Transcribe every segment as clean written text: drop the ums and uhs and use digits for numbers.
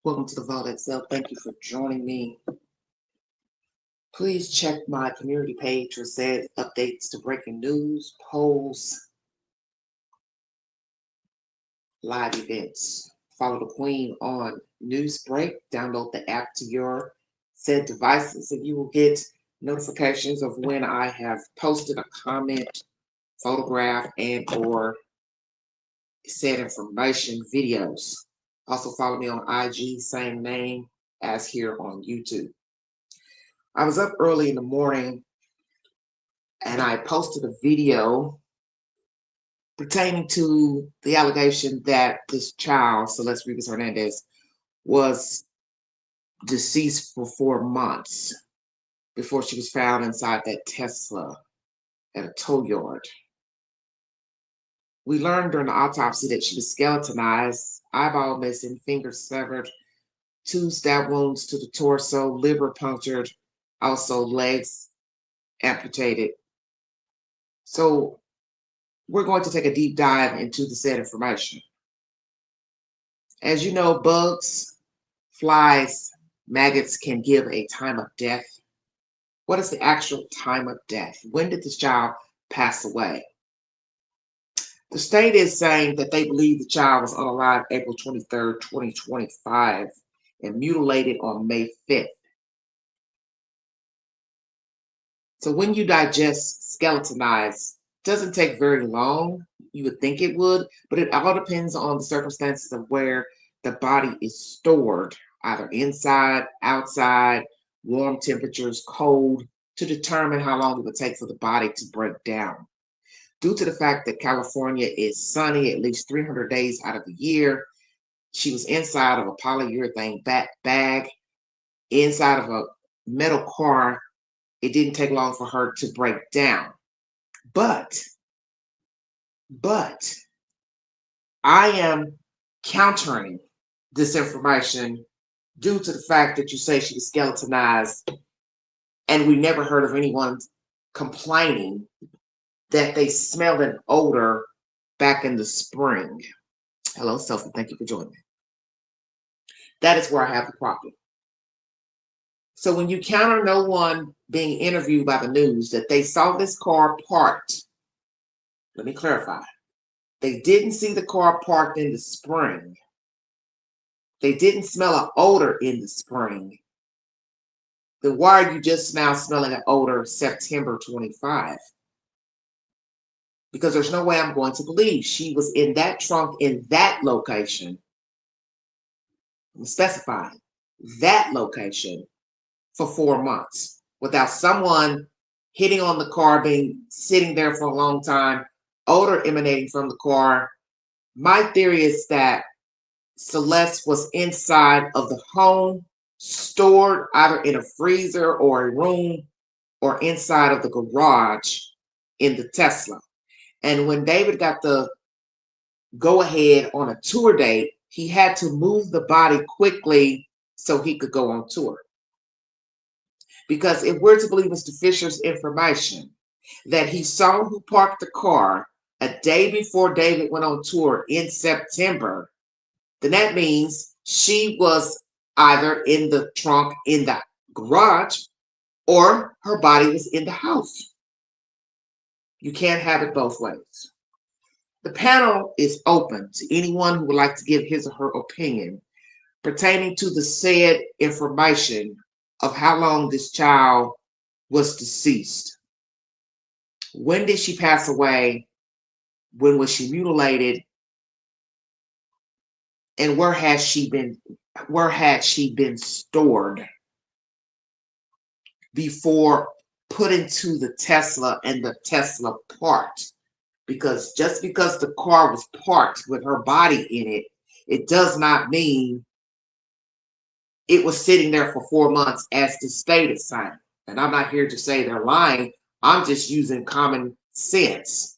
Welcome to the Vault Itself. Thank you for joining me. Please check my community page for said updates to breaking news, polls, live events. Follow the Queen on Newsbreak. Download the app to your said devices and you will get notifications of when I have posted a comment, photograph, and or said information videos. Also follow me on IG, same name as here on YouTube. I was up early in the morning and I posted a video pertaining to the allegation that this child, Celeste Rivas Hernandez, was deceased for 4 months before she was found inside that Tesla at a tow yard. We learned during the autopsy that she was skeletonized, eyeball missing, fingers severed, 2 stab wounds to the torso, liver punctured, also legs amputated. So we're going to take a deep dive into the said information. As you know, bugs, flies, maggots can give a time of death. What is the actual time of death? When did this child pass away? The state is saying that they believe the child was unalive April 23rd, 2025 and mutilated on May 5th. So when you digest skeletonized, doesn't take very long. You would think it would, but it all depends on the circumstances of where the body is stored, either inside, outside, warm temperatures, cold, to determine how long it would take for the body to break down. Due to the fact that California is sunny at least 300 days out of the year, she was inside of a polyurethane bag, inside of a metal car. It didn't take long for her to break down. But I am countering this information due to the fact that you say she was skeletonized and we never heard of anyone complaining that they smelled an odor back in the spring. Hello, Sophie. Thank you for joining me. That is where I have the problem. So when you counter no one being interviewed by the news that they saw this car parked, let me clarify. They didn't see the car parked in the spring. They didn't smell an odor in the spring. Then why are you just now smelling an odor September 25? Because there's no way I'm going to believe she was in that trunk in that location. I'm specifying that location for 4 months without someone hitting on the car, being sitting there for a long time, odor emanating from the car. My theory is that Celeste was inside of the home, stored either in a freezer or a room or inside of the garage in the Tesla. And when David got the go ahead on a tour date, he had to move the body quickly so he could go on tour. Because if we're to believe Mr. Fisher's information that he saw who parked the car a day before David went on tour in September, then that means she was either in the trunk in the garage or her body was in the house. You can't have it both ways. The panel is open to anyone who would like to give his or her opinion pertaining to the said information of how long this child was deceased. When did she pass away? When was she mutilated? And where had she been stored before put into the Tesla and the Tesla parked? Because just because the car was parked with her body in it, it does not mean it was sitting there for 4 months as the state is saying. And I'm not here to say they're lying. I'm just using common sense.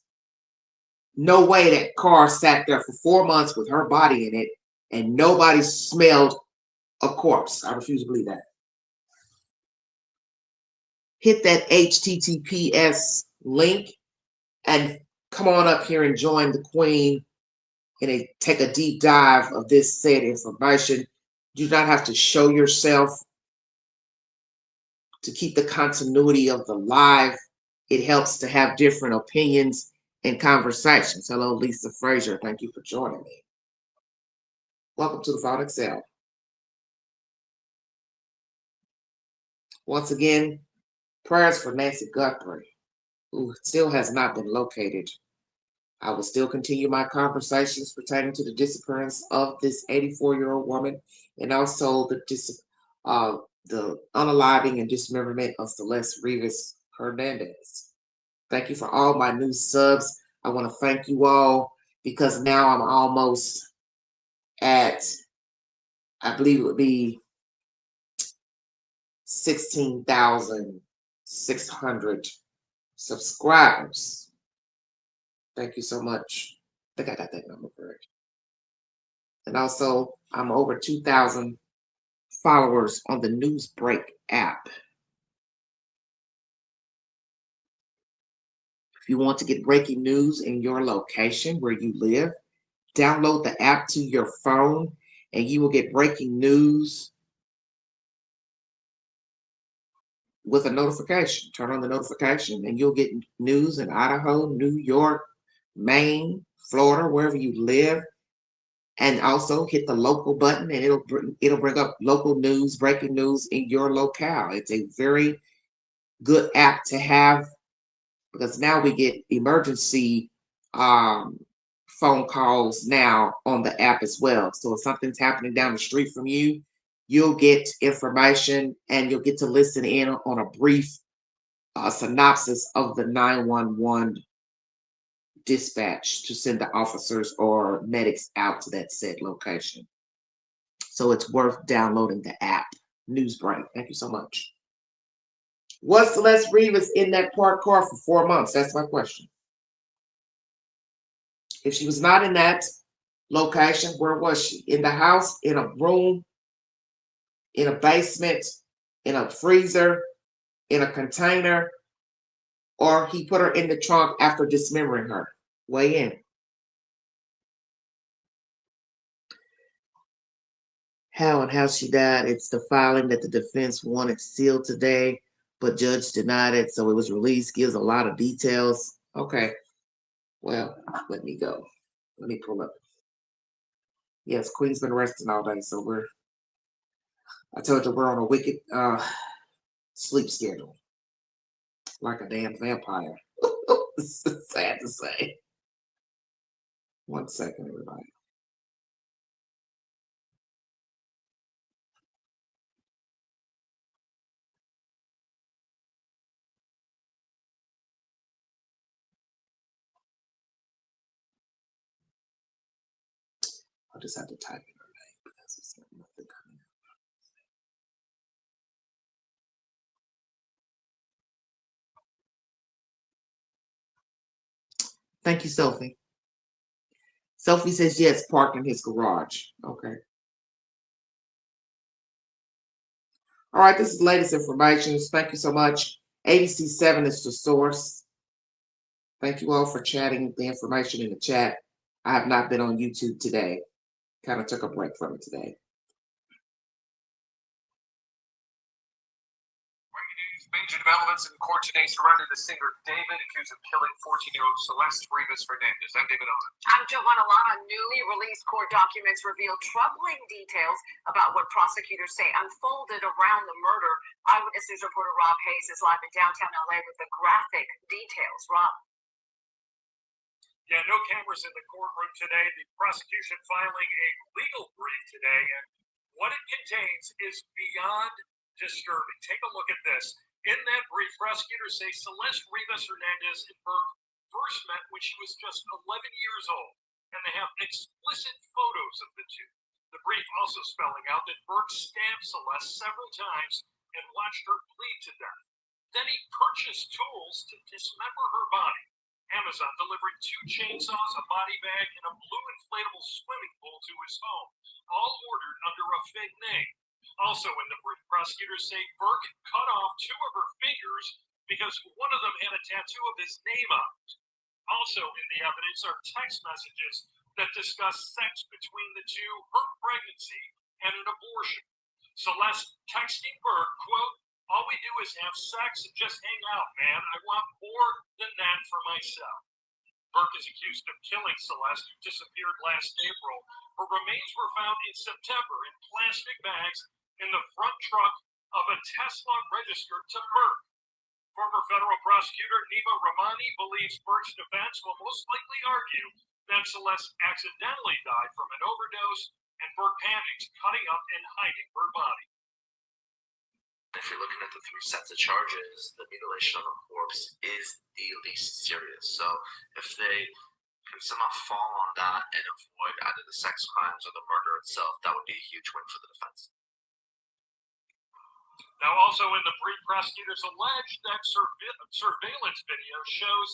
No way that car sat there for 4 months with her body in it and nobody smelled a corpse. I refuse to believe that. Hit that HTTPS link and come on up here and join the Queen and take a deep dive of this said information. You do not have to show yourself to keep the continuity of the live. It helps to have different opinions and conversations. Hello, Lisa Frazier. Thank you for joining me. Welcome to the Phone Excel. Once again, prayers for Nancy Guthrie, who still has not been located. I will still continue my conversations pertaining to the disappearance of this 84-year-old woman, and also the unaliving and dismemberment of Celeste Rivas Hernandez. Thank you for all my new subs. I want to thank you all because now I'm almost at, I believe it would be 16,600 subscribers. Thank you so much. I think I got that number correct. And also, I'm over 2,000 followers on the Newsbreak app. If you want to get breaking news in your location where you live, download the app to your phone and you will get breaking news with a notification. Turn on the notification and you'll get news in Idaho, New York, Maine, Florida, wherever you live. And also hit the local button and it'll bring up local news, breaking news in your locale. It's a very good app to have because now we get emergency phone calls now on the app as well. So if something's happening down the street from you, you'll get information and you'll get to listen in on a brief synopsis of the 911 dispatch to send the officers or medics out to that said location. So it's worth downloading the app. Newsbreak. Thank you so much. Was Celeste Rivas in that parked car for 4 months? That's my question. If she was not in that location, where was she? In the house, in a room, in a basement, in a freezer, in a container, or he put her in the trunk after dismembering her? Weigh in. How and how she died. It's the filing that the defense wanted sealed today, but judge denied it, so it was released. Gives a lot of details. Okay. Well, let me go. Let me pull up. Yes, Queen's been resting all day, so I told you we're on a wicked sleep schedule. Like a damn vampire. It's sad to say. 1 second, everybody. I'll just have to type in her name because it's not nothing coming up. Thank you, Sophie. Sophie says yes, parked in his garage. Okay. All right, this is the latest information. Thank you so much. ABC7 is the source. Thank you all for chatting the information in the chat. I have not been on YouTube today. Kind of took a break from it today. Major developments in court today surrounding the singer David, accused of killing 14-year-old Celeste Rivas Hernandez. I'm David Owen. I'm Joanna Lana. Newly released court documents reveal troubling details about what prosecutors say unfolded around the murder. Eyewitness News reporter Rob Hayes is live in downtown LA with the graphic details. Rob. Yeah, no cameras in the courtroom today. The prosecution filing a legal brief today, and what it contains is beyond disturbing. Take a look at this. In that brief, prosecutors say Celeste Rivas Hernandez and Burke first met when she was just 11 years old, and they have explicit photos of the two. The brief also spelling out that Burke stabbed Celeste several times and watched her bleed to death. Then he purchased tools to dismember her body. Amazon delivering 2 chainsaws, a body bag, and a blue inflatable swimming pool to his home, all ordered under a fake name. Also in the brief, prosecutors say Burke cut off 2 of her fingers because one of them had a tattoo of his name on it. Also in the evidence are text messages that discuss sex between the two, her pregnancy, and an abortion. Celeste texting Burke, quote, "All we do is have sex and just hang out, man. I want more than that for myself." Burke is accused of killing Celeste, who disappeared last April. Her remains were found in September in plastic bags in the front trunk of a Tesla registered to Burke. Former federal prosecutor Nima Rahmani believes Burke's defense will most likely argue that Celeste accidentally died from an overdose, and Burke panics, cutting up and hiding her body. If you're looking at the three sets of charges, the mutilation of a corpse is the least serious. So if they can somehow fall on that and avoid either the sex crimes or the murder itself, that would be a huge win for the defense. Now, also in the brief, prosecutors allege that surveillance video shows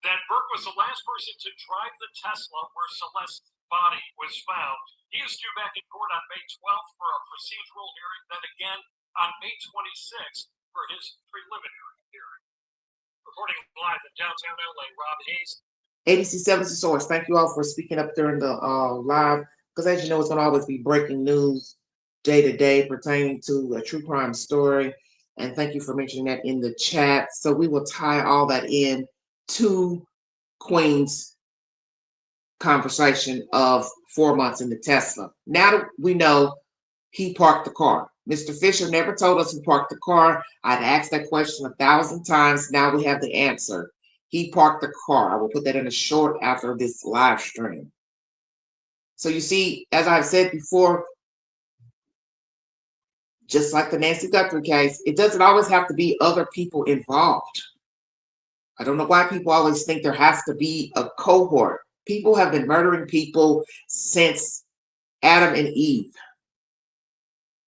that Burke was the last person to drive the Tesla where Celeste's body was found. He is due back in court on May 12th for a procedural hearing, then again on May 26th for his preliminary hearing. Reporting live in downtown LA, Rob Hayes. ABC7 is the source. Thank you all for speaking up during the live, because as you know, it's going to always be breaking news day to day pertaining to a true crime story. And thank you for mentioning that in the chat. So we will tie all that in to Queen's conversation of 4 months in the Tesla. Now that we know he parked the car. Mr. Fisher never told us who parked the car. I'd asked that question 1,000 times. Now we have the answer. He parked the car. I will put that in a short after this live stream. So you see, as I've said before, just like the Nancy Guthrie case, it doesn't always have to be other people involved. I don't know why people always think there has to be a cohort. People have been murdering people since Adam and Eve.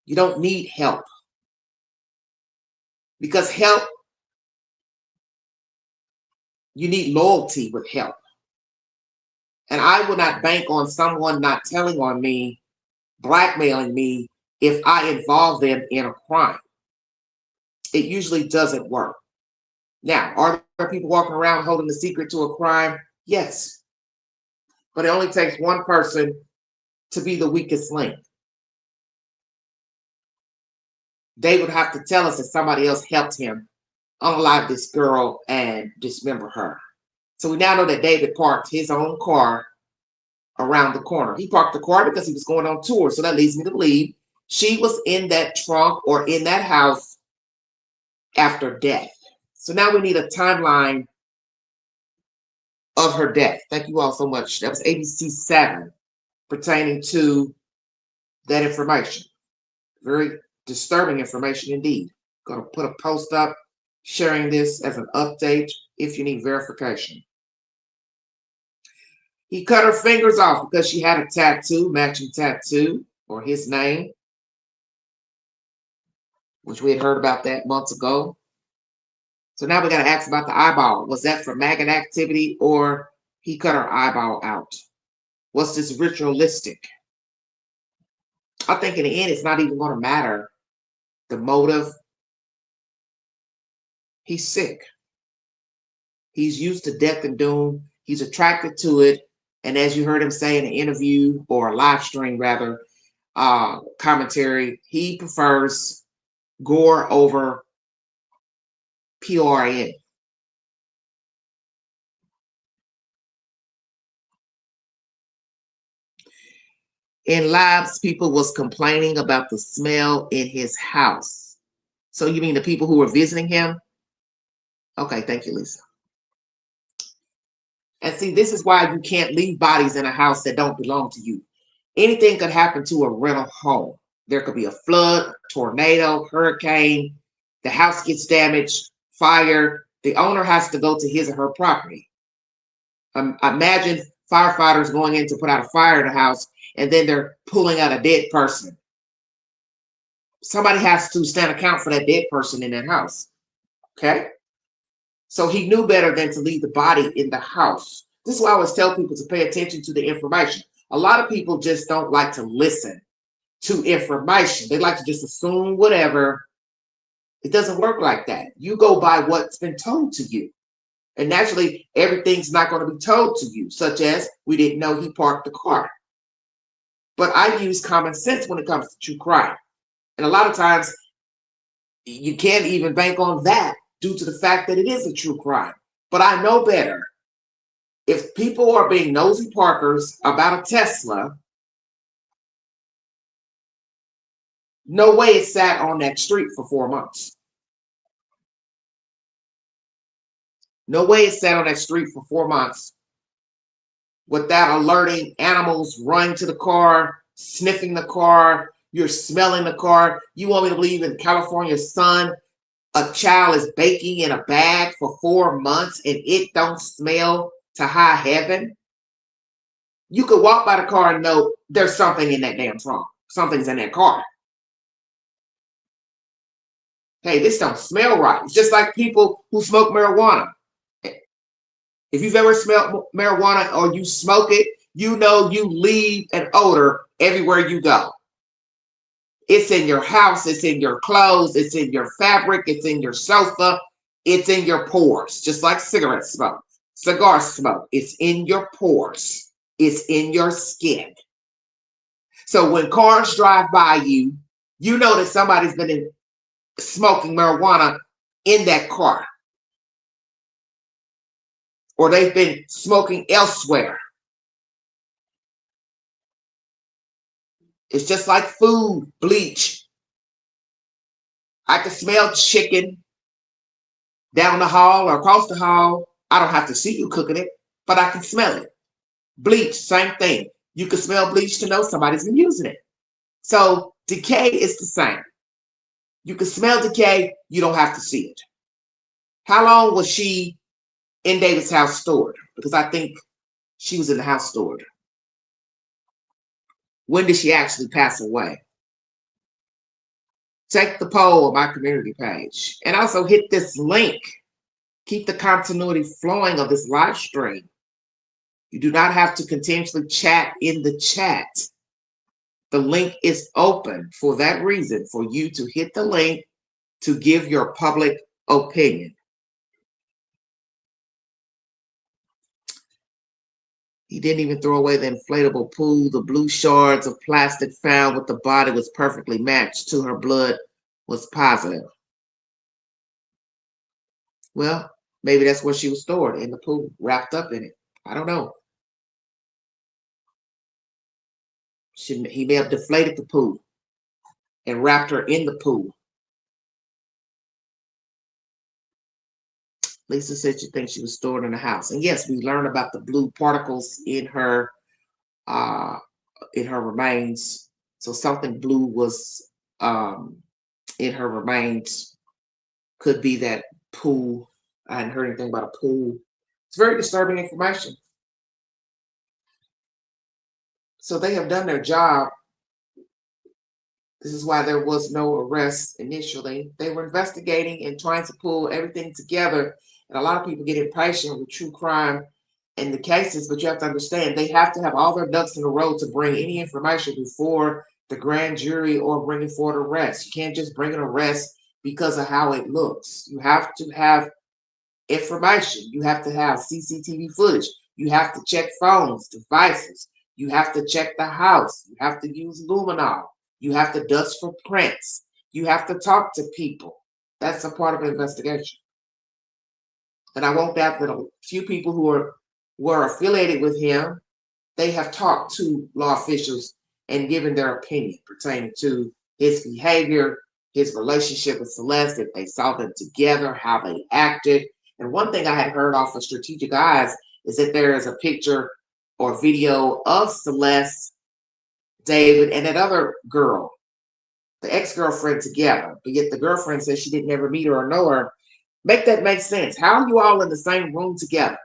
You don't need help. Because help, you need loyalty with help. And I would not bank on someone not telling on me, blackmailing me, if I involve them in a crime. It usually doesn't work. Now, are there people walking around holding the secret to a crime? Yes. But it only takes one person to be the weakest link. They would have to tell us that somebody else helped him unalive this girl and dismember her. So we now know that David parked his own car around the corner. He parked the car because he was going on tour. So that leads me to believe she was in that trunk or in that house after death. So now we need a timeline of her death. Thank you all so much. That was ABC 7 pertaining to that information. Very disturbing information indeed. Going to put a post up sharing this as an update if you need verification. He cut her fingers off because she had a tattoo, matching tattoo, or his name, which we had heard about that months ago. So now we got to ask about the eyeball. Was that for maggot activity or he cut her eyeball out? Was this ritualistic? I think in the end, it's not even going to matter the motive. He's sick. He's used to death and doom. He's attracted to it. And as you heard him say in an interview or a live stream, rather, commentary, he prefers gore over PRN. In lives, people was complaining about the smell in his house. So you mean the people who were visiting him? Okay, thank you, Lisa. And see, this is why you can't leave bodies in a house that don't belong to you. Anything could happen to a rental home. There could be a flood, tornado, hurricane. The house gets damaged, fire. The owner has to go to his or her property. Imagine firefighters going in to put out a fire in a house, and then they're pulling out a dead person. Somebody has to stand account for that dead person in that house. Okay? So he knew better than to leave the body in the house. This is why I always tell people to pay attention to the information. A lot of people just don't like to listen to information. They like to just assume whatever. It doesn't work like that. You go by what's been told to you. And naturally, everything's not going to be told to you, such as we didn't know he parked the car. But I use common sense when it comes to true crime. And a lot of times you can't even bank on that due to the fact that it is a true crime. But I know better. If people are being nosy Parkers about a Tesla, no way it sat on that street for 4 months. No way it sat on that street for 4 months without alerting animals running to the car, sniffing the car, you're smelling the car. You want me to believe in California sun, a child is baking in a bag for 4 months and it don't smell to high heaven? You could walk by the car and know there's something in that damn trunk. Something's in that car. Hey, this don't smell right. It's just like people who smoke marijuana. If you've ever smelled marijuana or you smoke it, you know you leave an odor everywhere you go. It's in your house, it's in your clothes, it's in your fabric, it's in your sofa, it's in your pores, just like cigarette smoke, cigar smoke. It's in your pores, it's in your skin. So when cars drive by you, you know that somebody's been smoking marijuana in that car, or they've been smoking elsewhere. It's just like food, bleach. I can smell chicken down the hall or across the hall. I don't have to see you cooking it, but I can smell it. Bleach, same thing. You can smell bleach to know somebody's been using it. So decay is the same. You can smell decay, you don't have to see it. How long was she in David's house stored? Because I think she was in the house stored. When did she actually pass away? Take the poll on my community page and also hit this link. Keep the continuity flowing of this live stream. You do not have to continuously chat in the chat. The link is open for that reason, for you to hit the link to give your public opinion. He didn't even throw away the inflatable pool. The blue shards of plastic found with the body was perfectly matched to her blood was positive. Well, maybe that's where she was stored, in the pool, wrapped up in it. I don't know. He may have deflated the pool and wrapped her in the pool. Lisa said she thinks she was stored in the house. And yes, we learned about the blue particles in her remains. So something blue was in her remains. Could be that pool. I hadn't heard anything about a pool. It's very disturbing information. So they have done their job. This is why there was no arrest initially. They were investigating and trying to pull everything together. And a lot of people get impatient with true crime and the cases, but you have to understand they have to have all their ducks in a row to bring any information before the grand jury or bringing forward arrest. You can't just bring an arrest because of how it looks. You have to have information. You have to have CCTV footage. You have to check phones, devices. You have to check the house. You have to use luminol. You have to dust for prints. You have to talk to people. That's a part of an investigation. And I won't doubt that a few people who were affiliated with him, they have talked to law officials and given their opinion pertaining to his behavior, his relationship with Celeste, if they saw them together, how they acted. And one thing I had heard off of Strategic Eyes is that there is a picture or video of Celeste, David, and that other girl, the ex-girlfriend, together. But yet the girlfriend says she didn't ever meet her or know her. Make that make sense. How are you all in the same room together?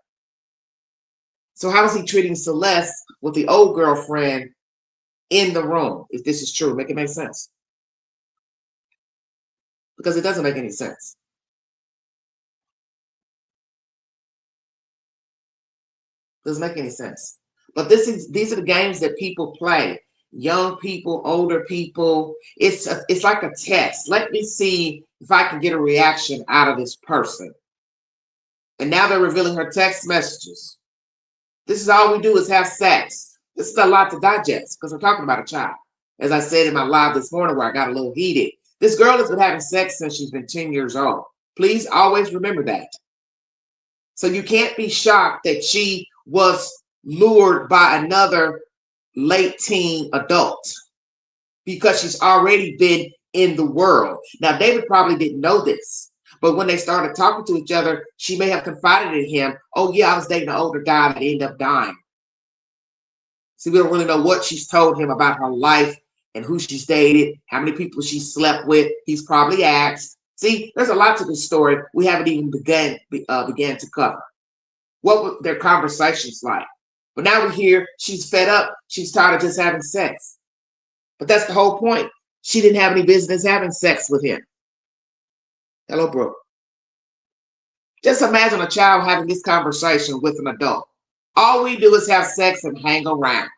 So how is he treating Celeste with the old girlfriend in the room, if this is true? Make it make sense. Because it doesn't make any sense. Doesn't make any sense. But these are the games that people play. Young people, older people. It's like a test. Let me see if I can get a reaction out of this person. And now they're revealing her text messages. This is all we do is have sex. This is a lot to digest because we're talking about a child. As I said in my live this morning where I got a little heated, this girl has been having sex since she's been 10 years old. Please always remember that. So you can't be shocked that she was lured by another late teen adult because she's already been in the world. Now, David probably didn't know this, but when they started talking to each other, she may have confided in him, oh yeah, I was dating an older guy that ended up dying. See, we don't really know what she's told him about her life and who she's dated, how many people she slept with. He's probably asked. See, there's a lot to this story we haven't even began to cover. What were their conversations like? But now we hear she's fed up. She's tired of just having sex. But that's the whole point. She didn't have any business having sex with him. Hello, Brooke. Just imagine a child having this conversation with an adult. All we do is have sex and hang around.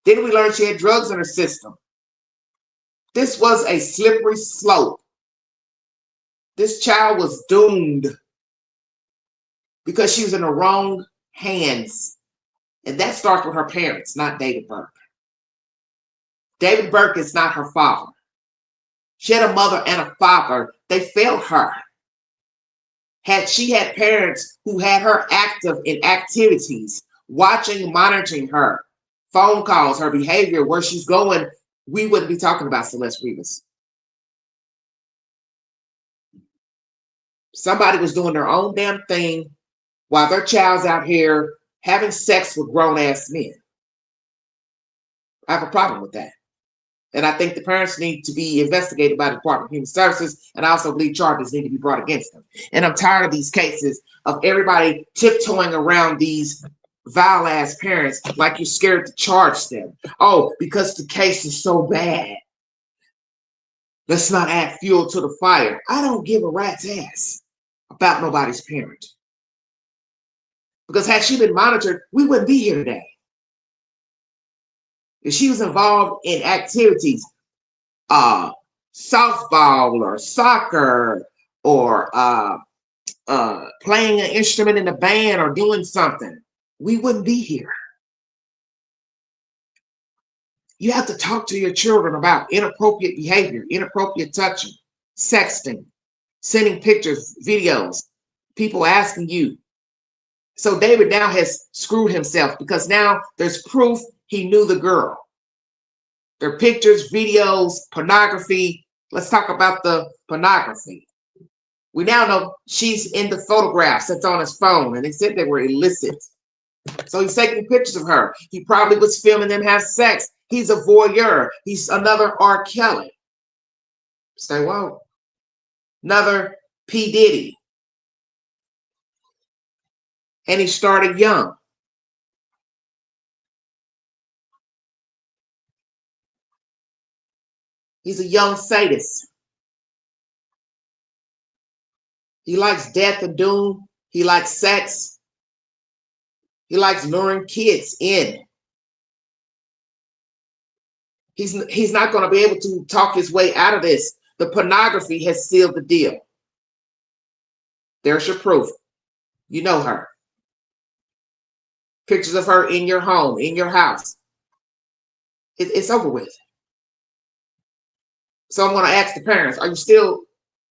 Then we learned she had drugs in her system. This was a slippery slope. This child was doomed because she was in the wrong hands. And that starts with her parents, not David Burke. David Burke is not her father. She had a mother and a father. They failed her. Had she had parents who had her active in activities, watching, monitoring her, phone calls, her behavior, where she's going, we wouldn't be talking about Celeste Rivas. Somebody was doing their own damn thing while their child's out here having sex with grown-ass men. I have a problem with that. And I think the parents need to be investigated by the Department of Human Services, and I also believe charges need to be brought against them. And I'm tired of these cases of everybody tiptoeing around these vile-ass parents like you're scared to charge them. Oh, because the case is so bad. Let's not add fuel to the fire. I don't give a rat's ass about nobody's parent. Because had she been monitored, we wouldn't be here today. If she was involved in activities, softball or soccer or playing an instrument in the band or doing something, we wouldn't be here. You have to talk to your children about inappropriate behavior, inappropriate touching, sexting, sending pictures, videos, people asking you. So David now has screwed himself because now there's proof he knew the girl. There are pictures, videos, pornography. Let's talk about the pornography. We now know she's in the photographs that's on his phone, and they said they were illicit. So he's taking pictures of her. He probably was filming them have sex. He's a voyeur. He's another R. Kelly. Stay woke. Another P. Diddy. And he started young. He's a young sadist. He likes death and doom. He likes sex. He likes luring kids in. He's not going to be able to talk his way out of this. The pornography has sealed the deal. There's your proof. You know her. Pictures of her in your home, in your house. It's over with. So I'm going to ask the parents, are you still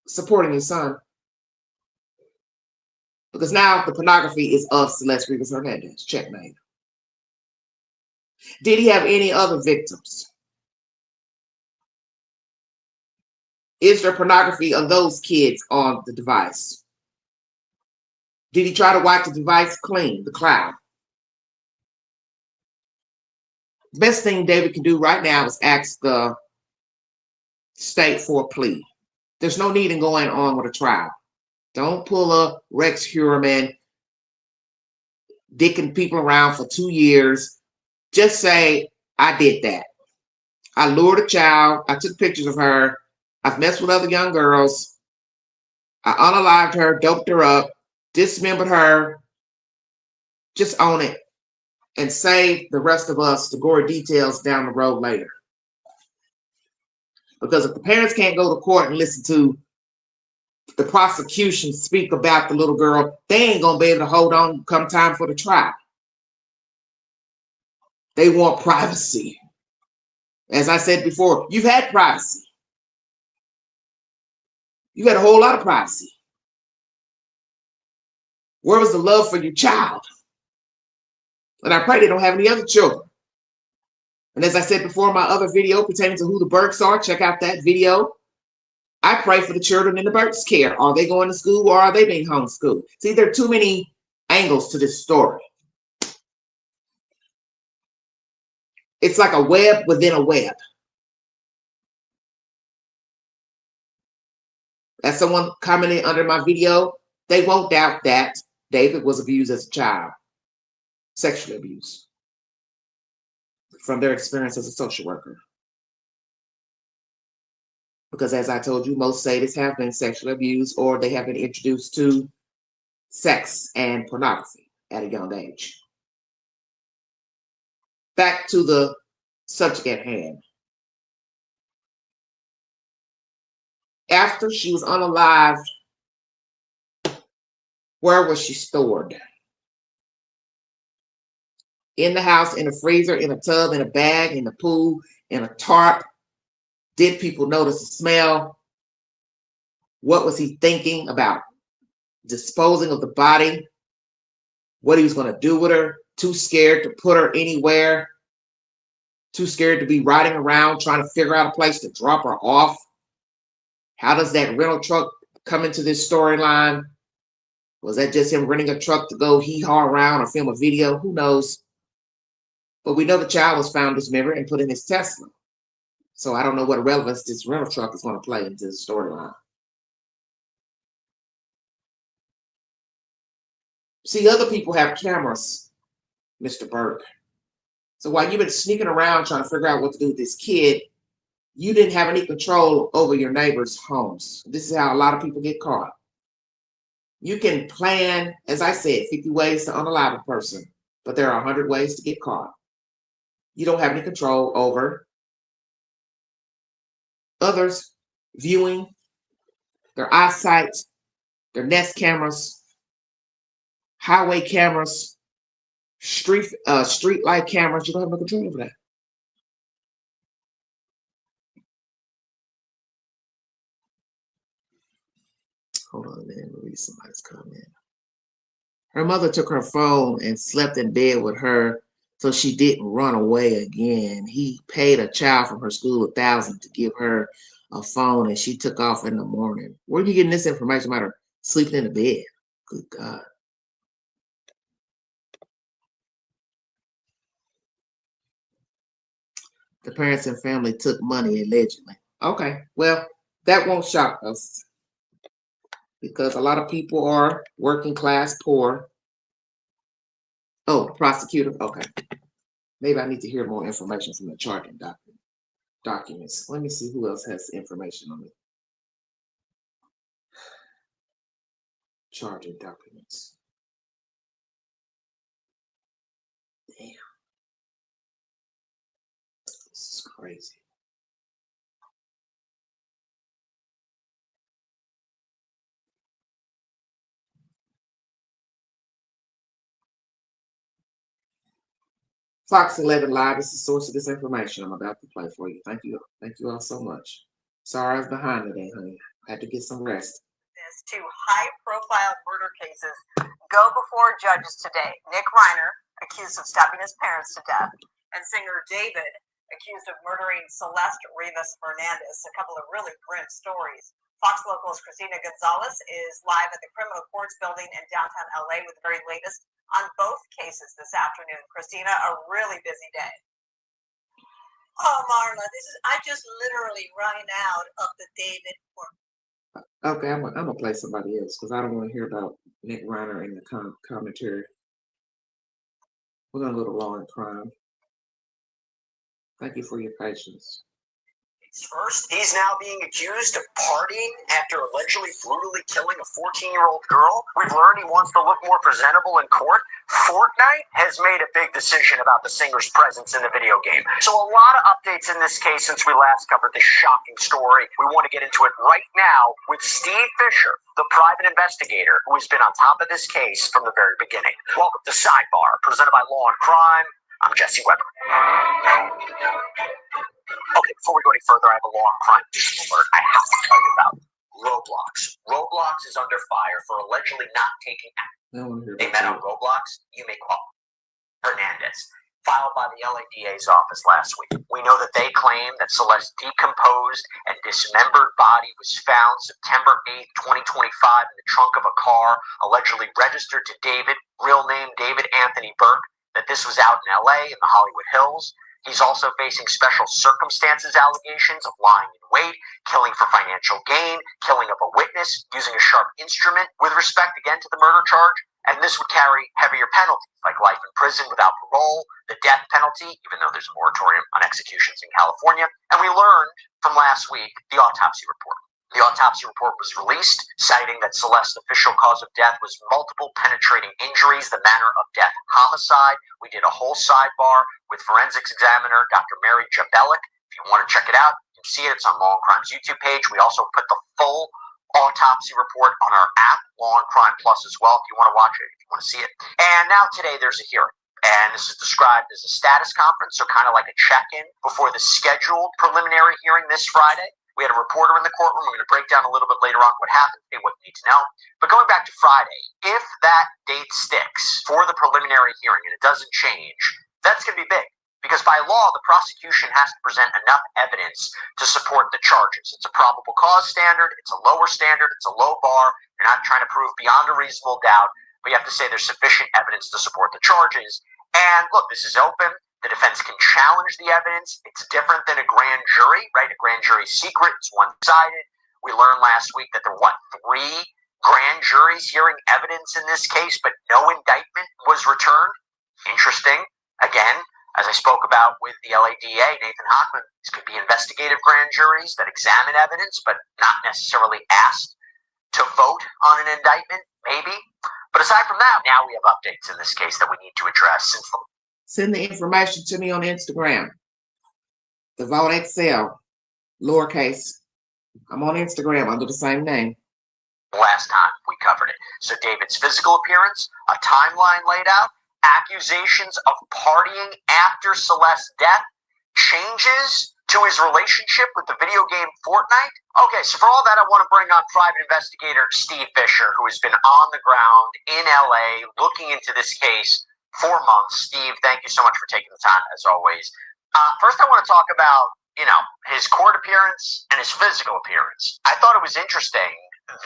supporting your son? Because now the pornography is of Celeste Rivas Hernandez. Checkmate. Did he have any other victims? Is there pornography of those kids on the device? Did he try to wipe the device clean, the cloud? The best thing David can do right now is ask the state for a plea. There's no need in going on with a trial. Don't pull a Rex Heuermann, dicking people around for 2 years. Just say, I did that. I lured a child. I took pictures of her. I've messed with other young girls. I unalived her, doped her up, dismembered her. Just own it and save the rest of us the gory details down the road later. Because if the parents can't go to court and listen to the prosecution speak about the little girl, they ain't going to be able to hold on come time for the trial. They want privacy. As I said before, you've had privacy. You've had a whole lot of privacy. Where was the love for your child? And I pray they don't have any other children. And as I said before in my other video pertaining to who the Burks are, check out that video. I pray for the children in the Burks' care. Are they going to school or are they being homeschooled? See, there are too many angles to this story. It's like a web within a web. As someone commented under my video, they won't doubt that David was abused as a child, sexually abused, from their experience as a social worker. Because as I told you, most sadists have been sexually abused or they have been introduced to sex and pornography at a young age. Back to the subject at hand. After she was unalived, where was she stored? In the house, in a freezer, in a tub, in a bag, in the pool, in a tarp. Did people notice the smell? What was he thinking about disposing of the body? What he was going to do with her? Too scared to put her anywhere? Too scared to be riding around trying to figure out a place to drop her off? How does that rental truck come into this storyline? Was that just him renting a truck to go hee-haw around or film a video? Who knows? But we know the child was found dismembered and put in his Tesla. So I don't know what relevance this rental truck is going to play into the storyline. See, other people have cameras, Mr. Burke. So while you've been sneaking around trying to figure out what to do with this kid, you didn't have any control over your neighbors' homes. This is how a lot of people get caught. You can plan, as I said, 50 ways to unalive a person, but there are 100 ways to get caught. You don't have any control over others viewing, their eyesight, their Nest cameras, highway cameras, street light cameras. You don't have no control over that. Hold on a minute, read somebody's comment. Her mother took her phone and slept in bed with her so she didn't run away again. He paid a child from her school $1,000 to give her a phone and she took off in the morning. Where are you getting this information about her sleeping in the bed? Good God. The parents and family took money allegedly. Okay, well, that won't shock us because a lot of people are working class, poor. Oh, prosecutor. Okay. Maybe I need to hear more information from the charging documents. Let me see who else has information on it. Charging documents. Damn. This is crazy. Fox 11 Live is the source of this information I'm about to play for you. Thank you. Thank you all so much. Sorry I was behind today, honey. I had to get some rest. Two high-profile murder cases go before judges today. Nick Reiner, accused of stabbing his parents to death, and singer David, accused of murdering Celeste Rivas Fernandez. A couple of really grim stories. Fox Local's Christina Gonzalez is live at the Criminal Courts building in downtown LA with the very latest on both cases this afternoon. Christina, a really busy day. Oh, Marla, I just literally ran out of the David work. Okay, I'm gonna play somebody else because I don't want to hear about Nick Reiner in the commentary. We're gonna go to Law and Crime. Thank you for your patience. First, he's now being accused of partying after allegedly brutally killing a 14-year-old girl. We've learned he wants to look more presentable in court. Fortnite has made a big decision about the singer's presence in the video game. So a lot of updates in this case since we last covered this shocking story. We want to get into it right now with Steve Fisher, the private investigator who has been on top of this case from the very beginning. Welcome to Sidebar, presented by Law and Crime. I'm Jesse Weber. Okay, before we go any further, I have a law and crime news alert I have to tell you about. Roblox. Roblox is under fire for allegedly not taking action. They met on Roblox. You may call Hernandez, filed by the LADA's office last week. We know that they claim that Celeste's decomposed and dismembered body was found September 8th, 2025 in the trunk of a car, allegedly registered to David, real name David Anthony Burke, that this was out in LA in the Hollywood Hills. He's also facing special circumstances allegations of lying in wait, killing for financial gain, killing of a witness, using a sharp instrument with respect again to the murder charge. And this would carry heavier penalties like life in prison without parole, the death penalty, even though there's a moratorium on executions in California. And we learned from last week the autopsy report. The autopsy report was released, citing that Celeste's official cause of death was multiple penetrating injuries, the manner of death homicide. We did a whole sidebar with forensics examiner Dr. Mary Jabelik. If you want to check it out, you can see it. It's on Law and Crime's YouTube page. We also put the full autopsy report on our app, Law and Crime Plus, as well, if you want to watch it, if you want to see it. And now today there's a hearing. And this is described as a status conference, so kind of like a check-in before the scheduled preliminary hearing this Friday. We had a reporter in the courtroom. We're going to break down a little bit later on what happened and what you need to know. But going back to Friday, if that date sticks for the preliminary hearing and it doesn't change, that's going to be big. Because by law, the prosecution has to present enough evidence to support the charges. It's a probable cause standard. It's a lower standard. It's a low bar. You're not trying to prove beyond a reasonable doubt, but you have to say there's sufficient evidence to support the charges. And look, this is open. The defense can challenge the evidence. It's different than a grand jury, right? A grand jury's secret. It's one-sided. We learned last week that there were, 3 grand juries hearing evidence in this case, but no indictment was returned. Interesting. Again, as I spoke about with the LADA, Nathan Hochman, these could be investigative grand juries that examine evidence, but not necessarily asked to vote on an indictment, maybe. But aside from that, now we have updates in this case that we need to address. Send the information to me on Instagram. The Vote Excel, lowercase. I'm on Instagram under the same name. Last time we covered it. So David's physical appearance, a timeline laid out, accusations of partying after Celeste's death, changes to his relationship with the video game Fortnite. Okay, so for all that, I want to bring on private investigator Steve Fisher, who has been on the ground in LA looking into this case for months. Steve, thank you so much for taking the time, as always. First, I want to talk about, his court appearance and his physical appearance. I thought it was interesting,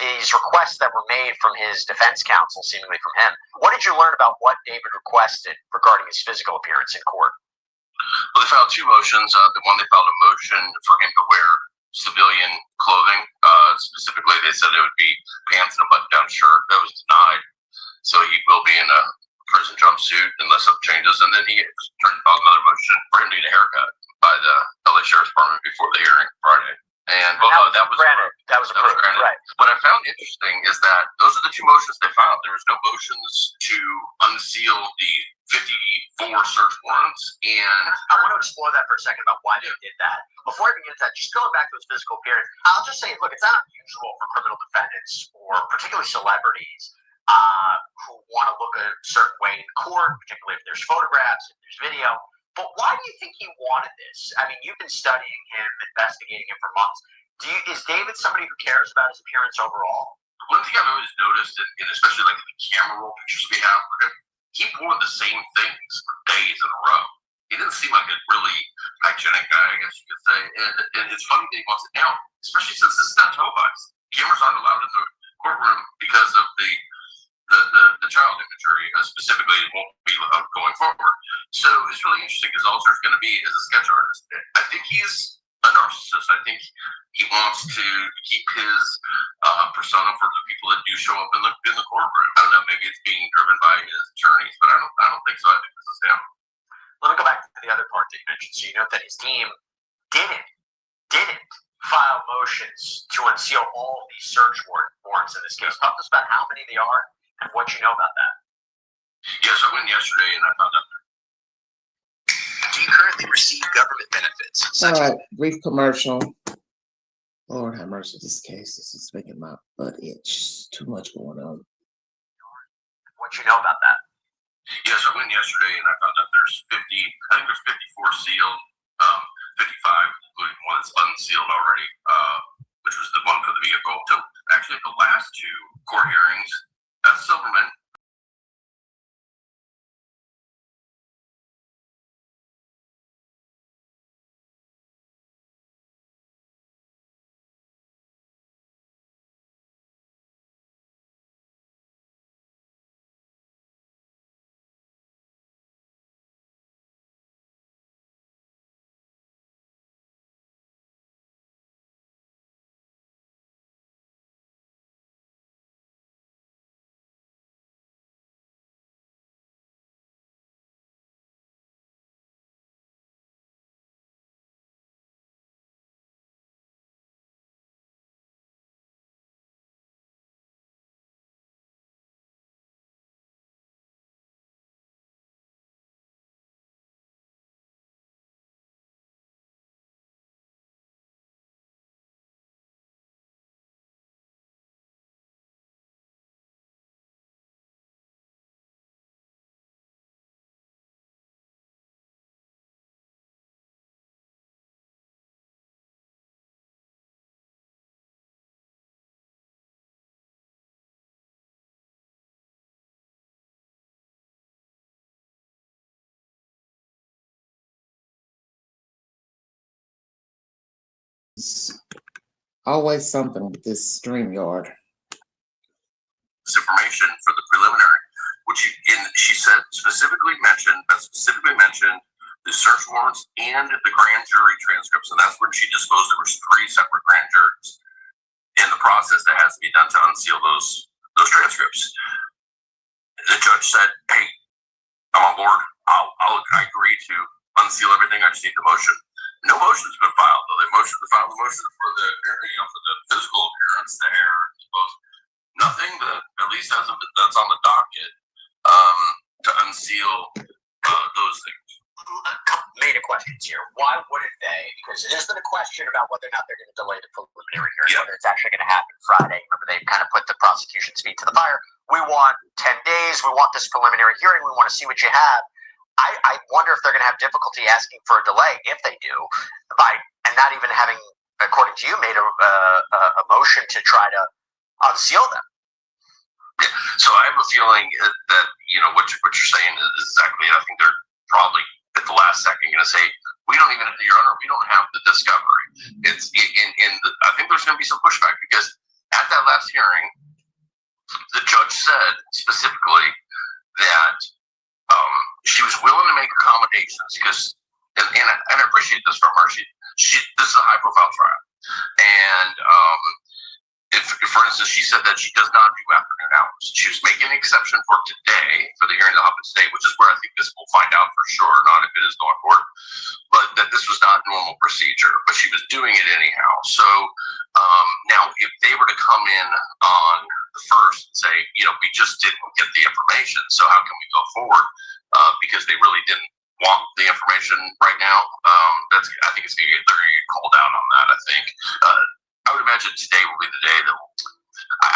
these requests that were made from his defense counsel, seemingly from him. What did you learn about what David requested regarding his physical appearance in court? Well, they filed 2 motions. The one, they filed a motion for him to wear civilian clothing. Specifically, they said it would be pants and a button-down shirt. That was denied. So he will be in a prison jumpsuit unless something changes. And then he turned filed another motion for him to get a haircut by the LA Sheriff's Department before the hearing Friday. And that was granted. That was approved, right? What I found interesting is that those are the 2 motions they filed. There was no motions to unseal the 54 search warrants. And I want to explore that for a second about why they did that. Before I even get to that, just going back to his physical appearance, I'll just say, look, it's not unusual for criminal defendants or particularly celebrities who want to look a certain way in court, particularly if there's photographs, if there's video. But why do you think he wanted this? I mean, you've been studying him, investigating him for months. Is David somebody who cares about his appearance overall? One thing I've always noticed, and especially like in the camera roll pictures we have for him, he wore the same things for days in a row. He didn't seem like a really hygienic guy, I guess you could say. And it's funny that he wants it now, especially since this is not televised. Cameras aren't allowed in the courtroom because of the child imagery, specifically, it won't be going forward. So it's really interesting because all there's going to be is a sketch artist. I think he's a narcissist. I think he wants to keep his persona for the people that do show up in the courtroom. I don't know. Maybe it's being driven by his attorneys, but I don't think so. I think this is him. Let me go back to the other part that you mentioned. So you note that his team didn't file motions to unseal all of these search warrants in this case. Talk to us about how many they are and what you know about that. Yes, I went yesterday and I found out. Do you currently receive government benefits? All right, brief commercial. Lord have mercy, this case. This is making my butt itch. Too much going on. What you know about that? Yes, I went yesterday and I found out there's 50. I think there's 54 sealed, 55 including one that's unsealed already, which was the one for the vehicle. So actually, the last two court hearings, that's Silverman. Always something with this StreamYard. This information for the preliminary, which she said specifically mentioned the search warrants and the grand jury transcripts, and that's when she disclosed there was 3 separate grand juries in the process that has to be done to unseal those transcripts. The judge said, "Hey, I'm on board. I agree to unseal everything. I just need the motion." No motion's been filed though. They filed the motion for the physical appearance, the hair, nothing that at least that's on the docket to unseal those things. A couple major questions here. Why wouldn't they? Because there's been a question about whether or not they're going to delay the preliminary hearing, whether it's actually going to happen Friday. Remember, they've kind of put the prosecution's feet to the fire. We want 10 days. We want this preliminary hearing. We want to see what you have. I wonder if they're going to have difficulty asking for a delay, if they do, and not even having, according to you, made a motion to try to unseal them. So I have a feeling that what you're saying is exactly. I think they're probably at the last second going to say, "We don't even, Your Honor, we don't have the discovery." It's I think there's going to be some pushback because at that last hearing, the judge said specifically that she was willing to make accommodations because, and I appreciate this from her. This is a high profile trial, and for instance, she said that she does not do afternoon hours. She was making an exception for today, for the hearing that happened today, which is where I think this will find out for sure, not if it is going forward, but that this was not normal procedure, but she was doing it anyhow. So now if they were to come in on the first and say, we just didn't get the information, so how can we go forward? Because they really didn't want the information right now. I think they're going to get called out on that, I think. I would imagine today will be the day that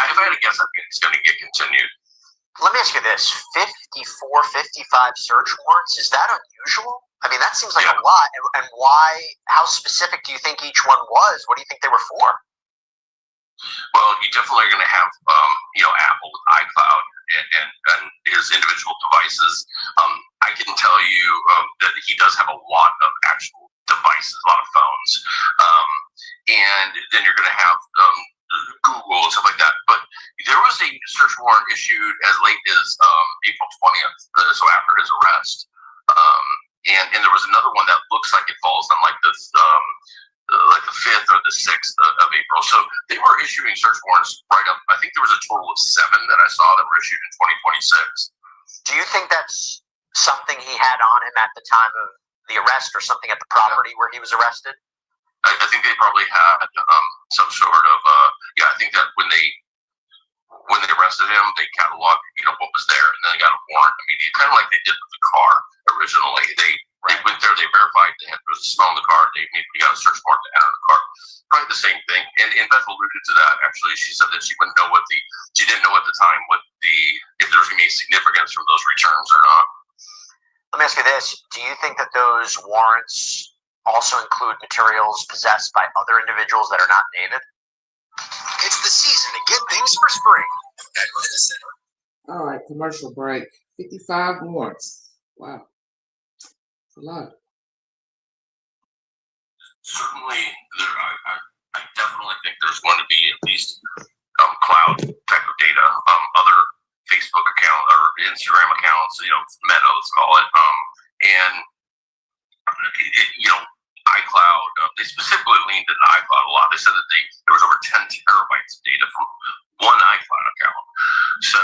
if I had to guess, I think it's going to get continued. Let me ask you this, 54, 55 search warrants, is that unusual? I mean, that seems like a lot. And why, how specific do you think each one was? What do you think they were for? Well, you definitely are going to have, Apple with iCloud and his individual devices. I can tell you that he does have a lot of actual devices, a lot of phones. And then you're going to have Google and stuff like that. But there was a search warrant issued as late as April 20th, so after his arrest. And there was another one that looks like it falls on like this, like the 5th or the 6th of April. So they were issuing search warrants right up. I think there was a total of 7 that I saw that were issued in 2026. Do you think that's something he had on him at the time of the arrest, or something at the property where he was arrested? I think they probably had some sort of I think that when they arrested him, they cataloged what was there, and then they got a warrant immediately, kind of like they did with the car originally. They They went there, they verified there was a smell in the car. They got a search warrant to enter the car. Probably the same thing. And Beth alluded to that. Actually, she said that she didn't know at the time if there was going to be significance from those returns or not. Let me ask you this: do you think that those warrants also include materials possessed by other individuals that are not David? It's the season to get things for spring at Rent Center. All right, commercial break. 55 warrants. Wow. That's a lot. Certainly, I definitely think there's going to be at least cloud type of data, other Facebook account or Instagram accounts, Meta, let's call it, and iCloud. They specifically leaned into iCloud a lot. They said that there was over 10 terabytes of data from one iCloud account. So,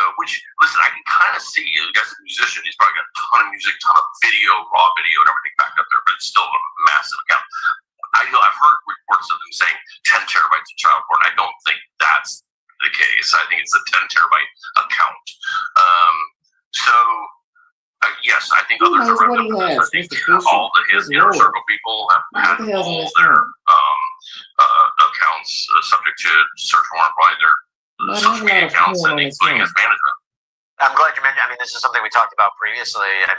listen, I can kind of see, the guy's a musician, he's probably got a ton of music, ton of video, raw video, and everything backed up there, but it's still a massive account. I've heard reports of them saying 10 terabytes of child porn. I don't think that's the case. I think it's a 10 terabyte account. Yes, I think others are what he has. I think all his inner circle people have had all their accounts subject to search warrant by their social media accounts, and including his management. I'm glad you mentioned. I mean, this is something we talked about previously. And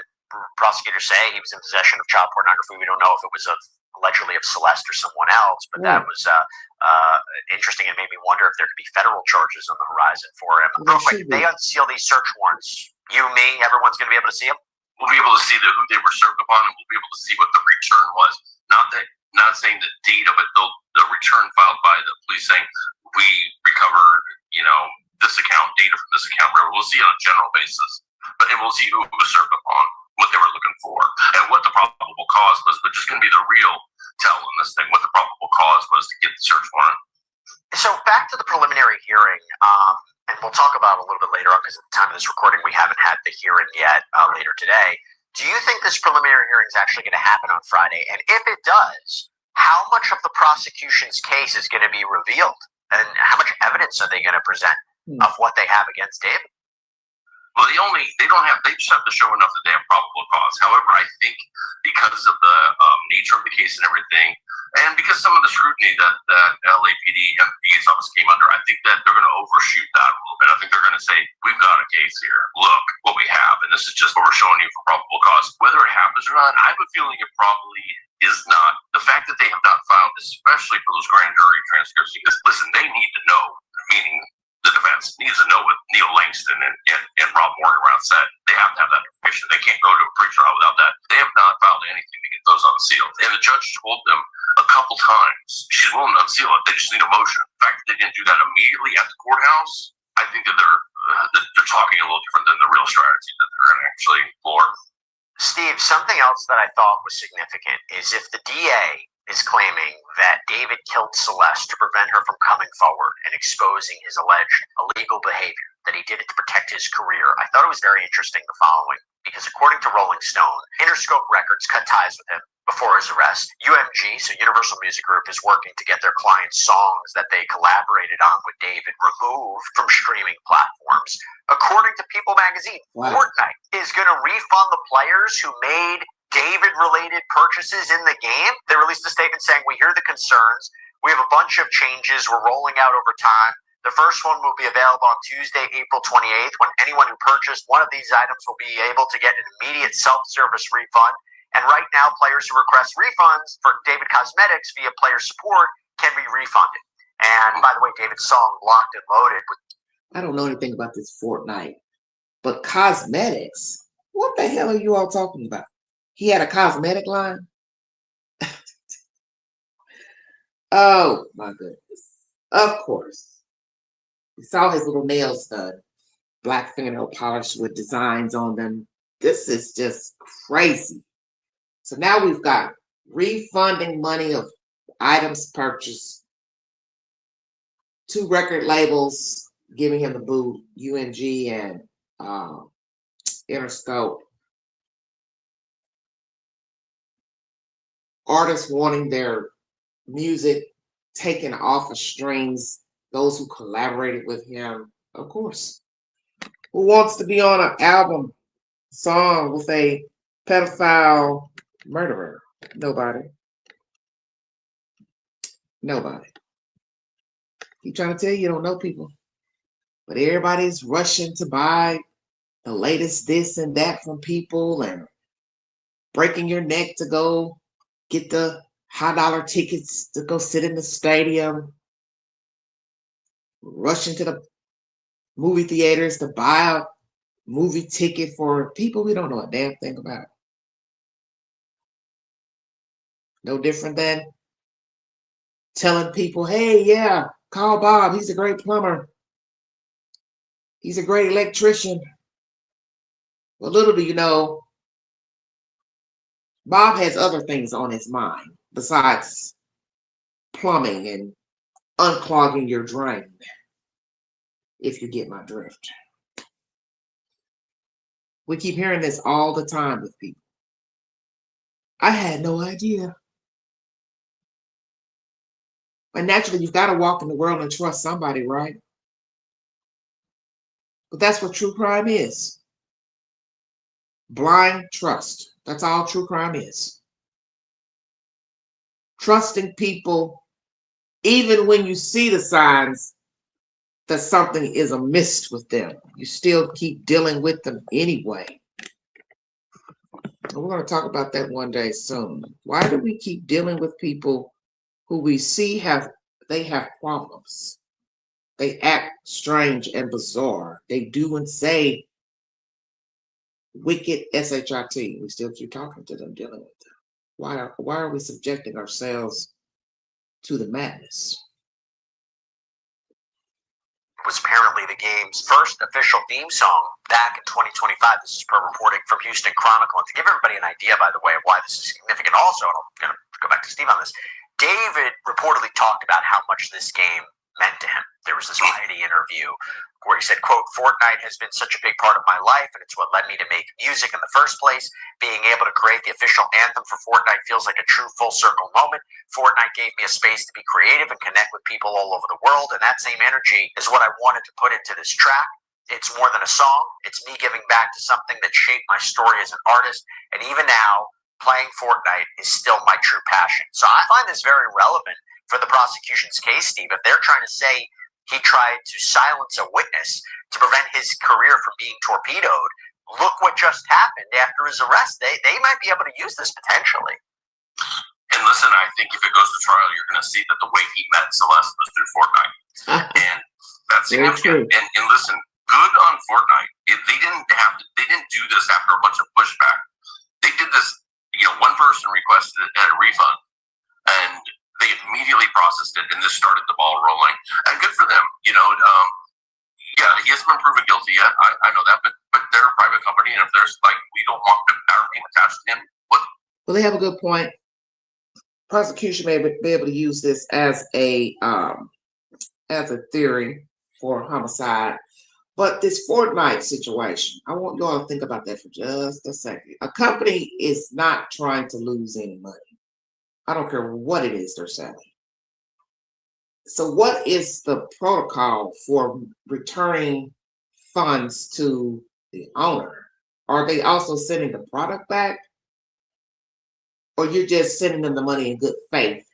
prosecutors say he was in possession of child pornography. We don't know if it was allegedly of Celeste or someone else, but that was interesting and made me wonder if there could be federal charges on the horizon for him. Real quick, if they unseal these search warrants, you, me, everyone's going to be able to see them? We'll be able to see who they were served upon, and we'll be able to see what the return was. Not saying the data, but the return filed by the police saying we recovered, this account, data from this account. We'll see on a general basis, and we'll see who it was served upon, what they were looking for, and what the probable cause was. But just going to be the real tell in this thing, what the probable cause was to get the search warrant. So back to the preliminary hearing, and we'll talk about it a little bit later on because at the time of this recording we haven't had the hearing yet later today. Do you think this preliminary hearing is actually going to happen on Friday? And if it does, how much of the prosecution's case is going to be revealed? And how much evidence are they going to present of what they have against David? Well, they just have to show enough that they have probable cause. However, I think because of the nature of the case and everything, and because some of the scrutiny that LAPD and the DA's office came under, I think that they're going to overshoot that a little bit. I think they're going to say, we've got a case here. Look what we have, and this is just what we're showing you for probable cause. Whether it happens or not, I have a feeling it probably is not. The fact that they have not found, especially for those grand jury transcripts, because, listen, they need to know, meaning the defense needs to know what Neil Langston and Rob Morgan around said. They have to have that information. They can't go to a pre-trial without that. They have not found anything to get those unsealed. And the judge told them a couple times she's willing to unseal it. They just need a motion. In fact, they didn't do that immediately at the courthouse. I think that they're talking a little different than the real strategy that they're going to actually explore. Steve, something else that I thought was significant is if the DA is claiming that David killed Celeste to prevent her from coming forward and exposing his alleged illegal behavior, that he did it to protect his career, I thought it was very interesting the following, because according to Rolling Stone, Interscope Records cut ties with him before his arrest. UMG, so Universal Music Group, is working to get their clients' songs that they collaborated on with David removed from streaming platforms. According to People magazine, Fortnite is going to refund the players who made David-related purchases in the game. They released a statement saying, we hear the concerns. We have a bunch of changes we're rolling out over time. The first one will be available on Tuesday, April 28th, when anyone who purchased one of these items will be able to get an immediate self-service refund. And right now, players who request refunds for David Cosmetics via player support can be refunded. And by the way, David's song Locked and Loaded. I don't know anything about this Fortnite, but cosmetics? What the hell are you all talking about? He had a cosmetic line? Oh, my goodness. Of course. You saw his little nail stud, black fingernail polish with designs on them. This is just crazy. So now we've got refunding money of items purchased, 2 record labels giving him the boot, UMG and Interscope. Artists wanting their music taken off of streams, those who collaborated with him, of course. Who wants to be on an album song with a pedophile Murderer. Nobody. Nobody. Keep trying to tell you you don't know people. But everybody's rushing to buy the latest this and that from people and breaking your neck to go get the high dollar tickets to go sit in the stadium, rushing to the movie theaters to buy a movie ticket for people we don't know a damn thing about. No different than telling people, hey, yeah, call Bob. He's a great plumber. He's a great electrician. Well, little do you know, Bob has other things on his mind besides plumbing and unclogging your drain, if you get my drift. We keep hearing this all the time with people. I had no idea. But naturally, you've got to walk in the world and trust somebody, right? But that's what true crime is. Blind trust. That's all true crime is. Trusting people even when you see the signs that something is amiss with them. You still keep dealing with them anyway. And we're going to talk about that one day soon. Why do we keep dealing with people who we see have problems? They act strange and bizarre. They do and say wicked shit. We still keep talking to them, dealing with them. Why are we subjecting ourselves to the madness? Was apparently the game's first official theme song back in 2025. This is per reporting from Houston Chronicle. And to give everybody an idea, by the way, of why this is significant also, and I'm going to go back to Steve on this, David reportedly talked about how much this game meant to him. There was this Variety interview where he said, quote, Fortnite has been such a big part of my life, and it's what led me to make music in the first place. Being able to create the official anthem for Fortnite feels like a true full circle moment. Fortnite gave me a space to be creative and connect with people all over the world, and that same energy is what I wanted to put into this track. It's more than a song. It's me giving back to something that shaped my story as an artist, and even now, playing Fortnite is still my true passion. So I find this very relevant for the prosecution's case, Steve. If they're trying to say he tried to silence a witness to prevent his career from being torpedoed, look what just happened after his arrest. They might be able to use this potentially. And listen, I think if it goes to trial, you're going to see that the way he met Celeste was through Fortnite. And that's significant. And listen, good on Fortnite. They didn't do this after a bunch of pushback. They did this, one person requested a refund, and they immediately processed it, and this started the ball rolling. And good for them. Yeah, he hasn't been proven guilty yet. I know that, but they're a private company, and if there's we don't want our name attached to him. Well, they have a good point. Prosecution may be able to use this as a theory for homicide. But this Fortnite situation, I want you all to think about that for just a second. A company is not trying to lose any money. I don't care what it is they're selling. So what is the protocol for returning funds to the owner? Are they also sending the product back? Or you're just sending them the money in good faith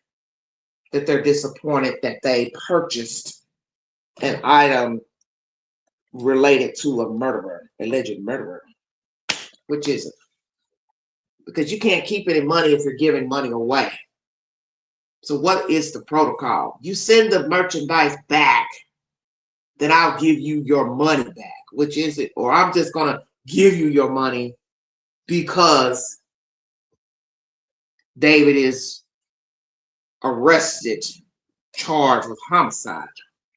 that they're disappointed that they purchased an item related to a murderer, alleged murderer? Which is it? Because you can't keep any money if you're giving money away. So what is the protocol? You send the merchandise back, then I'll give you your money back. Which is it? Or I'm just going to give you your money because David is arrested, charged with homicide.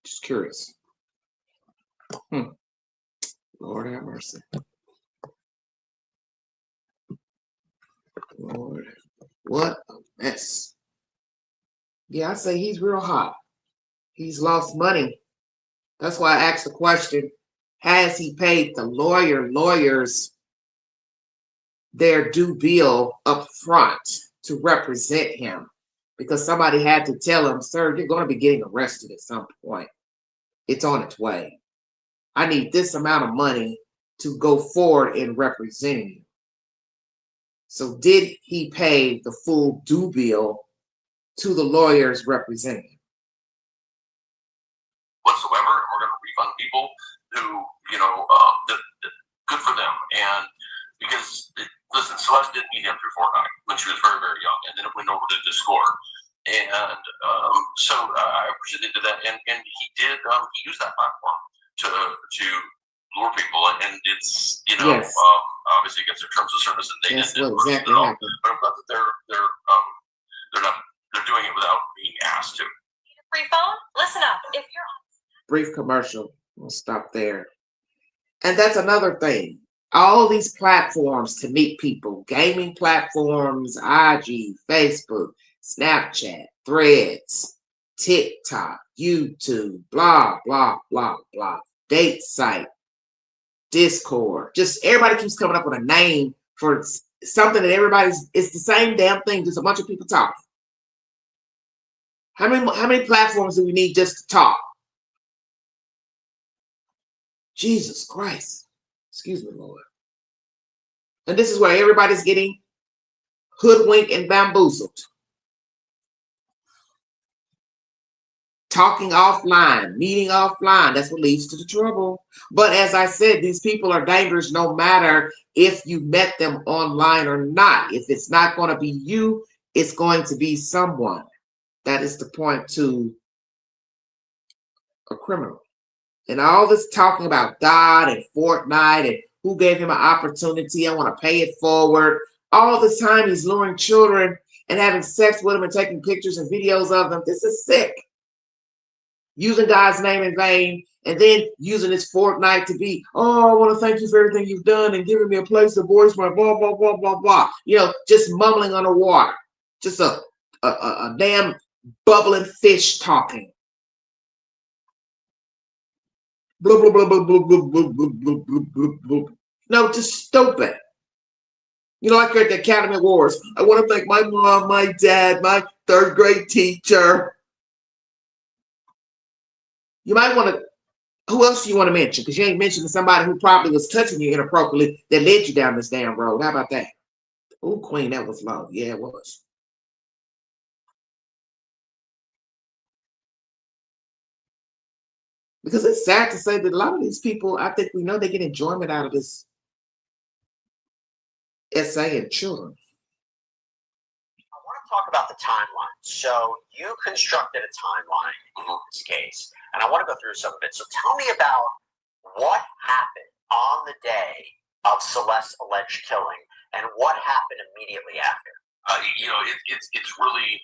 Just curious. Lord have mercy. Lord, what a mess. Yeah, I say he's real hot. He's lost money. That's why I asked the question, has he paid the lawyers their due bill up front to represent him? Because somebody had to tell him, sir, you're going to be getting arrested at some point. It's on its way. I need this amount of money to go forward in representing you. So did he pay the full due bill to the lawyers representing him? Whatsoever, and we're going to refund people who, good for them. And because, listen, Celeste didn't meet him through Fortnite when she was very, very young, and then it went over to Discord. And so I appreciate they did that, and he did. He used that platform to lure people, and it's Yes. obviously against their terms of service, and they That's didn't what exactly at all. happened. But I'm glad that they're doing it without being asked to. Free phone? Listen up. If you're Brief commercial. We'll stop there. And that's another thing. All these platforms to meet people, gaming platforms, IG, Facebook, Snapchat, Threads, TikTok, YouTube, blah, blah, blah, blah, date site, Discord. Just everybody keeps coming up with a name for something that it's the same damn thing, just a bunch of people talking. How many platforms do we need just to talk? Jesus Christ. Excuse me, Lord. And this is where everybody's getting hoodwinked and bamboozled. Talking offline, meeting offline, that's what leads to the trouble. But as I said, these people are dangerous no matter if you met them online or not. If it's not going to be you, it's going to be someone. That is the point to a criminal. And all this talking about God and Fortnite and who gave him an opportunity, I want to pay it forward. All this time he's luring children and having sex with them and taking pictures and videos of them. This is sick. Using God's name in vain and then using this Fortnite to be, oh, I want to thank you for everything you've done and giving me a place to voice my blah, blah, blah, blah, blah. Just mumbling underwater. Just a damn bubbling fish talking. Blah, blah, blah, blah, blah, blah, blah, blah, blah, blah, blah. No, just stupid. Like you're at the Academy Awards. I want to thank my mom, my dad, my third grade teacher. You might want to, who else do you want to mention? Because you ain't mentioning somebody who probably was touching you inappropriately that led you down this damn road. How about that? Oh, Queen, that was low. Yeah, it was. Because it's sad to say that a lot of these people, I think we know they get enjoyment out of this essay and children. I want to talk about the timeline. So you constructed a timeline in this case, and I want to go through some of it. So tell me about what happened on the day of Celeste's alleged killing and what happened immediately after. It's really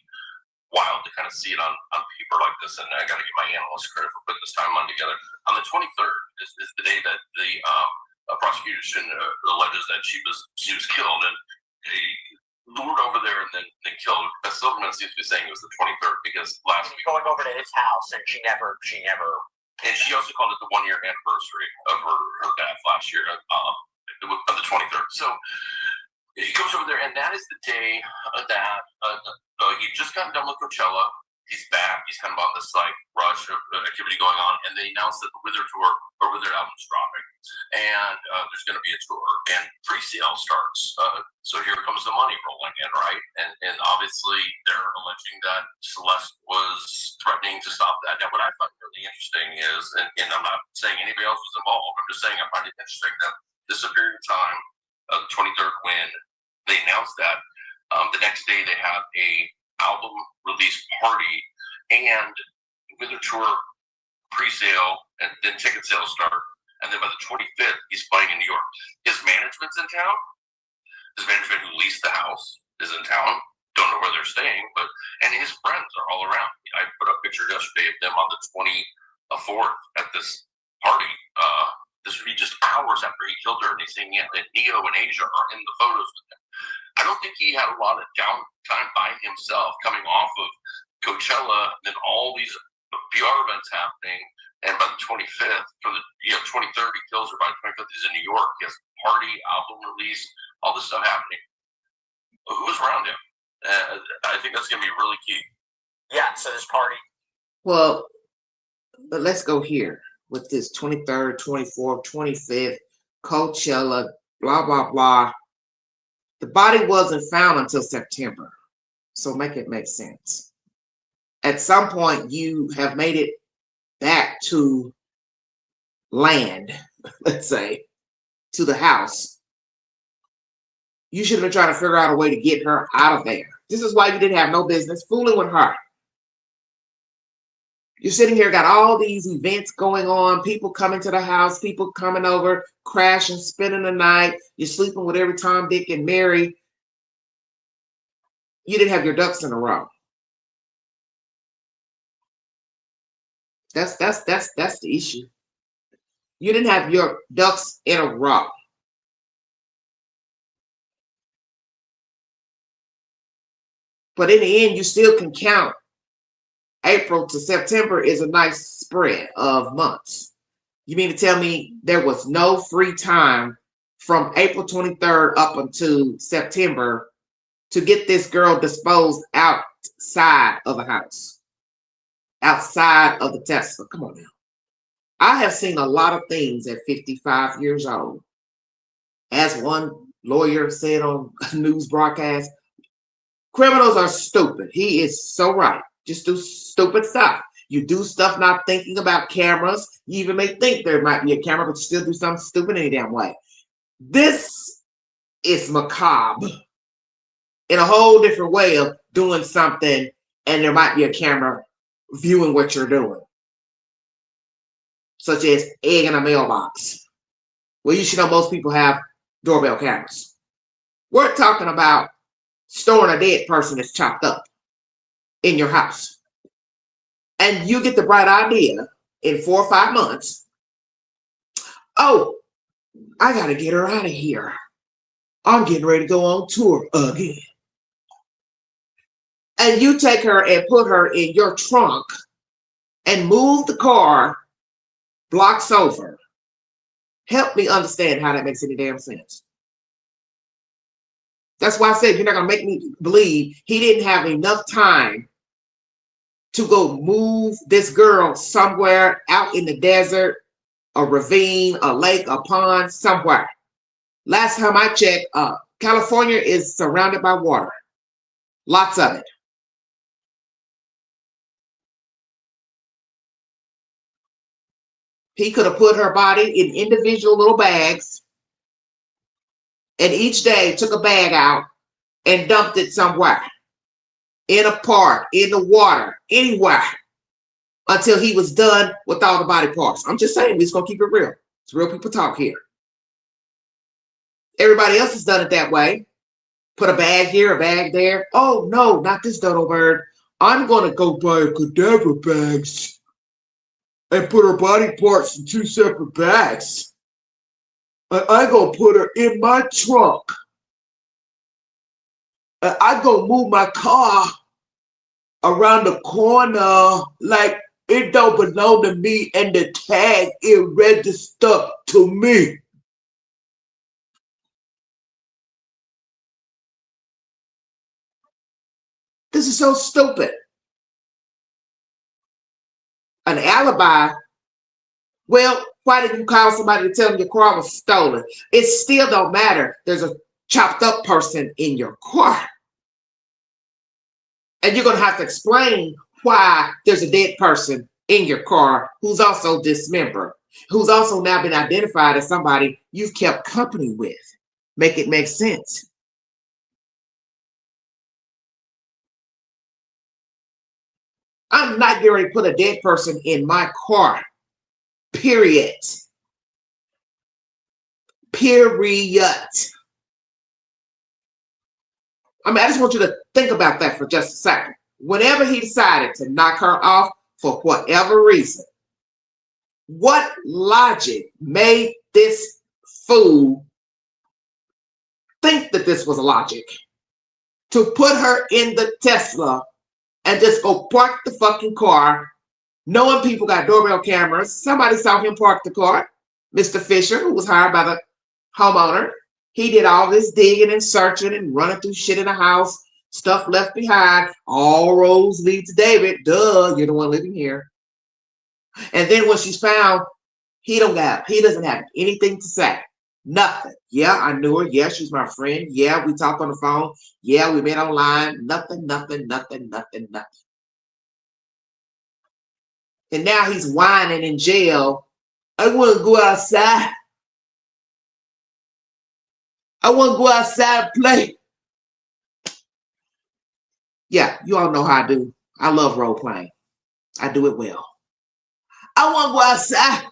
wild to kind of see it on paper like this, and I got to give my analyst credit for putting this timeline together. On the 23rd is the day that the prosecution alleges that she was killed and lured over there and then killed. The Silverman seems to be saying it was the 23rd because last week going over to his house, and she never. And she also called it the 1 year anniversary of her death last year on the 23rd. So he goes over there, and that is the day that he just got done with Coachella. He's back. He's kind of on this rush of activity going on, and they announced that the Wither tour or Wither album's dropping, and there's going to be a tour, and pre-sale starts. So here comes the money rolling in, right? And obviously they're alleging that Celeste was threatening to stop that. Now, what I find really interesting is, and I'm not saying anybody else was involved. I'm just saying I find it interesting that this is a period of time, the 23rd, when they announced that. The next day they have a album release party and Wither tour pre-sale, and then ticket sales start. And then by the 25th, he's playing in New York. His management's in town. His management who leased the house is in town. Don't know where they're staying, and his friends are all around. I put up pictures yesterday of them on the 24th at this party. This would be just hours after he killed her, and he's saying, yeah, that Neo and Asia are in the photos with him. I don't think he had a lot of downtime by himself coming off of Coachella, and then all these PR events happening, and by the 25th, for the 23rd, he kills her. By the 25th, he's in New York. He has a party, album release, all this stuff happening. Who was around him? I think that's going to be really key. Yeah, so this party. Well, but let's go here with this 23rd, 24th, 25th, Coachella, blah, blah, blah. The body wasn't found until September. So make it make sense. At some point, you have made it back to land, let's say, to the house. You should have been trying to figure out a way to get her out of there. This is why you didn't have no business fooling with her. You're sitting here, got all these events going on, people coming to the house, people coming over, crashing, spending the night. You're sleeping with every Tom, Dick, and Mary. You didn't have your ducks in a row. That's the issue. You didn't have your ducks in a row. But in the end, you still can count April to September is a nice spread of months. You mean to tell me there was no free time from April 23rd up until September to get this girl disposed outside of the house, outside of the Tesla? Come on now. I have seen a lot of things at 55 years old. As one lawyer said on a news broadcast, criminals are stupid. He is so right. Just do stupid stuff. You do stuff not thinking about cameras. You even may think there might be a camera, but you still do something stupid any damn way. This is macabre in a whole different way of doing something, and there might be a camera viewing what you're doing, such as egg in a mailbox. Well, you should know most people have doorbell cameras. We're talking about storing a dead person that's chopped up in your house. And you get the bright idea in 4 or 5 months, oh, I got to get her out of here. I'm getting ready to go on tour again. And you take her and put her in your trunk and move the car blocks over. Help me understand how that makes any damn sense. That's why I said you're not going to make me believe he didn't have enough time to go move this girl somewhere out in the desert, a ravine, a lake, a pond, somewhere. Last time I checked, California is surrounded by water. Lots of it. He could have put her body in individual little bags, and each day took a bag out and dumped it somewhere. In a park, in the water, anywhere, until he was done with all the body parts. I'm just saying, we're just going to keep it real. It's real people talk here. Everybody else has done it that way. Put a bag here, a bag there. Oh, no, not this dodo bird. I'm going to go buy a cadaver bags and put her body parts in 2 separate bags. And I'm going to put her in my trunk. And I'm going to move my car around the corner like it don't belong to me, and the tag is registered to me. This is so stupid. An alibi? Well, why didn't you call somebody to tell them your car was stolen? It still don't matter. There's a chopped up person in your car. And you're going to have to explain why there's a dead person in your car who's also dismembered, who's also now been identified as somebody you've kept company with. Make it make sense. I'm not getting ready to put a dead person in my car. Period. Period. I just want you to think about that for just a second. Whenever he decided to knock her off for whatever reason, what logic made this fool think that this was logic? To put her in the Tesla and just go park the fucking car, knowing people got doorbell cameras. Somebody saw him park the car. Mr. Fisher, who was hired by the homeowner, he did all this digging and searching and running through shit in the house, stuff left behind. All roads lead to David. Duh, you're the one living here. And then when she's found, he doesn't have anything to say. Nothing. Yeah, I knew her. Yeah, she's my friend. Yeah, we talked on the phone. Yeah, we met online. Nothing, nothing, nothing, nothing, nothing. And now he's whining in jail. I want to go outside. I want to go outside and play. Yeah, you all know how I do. I love role playing. I do it well. I want to go outside.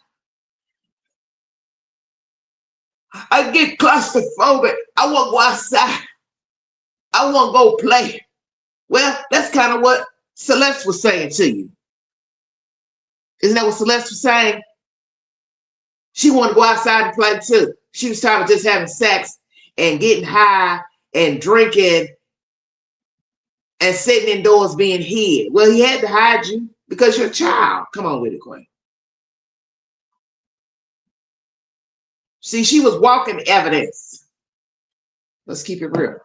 I get claustrophobic. I want to go outside. I want to go play. Well, that's kind of what Celeste was saying to you. Isn't that what Celeste was saying? She wanted to go outside and play too. She was tired of just having sex and getting high and drinking and sitting indoors being hid. Well, he had to hide you because you're a child. Come on with it, Queen. See, she was walking evidence. Let's keep it real.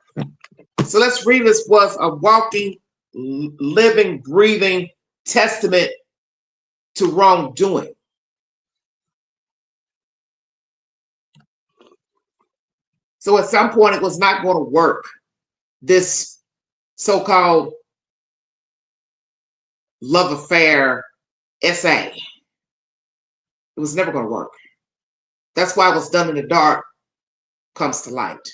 Celeste Rivas was a walking, living, breathing testament to wrongdoing. So at some point, it was not going to work. This so-called love affair essay. It was never going to work. That's why what's done in the dark comes to light.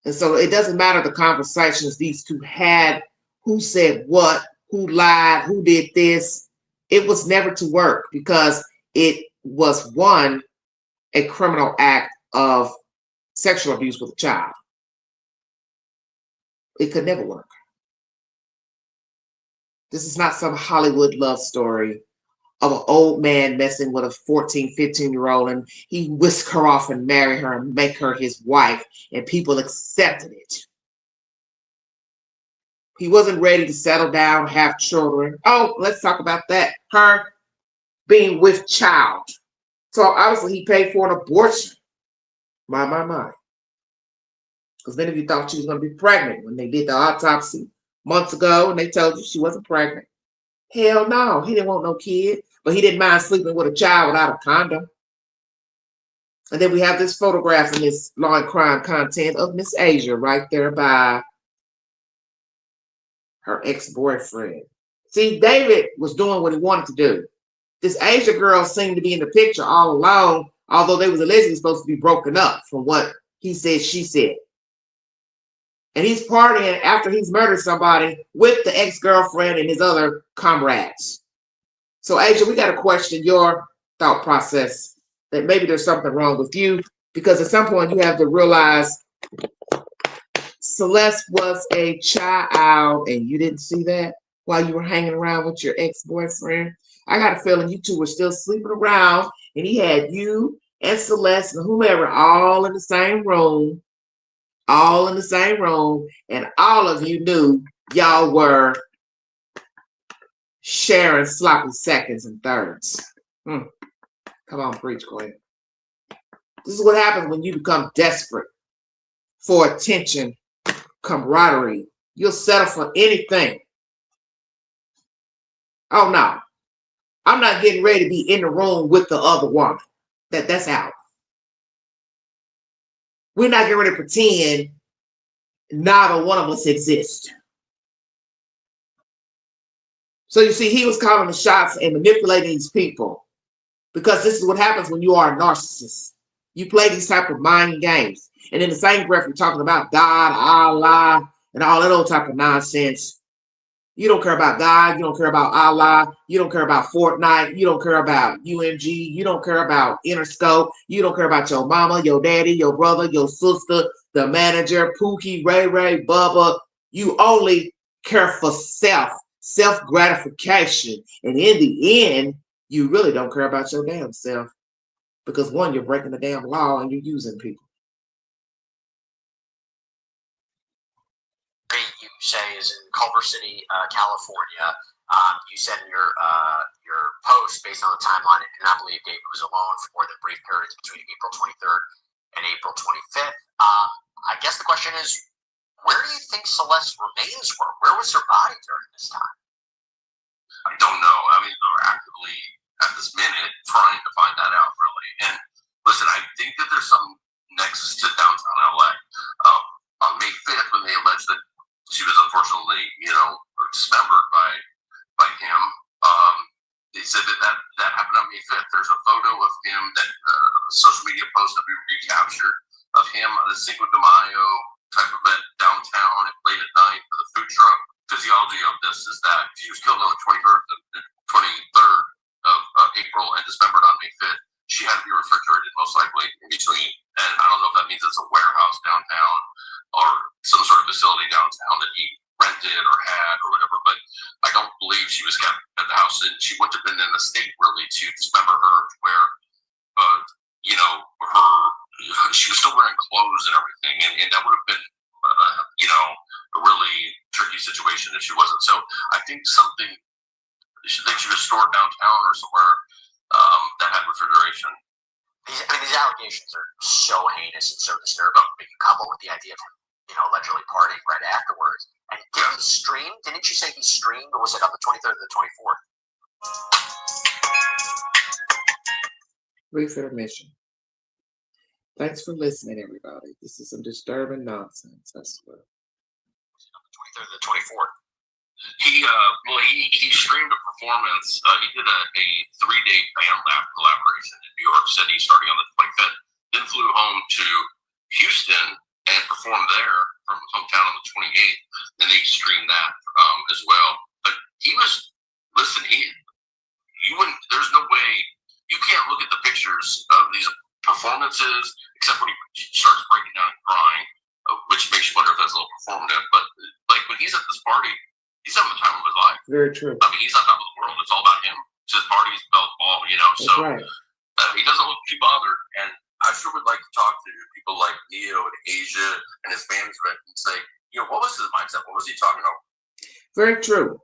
And so it doesn't matter the conversations these two had, who said what, who lied, who did this. It was never to work because it was, one, a criminal act of sexual abuse with a child. It could never work. This is not some Hollywood love story of an old man messing with a 14, 15-year-old, and he whisk her off and marry her and make her his wife, and people accepted it. He wasn't ready to settle down, have children. Oh, let's talk about that. Her being with child. So obviously he paid for an abortion. My. Because many of you thought she was going to be pregnant when they did the autopsy months ago, and they told you she wasn't pregnant. Hell no, he didn't want no kid, but he didn't mind sleeping with a child without a condom. And then we have this photograph in this law and crime content of Miss Asia right there by her ex-boyfriend. See, David was doing what he wanted to do. This Asia girl seemed to be in the picture all along, although they was allegedly supposed to be broken up from what he said, she said. And he's partying after he's murdered somebody with the ex-girlfriend and his other comrades. So Asia, we got to question your thought process that maybe there's something wrong with you, because at some point you have to realize Celeste was a child and you didn't see that while you were hanging around with your ex-boyfriend. I got a feeling you two were still sleeping around and he had you and Celeste and whomever all in the same room, and all of you knew y'all were sharing sloppy seconds and thirds. Come on, preach, Queen. This is what happens when you become desperate for attention, camaraderie. You'll settle for anything. Oh no, I'm not getting ready to be in the room with the other woman. That's out. We're not getting ready to pretend neither one of us exists. So you see, he was calling the shots and manipulating these people, because this is what happens when you are a narcissist. You play these type of mind games, and in the same breath, you're talking about God, Allah, and all that old type of nonsense. You don't care about God. You don't care about Allah. You don't care about Fortnite. You don't care about UMG. You don't care about Interscope. You don't care about your mama, your daddy, your brother, your sister, the manager, Pookie, Ray, Bubba. You only care for self-gratification. And in the end, you really don't care about your damn self. Because one, you're breaking the damn law and you're using people. You say is in Culver City, California. You said in your post, based on the timeline, I do not believe David was alone for the brief periods between April 23rd and April 25th. I guess the question is, where do you think Celeste's remains were? Where was her body during this time? I don't know. I mean, they're actively at this minute trying to find that out, really. And Listen, I think that there's some nexus to downtown LA. On May 5th, when they alleged that she was unfortunately, dismembered by him, they said that happened on May 5th. There's a photo of him that social media post that we recaptured of him at a Cinco de Mayo type event downtown at late at night for the food truck. Physiology of this is that she was killed on the 23rd of April and dismembered on May 5th. She had to be refrigerated most likely in between. And I don't know if that means it's a warehouse downtown or some sort of facility downtown that he rented or had or whatever, but I don't believe she was kept at the house, and she wouldn't have been in a state really to dismember her to where, she was still wearing clothes and everything, and that would have been, a really tricky situation if she wasn't. So I think something, she was stored downtown or somewhere that had refrigeration. These allegations are so heinous and so disturbing, but you couple with the idea of him, allegedly partying right afterwards. And did he stream? Didn't you say he streamed, or was it on the 23rd or the 24th? Brief intermission. Thanks for listening, everybody. This is some disturbing nonsense, I swear. On the 23rd or the 24th? He streamed a performance. He did a 3-day band lab collaboration in New York City starting on the 25th. Then flew home to Houston and performed there from hometown on the 28th. And they streamed that as well. But there's no way, you can't look at the pictures of these performances except when he starts breaking down and crying, which makes you wonder if that's a little performative. But like when he's at this party, he's having the time of his life. Very true. I mean, he's on top of the world. It's all about him. It's his party, he's about ball, That's so right. he doesn't look too bothered. And I sure would like to talk to people like Neo and Asia and his management and say, what was his mindset? What was he talking about? Very true.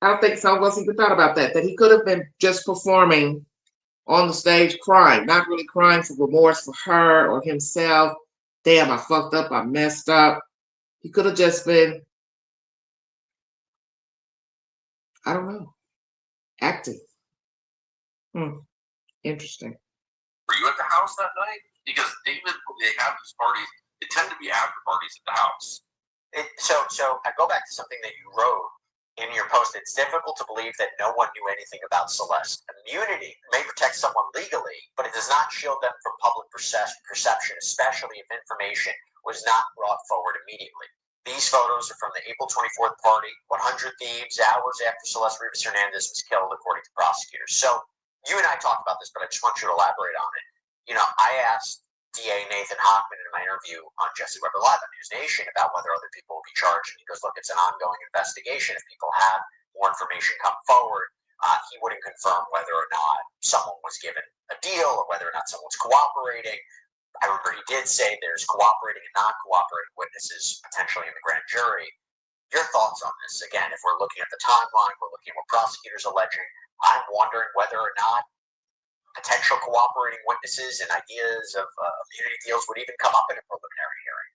I don't think some of us even thought about that he could have been just performing on the stage crying, not really crying for remorse for her or himself. Damn, I fucked up, I messed up. He could have just been, I don't know, acting. Interesting. Were you at the house that night? Because David, when they have these parties, they tend to be after parties at the house. So I go back to something that you wrote in your post. It's difficult to believe that no one knew anything about Celeste. Immunity may protect someone legally, but it does not shield them from public perception, especially if information was not brought forward immediately. These photos are from the April 24th party, 100 Thieves, hours after Celeste Rivas Hernandez was killed, according to prosecutors. So you and I talked about this, but I just want you to elaborate on it. I asked DA Nathan Hochman in my interview on Jesse Weber Live on News Nation about whether other people will be charged. And he goes, look, it's an ongoing investigation. If people have more information come forward, he wouldn't confirm whether or not someone was given a deal or whether or not someone's cooperating. I remember he did say there's cooperating and not cooperating witnesses potentially in the grand jury. Your thoughts on this? Again, if we're looking at the timeline, we're looking at what prosecutors are alleging. I'm wondering whether or not potential cooperating witnesses and ideas of immunity deals would even come up in a preliminary hearing.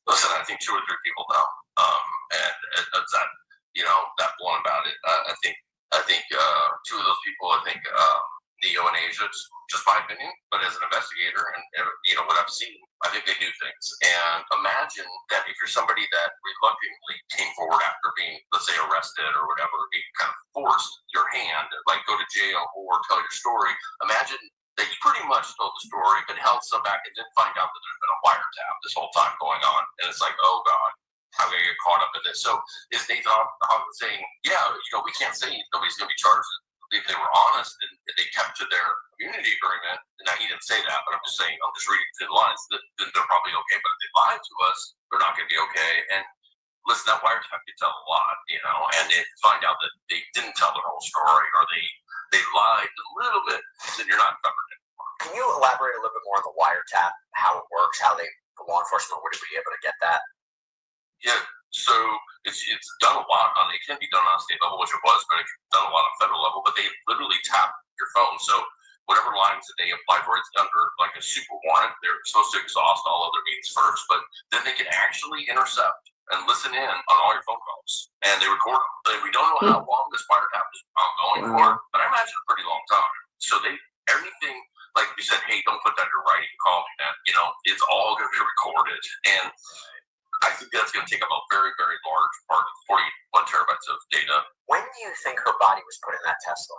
Listen, I think 2 or 3 people know, and it's that that blunt about it. I think 2 of those people. I think Neo and Asia, just my opinion, but as an investigator and what I've seen, I think they do things. And imagine that if you're somebody that reluctantly came forward after being, let's say, arrested or whatever, being kind of forced your hand, like go to jail or tell your story. Imagine that you pretty much told the story, but held some back and then find out that there's been a wiretap this whole time going on, and it's like, oh God, how can I get caught up in this? So is Nathan Hochman saying, yeah, we can't say nobody's going to be charged if they were honest and they kept to their immunity agreement? Now, he didn't say that, but I'm just saying, I'm just reading through the lines, that they're probably okay, but if they lied to us, they're not going to be okay. And listen, that wiretap could tell a lot, and if you find out that they didn't tell the whole story or they lied a little bit, then you're not covered anymore. Can you elaborate a little bit more on the wiretap, how it works, how the law enforcement would be able to get that? Yeah, so it's done a lot on, it can be done on a state level, which it was, but it's done a lot on federal level, but they literally tap your phone. So whatever lines that they apply for, it's under like a super warrant. They're supposed to exhaust all other means first, but then they can actually intercept and listen in on all your phone calls, and they record them. We don't know how long this wiretap is ongoing for, but I imagine a pretty long time. So everything, like you said, hey, don't put that in writing, call me, man. You know, it's all going to be recorded. And I think that's going to take up a very, very large part of 41 terabytes of data. When do you think her body was put in that Tesla?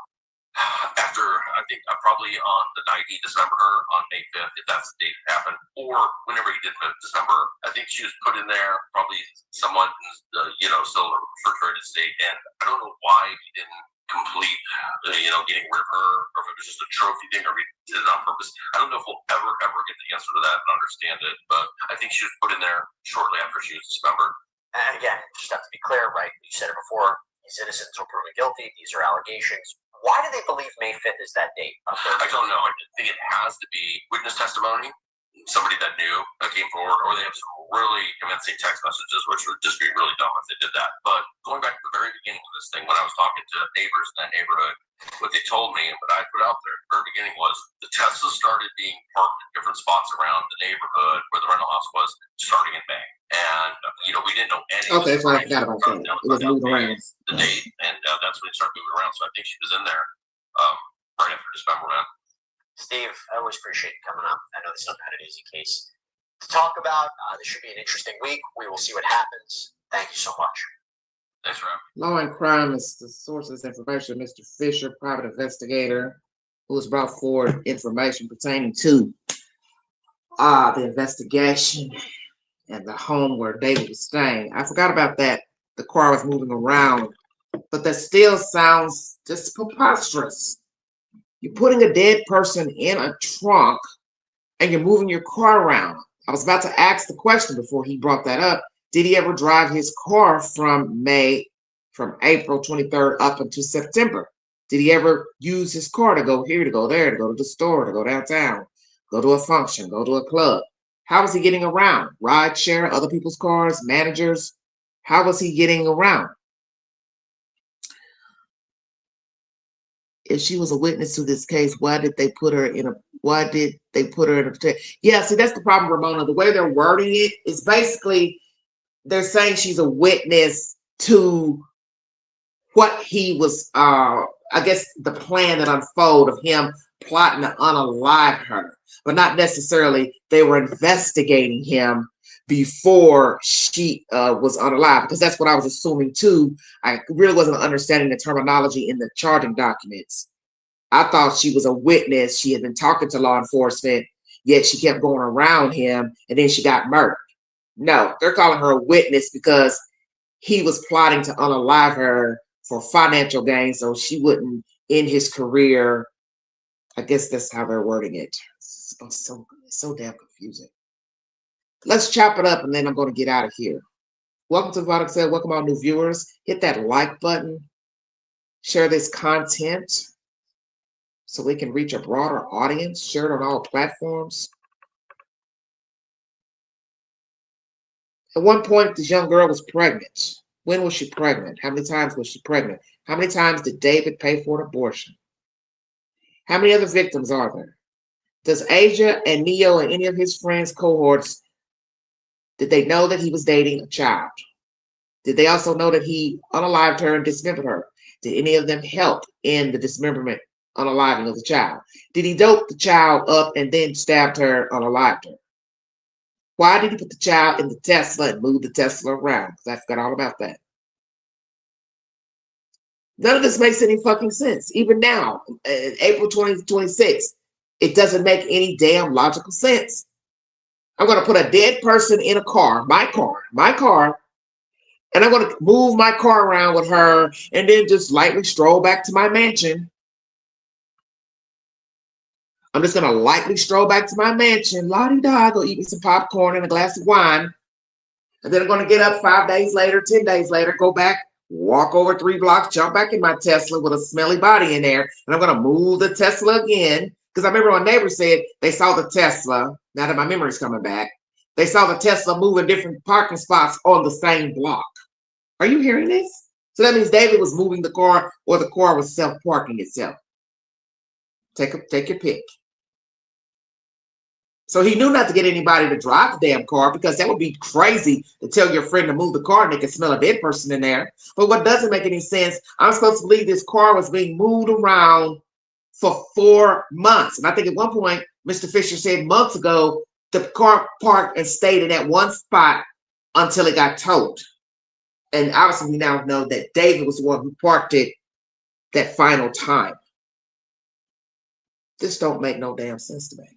After, I think, probably on the night he dismembered her on May 5th, if that's the date it happened, or whenever he did December. I think she was put in there, probably somewhat, still a refrigerated state. And I don't know why he didn't complete, getting rid of her, or if it was just a trophy thing, or he did it on purpose. I don't know if we'll ever get the answer to that and understand it, but I think she was put in there shortly after she was dismembered. And again, just have to be clear, right? You said it before, these innocents were proven guilty, these are allegations. Why do they believe May 5th is that date? I don't know. I think it has to be witness testimony, somebody that knew that came forward, or they have some really convincing text messages, which would just be really dumb if they did that. But going back to the very beginning of this thing, when I was talking to neighbors in that neighborhood, what they told me and what I put out there at the very beginning was the Teslas started being parked in different spots around the neighborhood where the rental house was, starting in May. And, we didn't know any. Okay, so I forgot about that. It was moving around. The date, and that's when it started moving around. So I think she was in there right after December, man. Steve, I always appreciate you coming up. I know this is not an easy case to talk about. This should be an interesting week. We will see what happens. Thank you so much. Thanks, Rob. Law and Crime is the source of this information. Mr. Fisher, private investigator, who has brought forward information pertaining to the investigation and the home where David was staying. I forgot about that. The car was moving around, but that still sounds just preposterous. You're putting a dead person in a trunk and you're moving your car around. I was about to ask the question before he brought that up. Did he ever drive his car from April 23rd up until September? Did he ever use his car to go here, to go there, to go to the store, to go downtown, go to a function, go to a club? How was he getting around? Ride share, other people's cars, managers? How was he getting around? If she was a witness to this case, why did they put her in a Yeah, see, that's the problem, Ramona. The way they're wording it is basically they're saying she's a witness to what he was, I guess, the plan that unfolded of him plotting to unalive her, but not necessarily they were investigating him before she was unalive, because that's what I was assuming too. I really wasn't understanding the terminology in the charging documents. I thought she was a witness. She had been talking to law enforcement, yet she kept going around him, and then she got murdered. No, they're calling her a witness because he was plotting to unalive her for financial gain, so she wouldn't end his career. I guess that's how they're wording it. It's so damn confusing. Let's chop it up, and then I'm going to get out of here. Welcome to Like I said, welcome all new viewers. Hit that like button. Share this content so we can reach a broader audience. Share it on all platforms. At one point, this young girl was pregnant. When was she pregnant? How many times was she pregnant? How many times did David pay for an abortion? How many other victims are there? Does Asia and Neo and any of his friends' cohorts, did they know that he was dating a child? Did they also know that he unalived her and dismembered her? Did any of them help in the dismemberment, unaliving of the child? Did he dope the child up and then stabbed her, unalived her? Why did he put the child in the Tesla and move the Tesla around? Because I forgot all about that. None of this makes any fucking sense. Even now, in April 2026, it doesn't make any damn logical sense. I'm going to put a dead person in a car, my car, and I'm going to move my car around with her and then just lightly stroll back to my mansion. I'm just going to lightly stroll back to my mansion, la-di-da, go eat me some popcorn and a glass of wine. And then I'm going to get up 5 days later, 10 days later, go back, walk over 3 blocks, jump back in my Tesla with a smelly body in there. And I'm going to move the Tesla again. Because I remember my neighbor said they saw the Tesla. Now that my memory's coming back, they saw the Tesla moving different parking spots on the same block. Are you hearing this? So that means David was moving the car or the car was self-parking itself. Take your pick. So he knew not to get anybody to drive the damn car because that would be crazy to tell your friend to move the car and they can smell a dead person in there. But what doesn't make any sense, I'm supposed to believe this car was being moved around for 4 months. And I think at one point, Mr. Fisher said months ago, the car parked and stayed in that one spot until it got towed. And obviously we now know that David was the one who parked it that final time. This don't make no damn sense to me.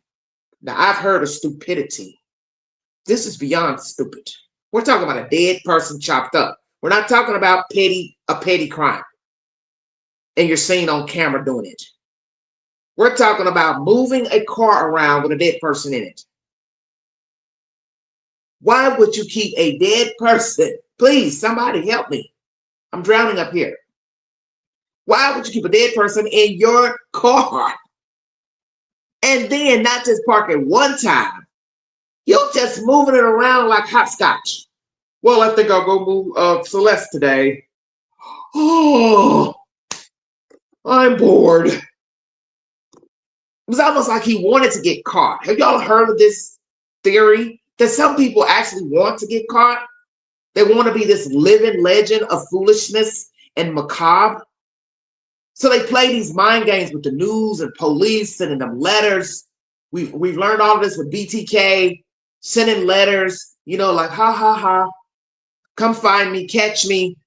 Now, I've heard of stupidity. This is beyond stupid. We're talking about a dead person chopped up. We're not talking about a petty crime. And you're seen on camera doing it. We're talking about moving a car around with a dead person in it. Why would you keep a dead person? Please, somebody help me. I'm drowning up here. Why would you keep a dead person in your car? And then not just park it one time. You're just moving it around like hopscotch. Well, I think I'll go move Celeste today. Oh, I'm bored. It was almost like he wanted to get caught. Have y'all heard of this theory? That some people actually want to get caught? They want to be this living legend of foolishness and macabre. So they play these mind games with the news and police, sending them letters. We've learned all of this with BTK, sending letters, like, ha, ha, ha, come find me, catch me.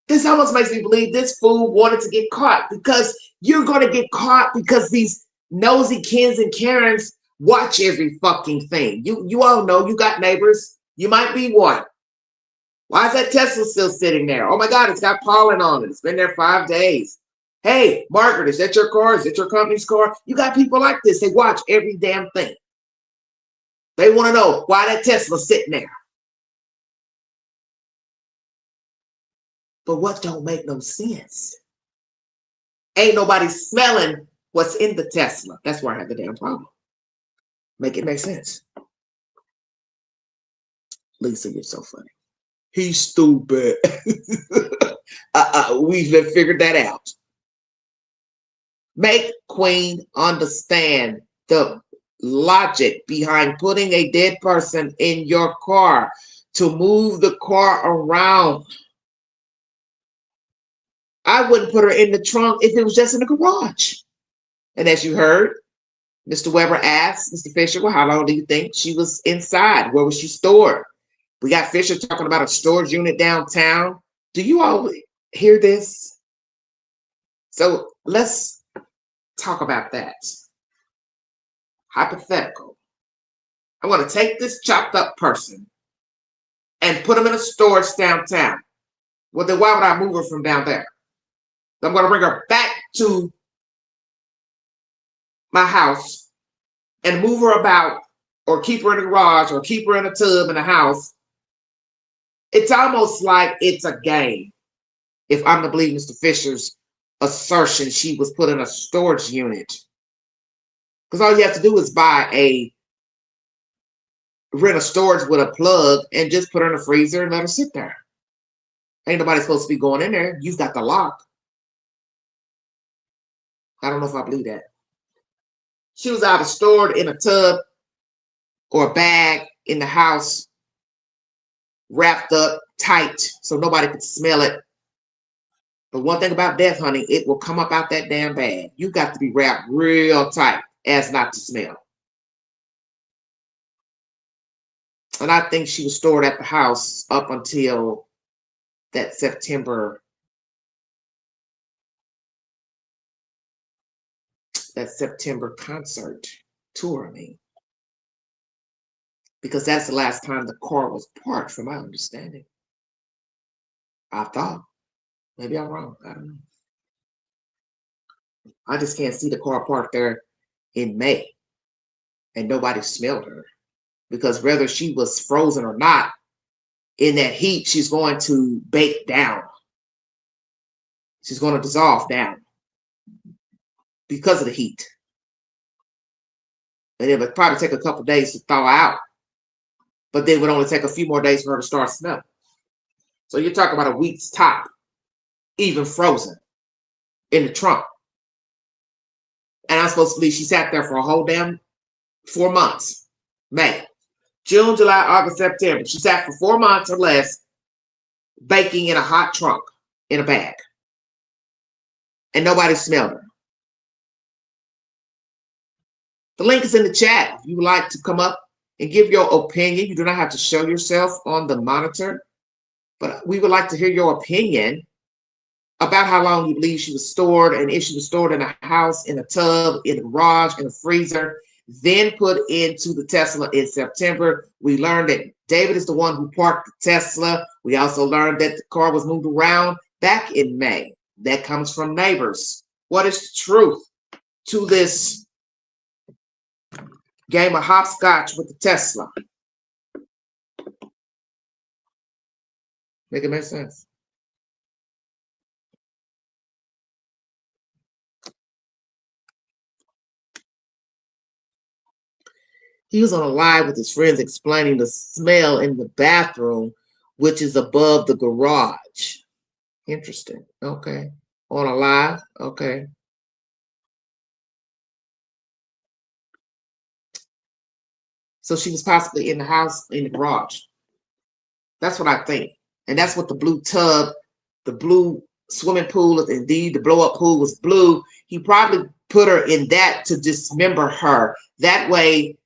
This almost makes me believe this fool wanted to get caught, because you're going to get caught because these nosy Kens and Karens watch every fucking thing. You all know, you got neighbors. You might be one. Why is that Tesla still sitting there? Oh my God, it's got pollen on it. It's been there 5 days. Hey, Margaret, is that your car? Is that your company's car? You got people like this. They watch every damn thing. They want to know why that Tesla's sitting there. But what don't make no sense? Ain't nobody smelling what's in the Tesla. That's where I have the damn problem. Make it make sense. Lisa, you're so funny. He's stupid. We've figured that out. Make Queen understand the logic behind putting a dead person in your car to move the car around. I wouldn't put her in the trunk if it was just in the garage. And as you heard, Mr. Weber asked Mr. Fisher, well, how long do you think she was inside? Where was she stored? We got Fisher talking about a storage unit downtown. Do you all hear this? So let's talk about that. Hypothetical. I want to take this chopped up person and put him in a storage downtown. Well, then why would I move her from down there? I'm going to bring her back to my house and move her about, or keep her in the garage, or keep her in a tub in the house. It's almost like it's a game. If I'm to believe Mr. Fisher's assertion, she was put in a storage unit. Because all you have to do is rent a storage with a plug and just put her in a freezer and let her sit there. Ain't nobody supposed to be going in there. You've got the lock. I don't know if I believe that. She was either stored in a tub or a bag in the house, wrapped up tight so nobody could smell it. But one thing about death, honey, it will come up out that damn bag. You got to be wrapped real tight as not to smell. And I think she was stored at the house up until that September concert tour, because that's the last time the car was parked, from my understanding. I thought. Maybe I'm wrong. I don't know. I just can't see the car parked there in May and nobody smelled her, because whether she was frozen or not, in that heat, she's going to bake down. She's going to dissolve down because of the heat. And it would probably take a couple of days to thaw out, but then it would only take a few more days for her to start smelling. So you're talking about a week's top, even frozen, in the trunk. And I'm supposed to believe she sat there for a whole damn 4 months. May, June, July, August, September. She sat for 4 months or less, baking in a hot trunk in a bag. And nobody smelled her. The link is in the chat. If you would like to come up and give your opinion, you do not have to show yourself on the monitor, but we would like to hear your opinion about how long you believe she was stored, and if she was stored in a house, in a tub, in a garage, in a freezer, then put into the Tesla in September. We learned that David is the one who parked the Tesla. We also learned that the car was moved around back in May. That comes from neighbors. What is the truth to this game of hopscotch with the Tesla? Make it make sense? He was on a live with his friends explaining the smell in the bathroom, which is above the garage. Interesting. Okay. On a live? Okay. So she was possibly in the house, in the garage. That's what I think. And that's what the blue tub, the blue swimming pool, if indeed the blow-up pool was blue, he probably put her in that to dismember her. That way,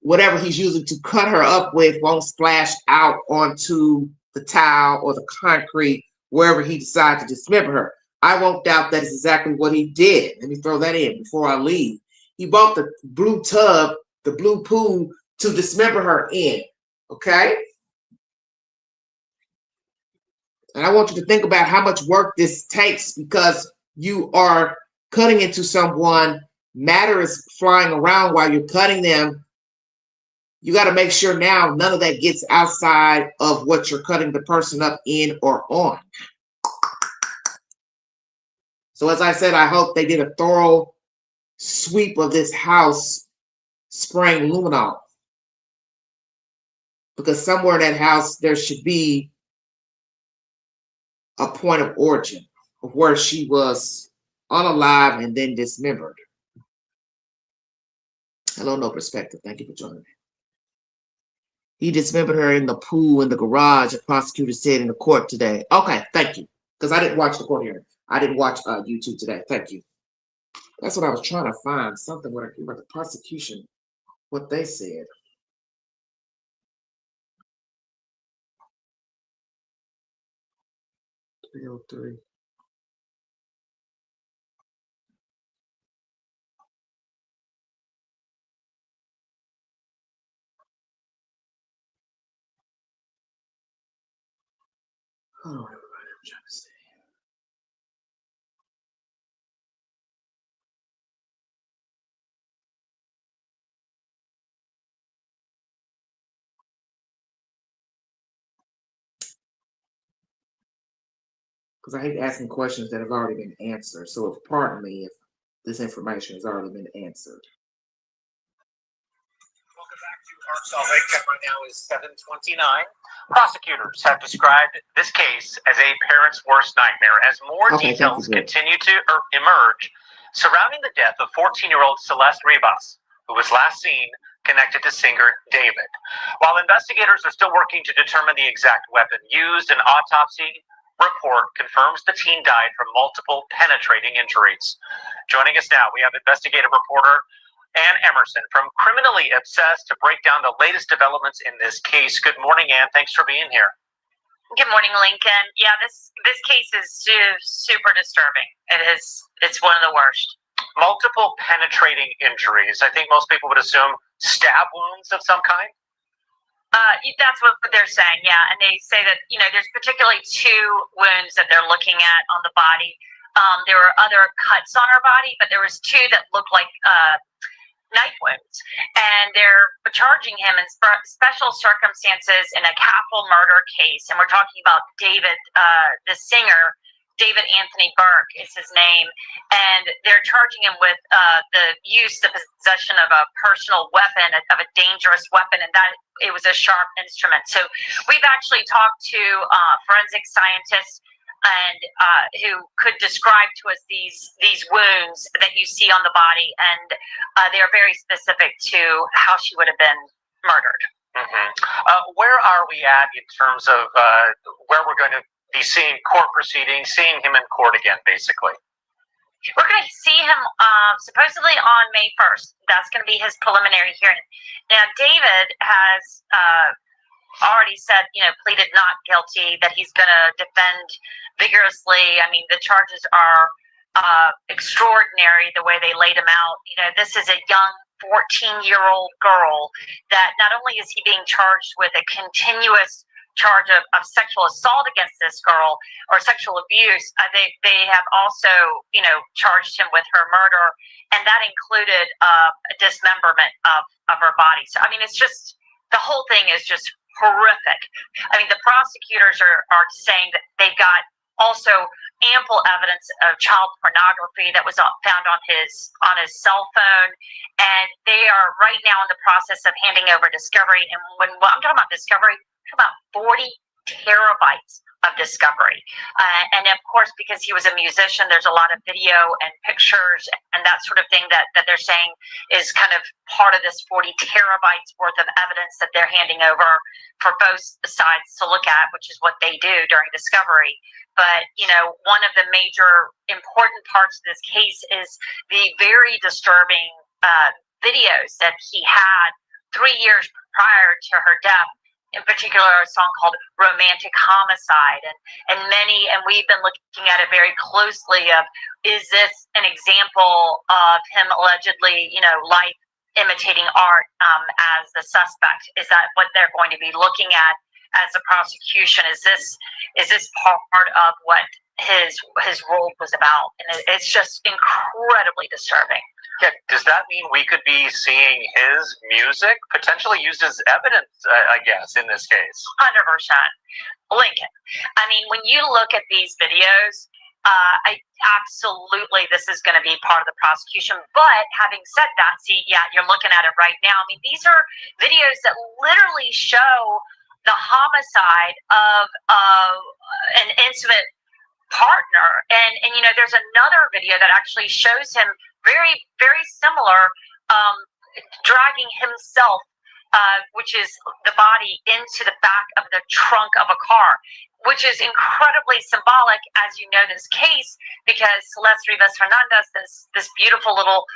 whatever he's using to cut her up with won't splash out onto the tile or the concrete, wherever he decides to dismember her. I won't doubt that is exactly what he did. Let me throw that in before I leave. He bought the blue tub, the blue pool, to dismember her in. Okay? And I want you to think about how much work this takes, because you are cutting into someone. Matter is flying around while you're cutting them. You got to make sure now none of that gets outside of what you're cutting the person up in or on. So as I said, I hope they did a thorough sweep of this house, spraying luminol. Because somewhere in that house, there should be a point of origin of where she was unalive and then dismembered. Hello, No Perspective. Thank you for joining me. He dismembered her in the pool in the garage, a prosecutor said in the court today. Okay, thank you. Because I didn't watch the court hearing. I didn't watch YouTube today. Thank you. That's what I was trying to find. Something about the prosecution, what they said. .303. Hold on, everybody. I'm trying to see. Because I hate asking questions that have already been answered. So if, pardon me if this information has already been answered. Welcome back to Arkansas Lake. Time right now is 7:29. Prosecutors have described this case as a parent's worst nightmare as more details continue to emerge surrounding the death of 14-year-old Celeste Rivas, who was last seen connected to singer David. While investigators are still working to determine the exact weapon used, an autopsy report confirms the teen died from multiple penetrating injuries. Joining us now, we have investigative reporter Ann Emerson from Criminally Obsessed to break down the latest developments in this case. Good morning, Ann. Thanks for being here. Good morning, Lincoln. Yeah, this case is super disturbing. It's one of the worst. Multiple penetrating injuries. I think most people would assume stab wounds of some kind. That's what they're saying, yeah. And they say that, there's particularly 2 wounds that they're looking at on the body. There were other cuts on her body, but there was 2 that looked like knife wounds. And they're charging him in special circumstances in a capital murder case. And we're talking about David, the singer, David Anthony Burke is his name, and they're charging him with the possession of a personal weapon, of a dangerous weapon, and that it was a sharp instrument. So we've actually talked to forensic scientists and who could describe to us these wounds that you see on the body, and they are very specific to how she would have been murdered. Mm-hmm. Where are we at in terms of where we're going to be seeing court proceedings, seeing him in court again, basically? We're going to see him supposedly on May 1st. That's going to be his preliminary hearing. Now, David has already said, pleaded not guilty, that he's going to defend vigorously. I mean, the charges are extraordinary, the way they laid him out. This is a young 14-year-old girl that not only is he being charged with a continuous charge of sexual assault against this girl or sexual abuse, they have also, charged him with her murder, and that included a dismemberment of her body. So, I mean, it's just, the whole thing is just horrific. I mean, the prosecutors are saying that they've got also ample evidence of child pornography that was found on his cell phone, and they are right now in the process of handing over discovery. And when I'm talking about discovery, I'm talking about 40 terabytes of discovery. And of course, because he was a musician, there's a lot of video and pictures and that sort of thing that they're saying is kind of part of this 40 terabytes worth of evidence that they're handing over for both sides to look at, which is what they do during discovery. But, one of the major important parts of this case is the very disturbing videos that he had 3 years prior to her death. In particular, a song called Romantic Homicide. And we've been looking at it very closely of, is this an example of him allegedly, life imitating art as the suspect? Is that what they're going to be looking at as a prosecution? Is this part of what his role was about? And it's just incredibly disturbing. Yeah, does that mean we could be seeing his music potentially used as evidence, I guess, in this case? 100%. Lincoln. I mean, when you look at these videos, absolutely this is going to be part of the prosecution. But having said that, you're looking at it right now. I mean, these are videos that literally show the homicide of an intimate partner. And there's another video that actually shows him very, very similar, dragging himself, which is the body, into the back of the trunk of a car, which is incredibly symbolic, as you know, this case, because Celeste Rivas Hernandez, this beautiful little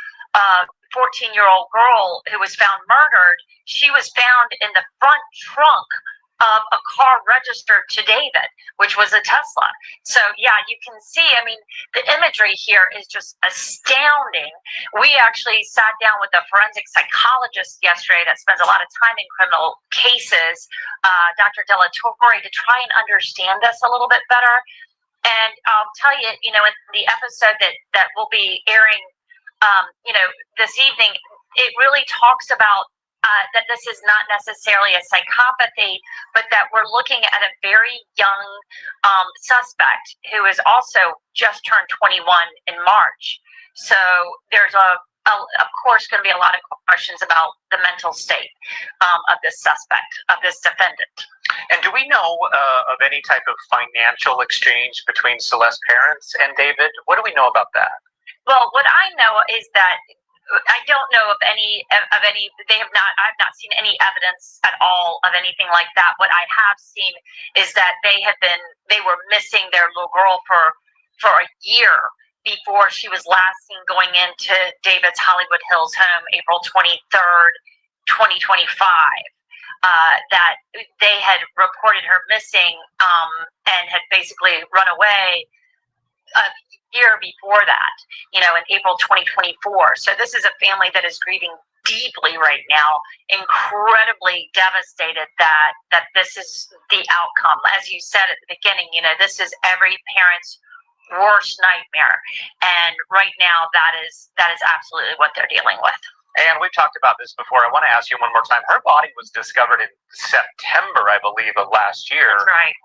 14-year-old girl who was found murdered, she was found in the front trunk of a car registered to David, which was a Tesla. So you can see, I mean, the imagery here is just astounding. We actually sat down with a forensic psychologist yesterday that spends a lot of time in criminal cases, Dr. Della Torre, to try and understand this a little bit better. And I'll tell you, in the episode that will be airing, this evening, it really talks about that this is not necessarily a psychopathy, but that we're looking at a very young suspect who is also just turned 21 in March. So there's of course going to be a lot of questions about the mental state of this suspect, of this defendant. And do we know of any type of financial exchange between Celeste's parents and David? What do we know about that? Well, what I know is that I don't know of any. I've not seen any evidence at all of anything like that. What I have seen is that they were missing their little girl for a year before she was last seen going into David's Hollywood Hills home, April 23rd, 2025. That they had reported her missing and had basically run away a year before that, in April 2024. So this is a family that is grieving deeply right now, incredibly devastated that this is the outcome. As you said at the beginning, this is every parent's worst nightmare, and right now that is absolutely what they're dealing with. And we've talked about this before. I want to ask you one more time. Her body was discovered in September, I believe, of last year. That's right.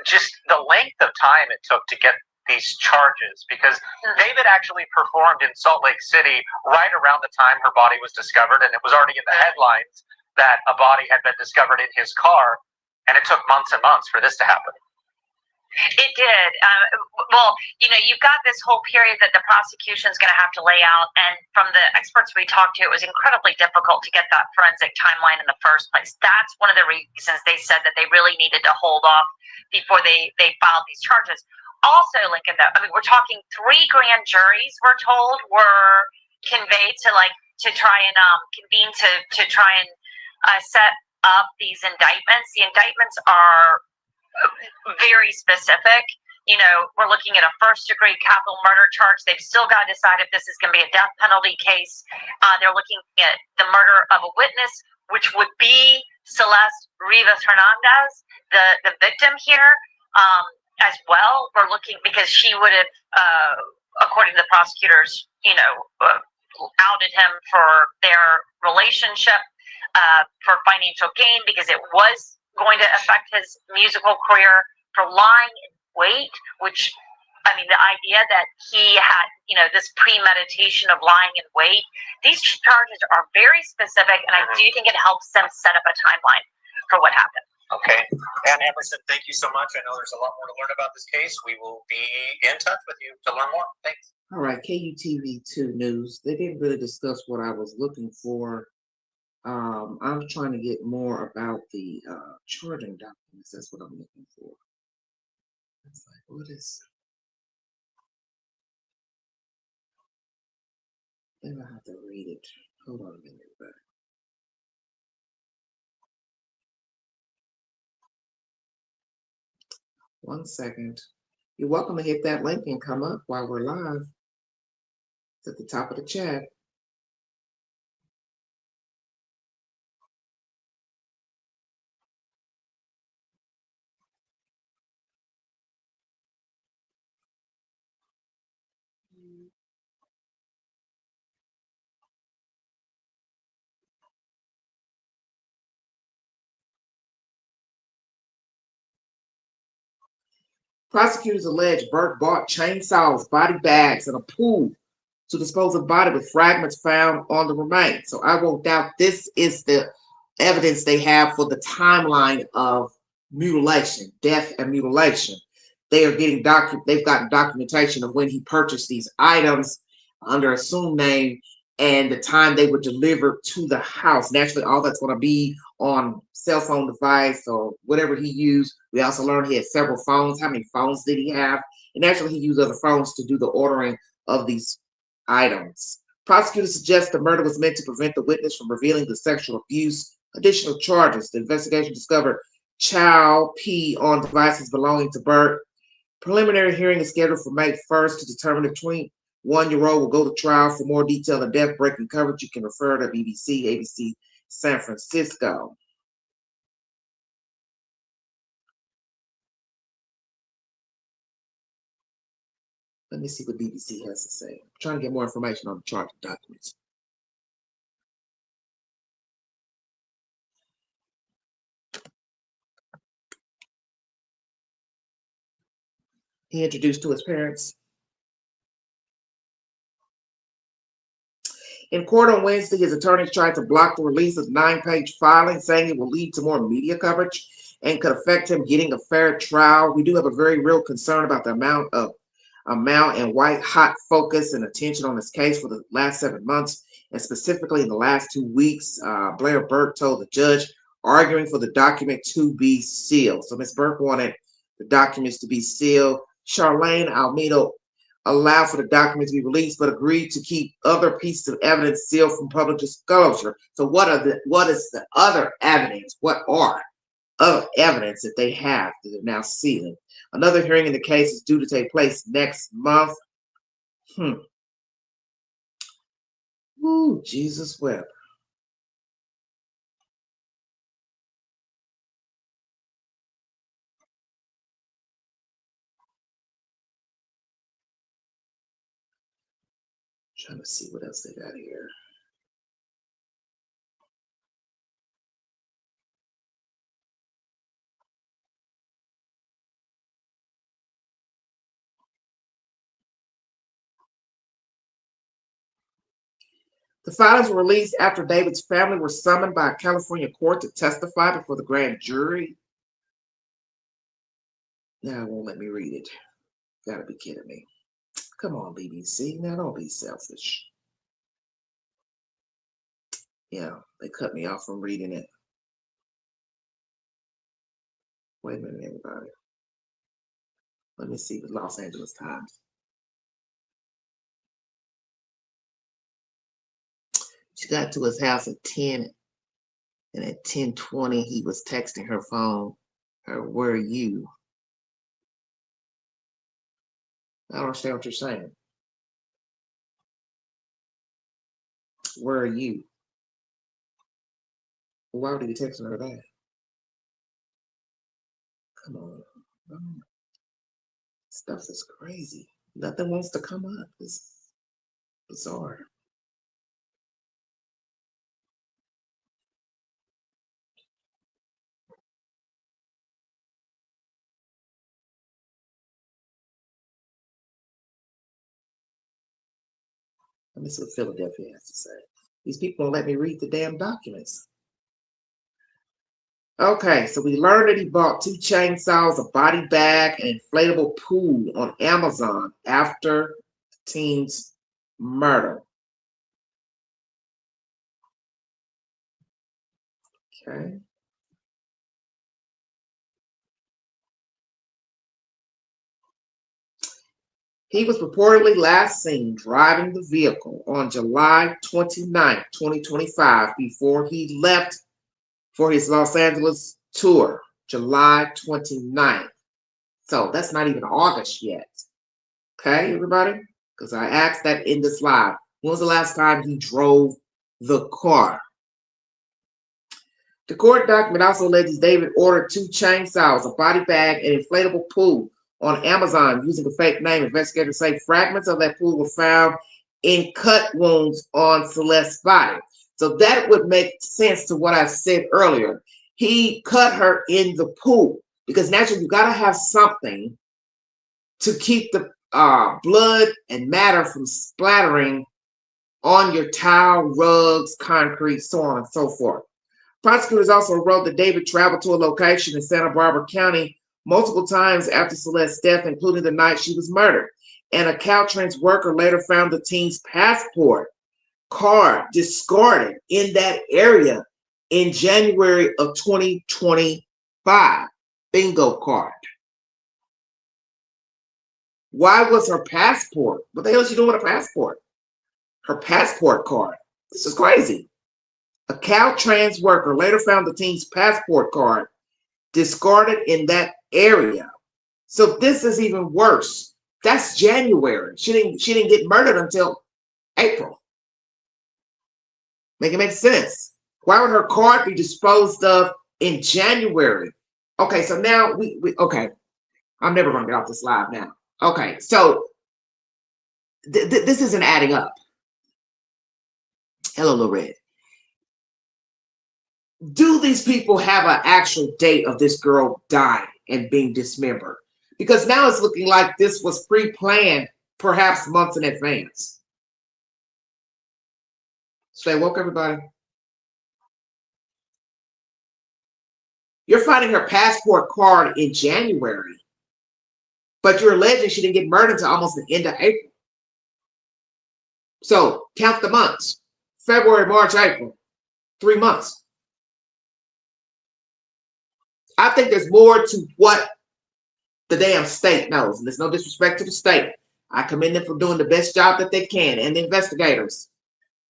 Just the length of time it took to get these charges, because David actually performed in Salt Lake City right around the time her body was discovered, and it was already in the headlines that a body had been discovered in his car, and it took months and months for this to happen. It did. Well, you've got this whole period that the prosecution is going to have to lay out, and from the experts we talked to, it was incredibly difficult to get that forensic timeline in the first place. That's one of the reasons they said that they really needed to hold off before they filed these charges. Also, Lincoln, though, I mean, we're talking 3 grand juries, we're told, were conveyed to try and convene to try and set up these indictments. The indictments are very specific. You know, we're looking at a first-degree capital murder charge. They've still got to decide if this is going to be a death penalty case. They're looking at the murder of a witness, which would be Celeste Rivas Hernandez, the victim here, as well. We're looking because she would have, according to the prosecutors, outed him for their relationship for financial gain because it was going to affect his musical career, for lying in wait, which, I mean, the idea that he had, this premeditation of lying in wait, these charges are very specific, and I do think it helps them set up a timeline for what happened. Okay. Ann Emerson, thank you so much. I know there's a lot more to learn about this case. We will be in touch with you to learn more. Thanks. All right, KUTV2 News. They didn't really discuss what I was looking for. I'm trying to get more about the charging documents. That's what I'm looking for. It's like, what is? Then I have to read it. Hold on a minute, everybody. One second. You're welcome to hit that link and come up while we're live. It's at the top of the chat. Prosecutors allege Burke bought chainsaws, body bags, and a pool to dispose of body with fragments found on the remains. So I won't doubt this is the evidence they have for the timeline of mutilation, death and mutilation. They are getting they've gotten documentation of when he purchased these items under assumed name and the time they were delivered to the house. Naturally, all that's going to be on cell phone device or whatever he used. We also learned he had several phones. How many phones did he have? And actually, he used other phones to do the ordering of these items. Prosecutors suggest the murder was meant to prevent the witness from revealing the sexual abuse. Additional charges. The investigation discovered child pee on devices belonging to Burke. Preliminary hearing is scheduled for May 1st to determine if 21-year-old will go to trial. For more detailed and death-breaking coverage, you can refer to BBC, ABC San Francisco. Let me see what BBC has to say. I'm trying to get more information on the charging documents. He introduced to his parents. In court on Wednesday, his attorneys tried to block the release of the 9-page filing, saying it will lead to more media coverage and could affect him getting a fair trial. We do have a very real concern about the amount and white-hot focus and attention on this case for the last 7 months, and specifically in the last 2 weeks. Blair Burke told the judge, arguing for the document to be sealed. So Ms. Burke wanted the documents to be sealed. Charlene Almeida allowed for the document to be released, but agreed to keep other pieces of evidence sealed from public disclosure. So what is the other evidence? What are other evidence that they have that they're now sealing? Another hearing in the case is due to take place next month. Ooh, Jesus wept. Trying to see what else they got here. The filings were released after David's family were summoned by a California court to testify before the grand jury. Now it won't let me read it. Gotta be kidding me. Come on, BBC. Now don't be selfish. Yeah, they cut me off from reading it. Wait a minute, everybody. Let me see the Los Angeles Times. She got to his house at 10, and at 10:20 he was texting her phone, where are you? I don't understand what you're saying. Where are you? Why would he be texting her that? Come on. Stuff is crazy. Nothing wants to come up. It's bizarre. Let me see what Philadelphia has to say. These people won't let me read the damn documents. Okay, so we learned that he bought 2 chainsaws, a body bag, and inflatable pool on Amazon after the teen's murder. Okay. He was reportedly last seen driving the vehicle on July 29, 2025, before he left for his Los Angeles tour, July 29th. So that's not even August yet. Okay, everybody? Because I asked that in this live. When was the last time he drove the car? The court document also alleges David ordered 2 chainsaws, a body bag, and inflatable pool on Amazon using a fake name. Investigators say fragments of that pool were found in cut wounds on Celeste's body. So that would make sense to what I said earlier. He cut her in the pool because naturally you got to have something to keep the blood and matter from splattering on your tile, rugs, concrete, so on and so forth. Prosecutors also wrote that David traveled to a location in Santa Barbara County multiple times after Celeste's death, including the night she was murdered. And a Caltrans worker later found the teen's passport card discarded in that area in January of 2025. Bingo card. Why was her passport? What the hell is she doing with a passport? Her passport card. This is crazy. A Caltrans worker later found the teen's passport card discarded in that area. So this is even worse. That's January. She didn't get murdered until April. Make it make sense. Why would her card be disposed of in January? Okay, so now we okay. I'm never going to get off this live now. Okay, so this isn't adding up. Hello, Lorette. Do these people have an actual date of this girl dying and being dismembered? Because now it's looking like this was pre-planned, perhaps months in advance. Stay woke, everybody. You're finding her passport card in January, but you're alleging she didn't get murdered until almost the end of April. So count the months. February, March, April. 3 months. I think there's more to what the damn state knows. And there's no disrespect to the state. I commend them for doing the best job that they can, and the investigators.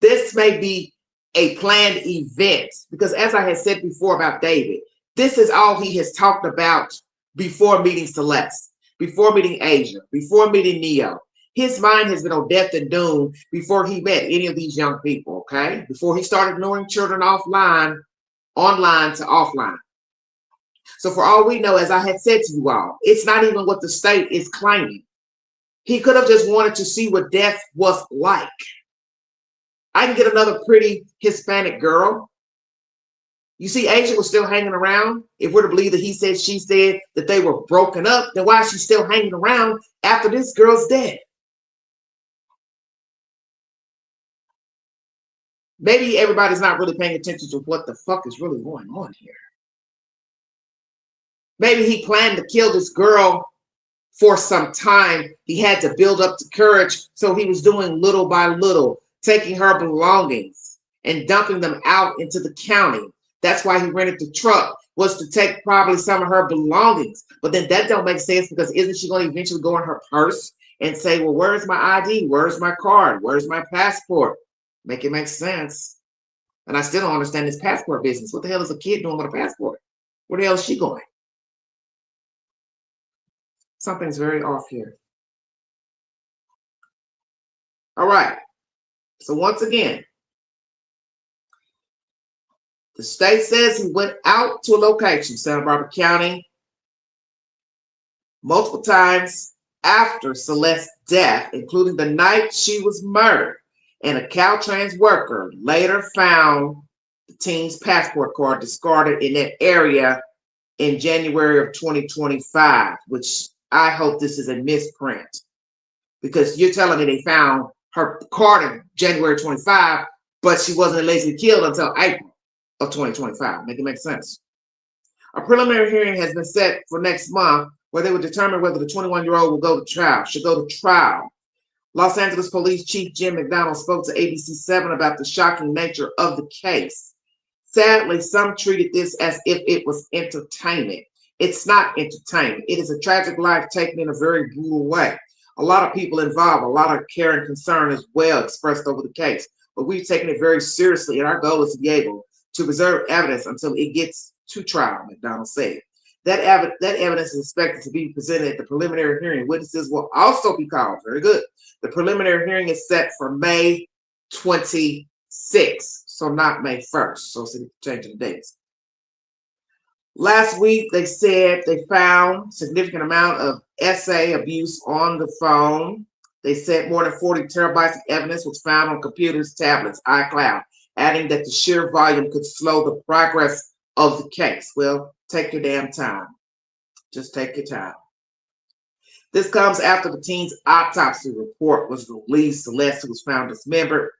This may be a planned event because, as I had said before about David, this is all he has talked about before meeting Celeste, before meeting Asia, before meeting Neo. His mind has been on death and doom before he met any of these young people, okay? Before he started luring children online to offline. So for all we know, as I had said to you all, it's not even what the state is claiming. He could have just wanted to see what death was like. I can get another pretty Hispanic girl. You see, Asia was still hanging around. If we're to believe that he said, she said that they were broken up, then why is she still hanging around after this girl's dead? Maybe everybody's not really paying attention to what the fuck is really going on here. Maybe he planned to kill this girl for some time. He had to build up the courage, so he was doing little by little, taking her belongings and dumping them out into the county. That's why he rented the truck, was to take probably some of her belongings. But then that don't make sense because isn't she going to eventually go in her purse and say, well, where's my ID? Where's my card? Where's my passport? Make it make sense. And I still don't understand this passport business. What the hell is a kid doing with a passport? Where the hell is she going? Something's very off here. All right. So once again, the state says he went out to a location, Santa Barbara County, multiple times after Celeste's death, including the night she was murdered. And a Caltrans worker later found the teen's passport card discarded in that area in January of 2025, which I hope this is a misprint. Because you're telling me they found her card in January 25, but she wasn't allegedly killed until April of 2025. Make it make sense. A preliminary hearing has been set for next month where they will determine whether the 21-year-old will go to trial, should go to trial. Los Angeles Police Chief Jim McDonald spoke to ABC7 about the shocking nature of the case. Sadly, some treated this as if it was entertainment. It's not entertainment. It is a tragic life taken in a very brutal way. A lot of people involved, a lot of care and concern as well expressed over the case. But we've taken it very seriously, and our goal is to be able to preserve evidence until it gets to trial, McDonald said. That evidence is expected to be presented at the preliminary hearing. Witnesses will also be called. Very good. The preliminary hearing is set for May 26th, so not May 1st. So it's changing the dates. Last week, they said they found significant amount of SA abuse on the phone. They said more than 40 terabytes of evidence was found on computers, tablets, iCloud, adding that the sheer volume could slow the progress of the case. Well, take your damn time. Just take your time. This comes after the teen's autopsy report was released. Celeste, who was found dismembered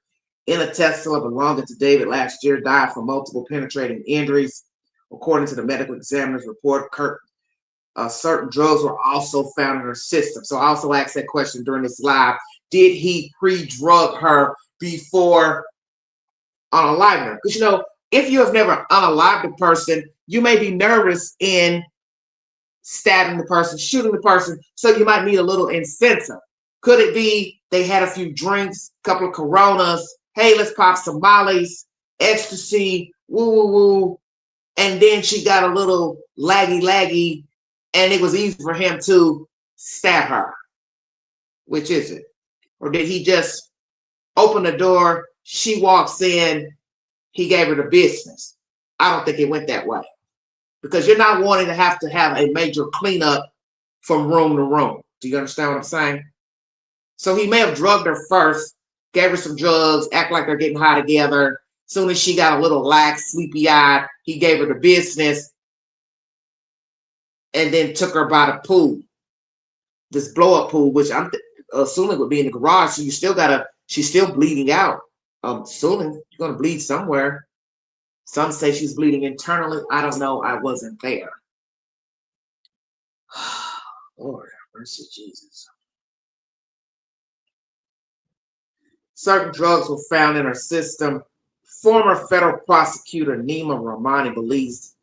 in a Tesla belonging to David last year, died from multiple penetrating injuries. According to the medical examiner's report, certain drugs were also found in her system. So I also asked that question during this live. Did he pre-drug her before unaliving her? Because, you know, if you have never unalived a person, you may be nervous in stabbing the person, shooting the person, so you might need a little incentive. Could it be they had a few drinks, a couple of Coronas, hey, let's pop some Mollies, ecstasy, woo, woo, woo, and then she got a little laggy, and it was easy for him to stab her? Which is it? Or did he just open the door, she walks in, he gave her the business? I don't think it went that way. Because you're not wanting to have a major cleanup from room to room. Do you understand what I'm saying? So he may have drugged her first, gave her some drugs, act like they're getting high together. Soon as she got a little lax, sleepy-eyed, he gave her the business and then took her by the pool. This blow-up pool, which I'm assuming would be in the garage. So she's still bleeding out. Assuming you're going to bleed somewhere. Some say she's bleeding internally. I don't know. I wasn't there. Lord, mercy Jesus. Certain drugs were found in her system. Former federal prosecutor Nima Rahmani believes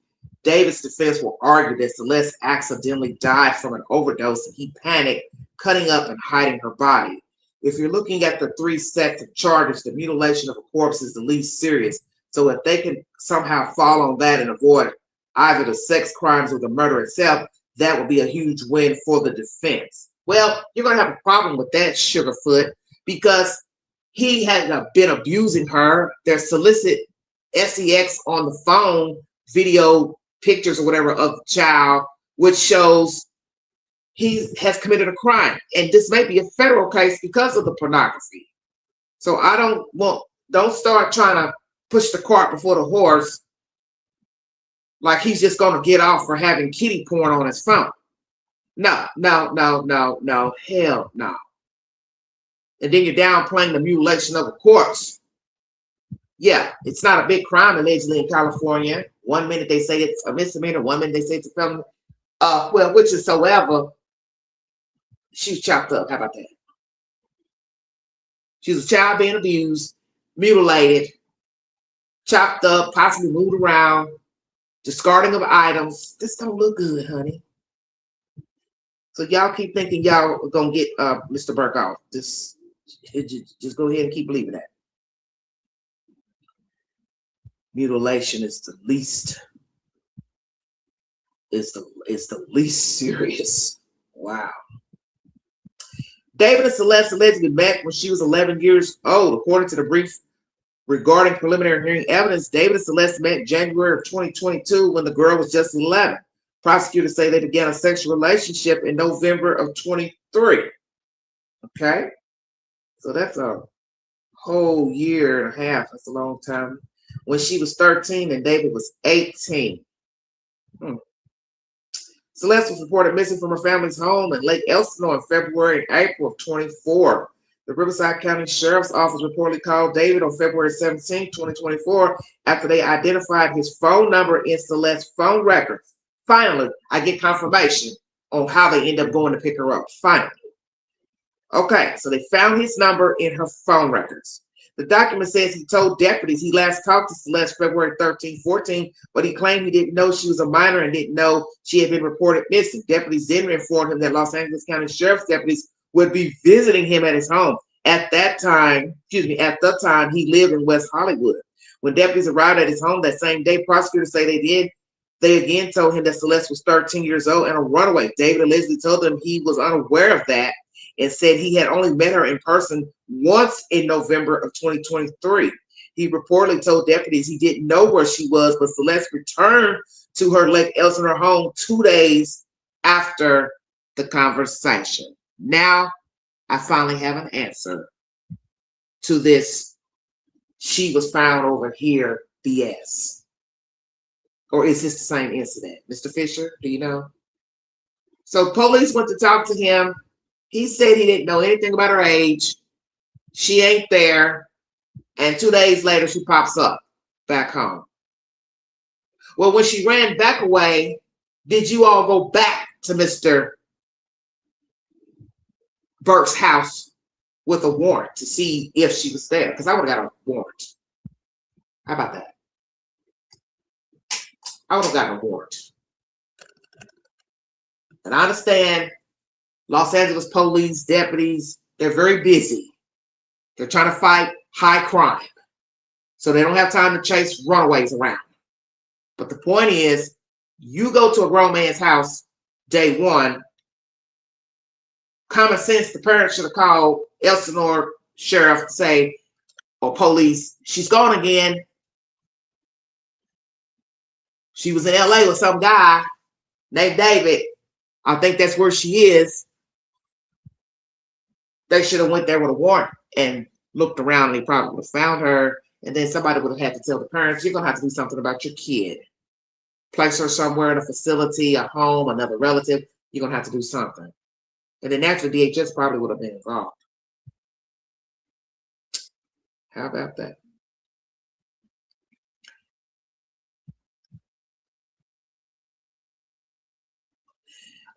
David's defense will argue that Celeste accidentally died from an overdose and he panicked, cutting up and hiding her body. If you're looking at the three sets of charges, the mutilation of a corpse is the least serious. So if they can somehow fall on that and avoid either the sex crimes or the murder itself, that would be a huge win for the defense. Well, you're going to have a problem with that, Sugarfoot, because he had been abusing her. There's solicit sex on the phone, video pictures or whatever of the child, which shows he has committed a crime. And this may be a federal case because of the pornography. So don't start trying to push the cart before the horse like he's just going to get off for having kitty porn on his phone. No, hell no. And then you're downplaying the mutilation of a corpse. Yeah, it's not a big crime allegedly in California. 1 minute they say it's a misdemeanor, 1 minute they say it's a felony. Well, whichsoever, she's chopped up. How about that? She's a child being abused, mutilated, chopped up, possibly moved around. discarding of items. This don't look good, honey. So y'all keep thinking y'all are gonna get Mr. Burke off. Just go ahead and keep believing that. Mutilation is the least serious. Wow. David and Celeste allegedly met when she was 11 years old. According to the brief regarding preliminary hearing evidence, David and Celeste met in January of 2022 when the girl was just 11. Prosecutors say they began a sexual relationship in November of 23. Okay? So that's a whole year and a half. That's a long time. When she was 13 and David was 18. Celeste was reported missing from her family's home in Lake Elsinore in February and April of 24. The Riverside County Sheriff's Office reportedly called David on February 17, 2024, after they identified his phone number in Celeste's phone records. Finally, I get confirmation on how they end up going to pick her up. Finally. Okay, so they found his number in her phone records. The document says he told deputies he last talked to Celeste February 13, 14, but he claimed he didn't know she was a minor and didn't know she had been reported missing. Deputies then informed him that Los Angeles County Sheriff's deputies would be visiting him at his home. At the time, he lived in West Hollywood. When deputies arrived at his home that same day, prosecutors say they again told him that Celeste was 13 years old and a runaway. David allegedly told them he was unaware of that and said he had only met her in person once in November of 2023. He reportedly told deputies he didn't know where she was, but Celeste returned to her Lake Elsinore home 2 days after the conversation. Now, I finally have an answer to this "she was found over here" BS. Or is this the same incident? Mr. Fisher, do you know? So police went to talk to him. He said he didn't know anything about her age. She ain't there. And 2 days later, she pops up back home. Well, when she ran back away, did you all go back to Mr. Burke's house with a warrant to see if she was there? Because I would have got a warrant. How about that? I would have gotten a warrant. And I understand Los Angeles police, deputies, they're very busy. They're trying to fight high crime. So they don't have time to chase runaways around. But the point is, you go to a grown man's house day one, common sense, the parents should have called Elsinore sheriff to say, or police, she's gone again. She was in LA with some guy named David. I think that's where she is. They should have went there with a warrant and looked around, and they probably would have found her. And then somebody would have had to tell the parents, you're going to have to do something about your kid. Place her somewhere in a facility, a home, another relative. You're going to have to do something. And then naturally, DHS probably would have been involved. How about that?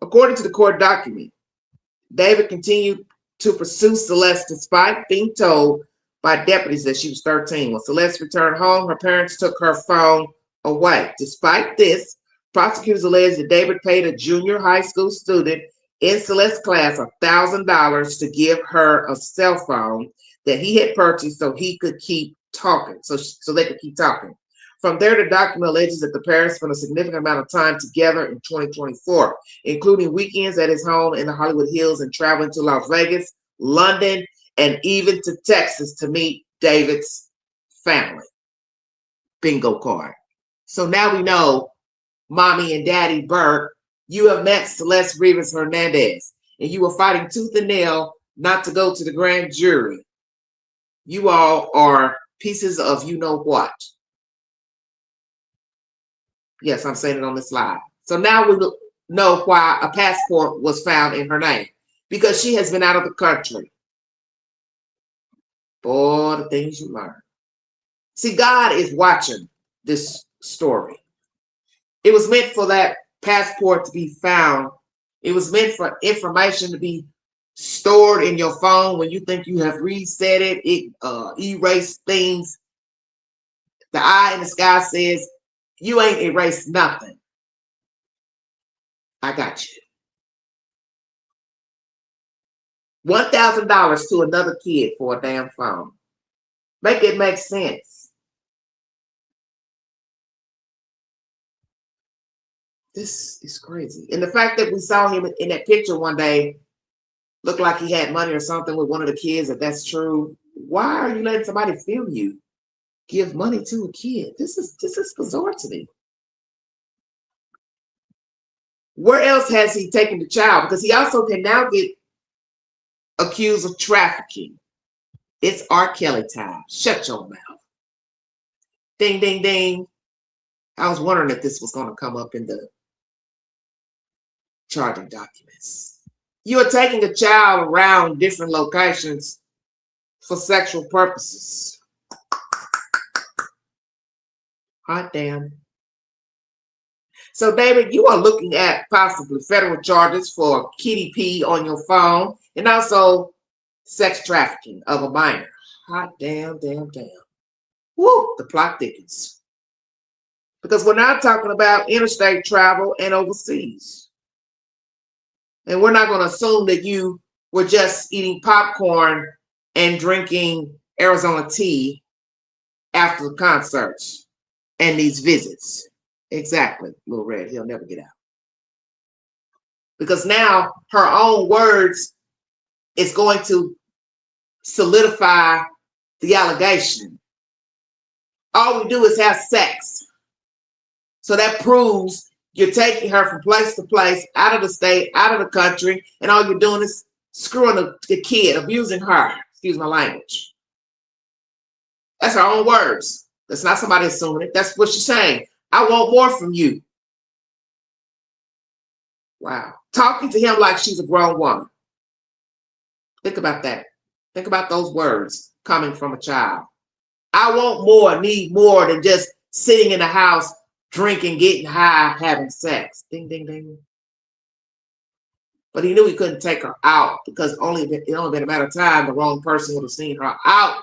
According to the court document, David continued to pursue Celeste despite being told by deputies that she was 13. When Celeste returned home, her parents took her phone away. Despite this, prosecutors alleged that David paid a junior high school student in Celeste's class $1,000 to give her a cell phone that he had purchased so he could keep talking, so they could keep talking. From there, the document alleges that the parents spent a significant amount of time together in 2024, including weekends at his home in the Hollywood Hills and traveling to Las Vegas, London, and even to Texas to meet David's family. Bingo card. So now we know, Mommy and Daddy Burke, you have met Celeste Rivas Hernandez, and you were fighting tooth and nail not to go to the grand jury. You all are pieces of you know what. Yes, I'm saying it on the slide. So now we know why a passport was found in her name, because she has been out of the country. Boy, the things you learn. See, God is watching this story. It was meant for that passport to be found. It was meant for information to be stored in your phone when you think you have reset it, erased things. The eye in the sky says You ain't erased nothing. I got you. $1,000 to another kid for a damn phone. Make it make sense. This is crazy. And the fact that we saw him in that picture one day, looked like he had money or something with one of the kids, if that's true, why are you letting somebody film you give money to a kid? This is bizarre to me. Where else has he taken the child? Because he also can now get accused of trafficking. It's R. Kelly time. Shut your mouth. Ding, ding, ding. I was wondering if this was going to come up in the charging documents. You are taking a child around different locations for sexual purposes. Hot damn. So, David, you are looking at possibly federal charges for kitty P on your phone and also sex trafficking of a minor. Hot damn, damn, damn. Woo, the plot thickens. Because we're not talking about interstate travel and overseas. And we're not going to assume that you were just eating popcorn and drinking Arizona tea after the concerts and these visits. Exactly, Little Red. He'll never get out. Because now her own words is going to solidify the allegation. All we do is have sex. So that proves you're taking her from place to place, out of the state, out of the country, and all you're doing is screwing the kid, abusing her. Excuse my language. That's her own words. That's not somebody assuming it. That's what she's saying. I want more from you. Wow. Talking to him like she's a grown woman. Think about that. Think about those words coming from a child. I want more, need more than just sitting in the house, drinking, getting high, having sex. Ding, ding, ding. But he knew he couldn't take her out because it only been a matter of time the wrong person would have seen her out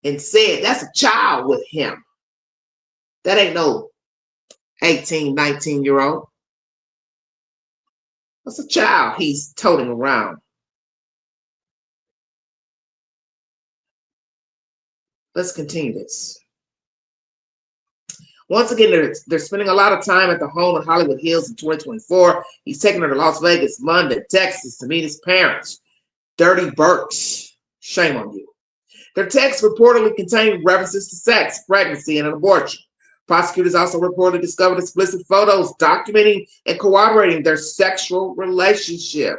and said, that's a child with him. That ain't no 18, 19-year-old. That's a child he's toting around. Let's continue this. Once again, they're spending a lot of time at the home in Hollywood Hills in 2024. He's taking her to Las Vegas, London, Texas to meet his parents. Dirty Burks. Shame on you. Their texts reportedly contained references to sex, pregnancy, and an abortion. Prosecutors also reportedly discovered explicit photos documenting and corroborating their sexual relationship.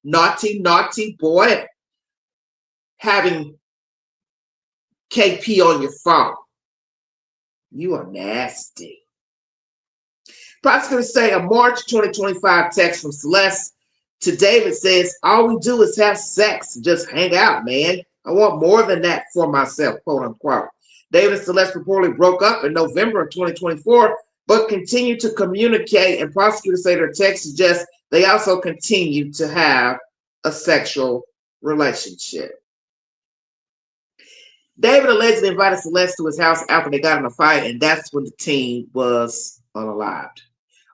Naughty, naughty boy. Having KP on your phone. You are nasty. Prosecutors say a March 2025 text from Celeste to David says, all we do is have sex, just hang out, man. I want more than that for myself, quote unquote. David and Celeste reportedly broke up in November of 2024, but continue to communicate, and prosecutors say their text suggests they also continue to have a sexual relationship. David allegedly invited Celeste to his house after they got in a fight, and that's when the teen was unalived.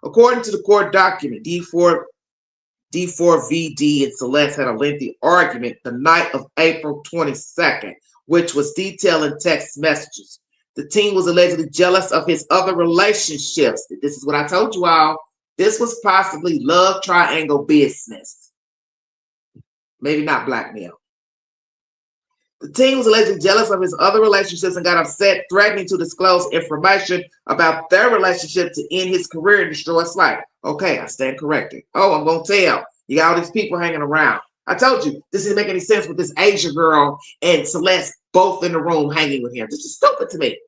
According to the court document, D4VD and Celeste had a lengthy argument the night of April 22nd, which was detailed in text messages. The teen was allegedly jealous of his other relationships. This is what I told you all. This was possibly love triangle business. Maybe not blackmail. The teen was allegedly jealous of his other relationships and got upset, threatening to disclose information about their relationship to end his career and destroy his life. Okay, I stand corrected. Oh, I'm going to tell. You got all these people hanging around. I told you, this didn't make any sense with this Asian girl and Celeste both in the room hanging with him. This is stupid to me.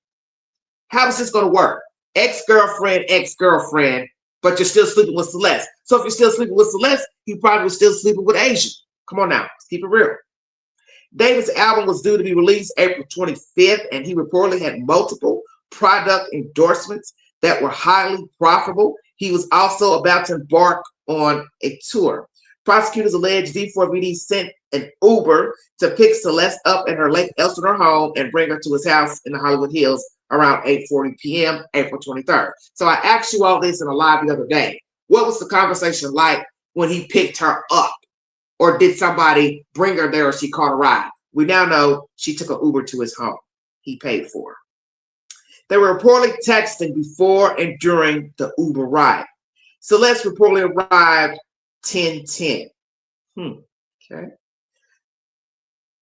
How is this going to work? Ex-girlfriend, but you're still sleeping with Celeste. So if you're still sleeping with Celeste, he probably was still sleeping with Asian. Come on now, let's keep it real. David's album was due to be released April 25th, and he reportedly had multiple product endorsements that were highly profitable. He was also about to embark on a tour. Prosecutors allege D4VD sent an Uber to pick Celeste up at her Lake Elsinore home and bring her to his house in the Hollywood Hills around 8:40 p.m., April 23rd. So I asked you all this in a live the other day. What was the conversation like when he picked her up? Or did somebody bring her there or she caught a ride? We now know she took an Uber to his home. He paid for her. They were reportedly texting before and during the Uber ride. Celeste reportedly arrived 10:10. Okay.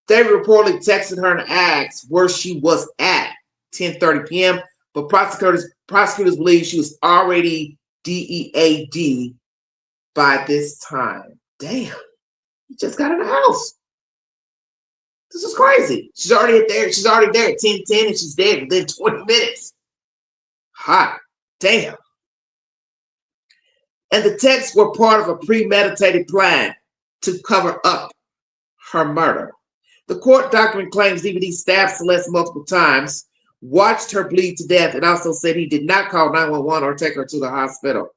David reportedly texted her and asked where she was at 10:30 p.m., but prosecutors believe she was already DEAD by this time. Damn, he just got in the house. This is crazy. She's already there. She's already there at 10:10, and she's dead within 20 minutes. Hot damn. And the texts were part of a premeditated plan to cover up her murder. The court document claims DVD stabbed Celeste multiple times, watched her bleed to death, and also said he did not call 911 or take her to the hospital.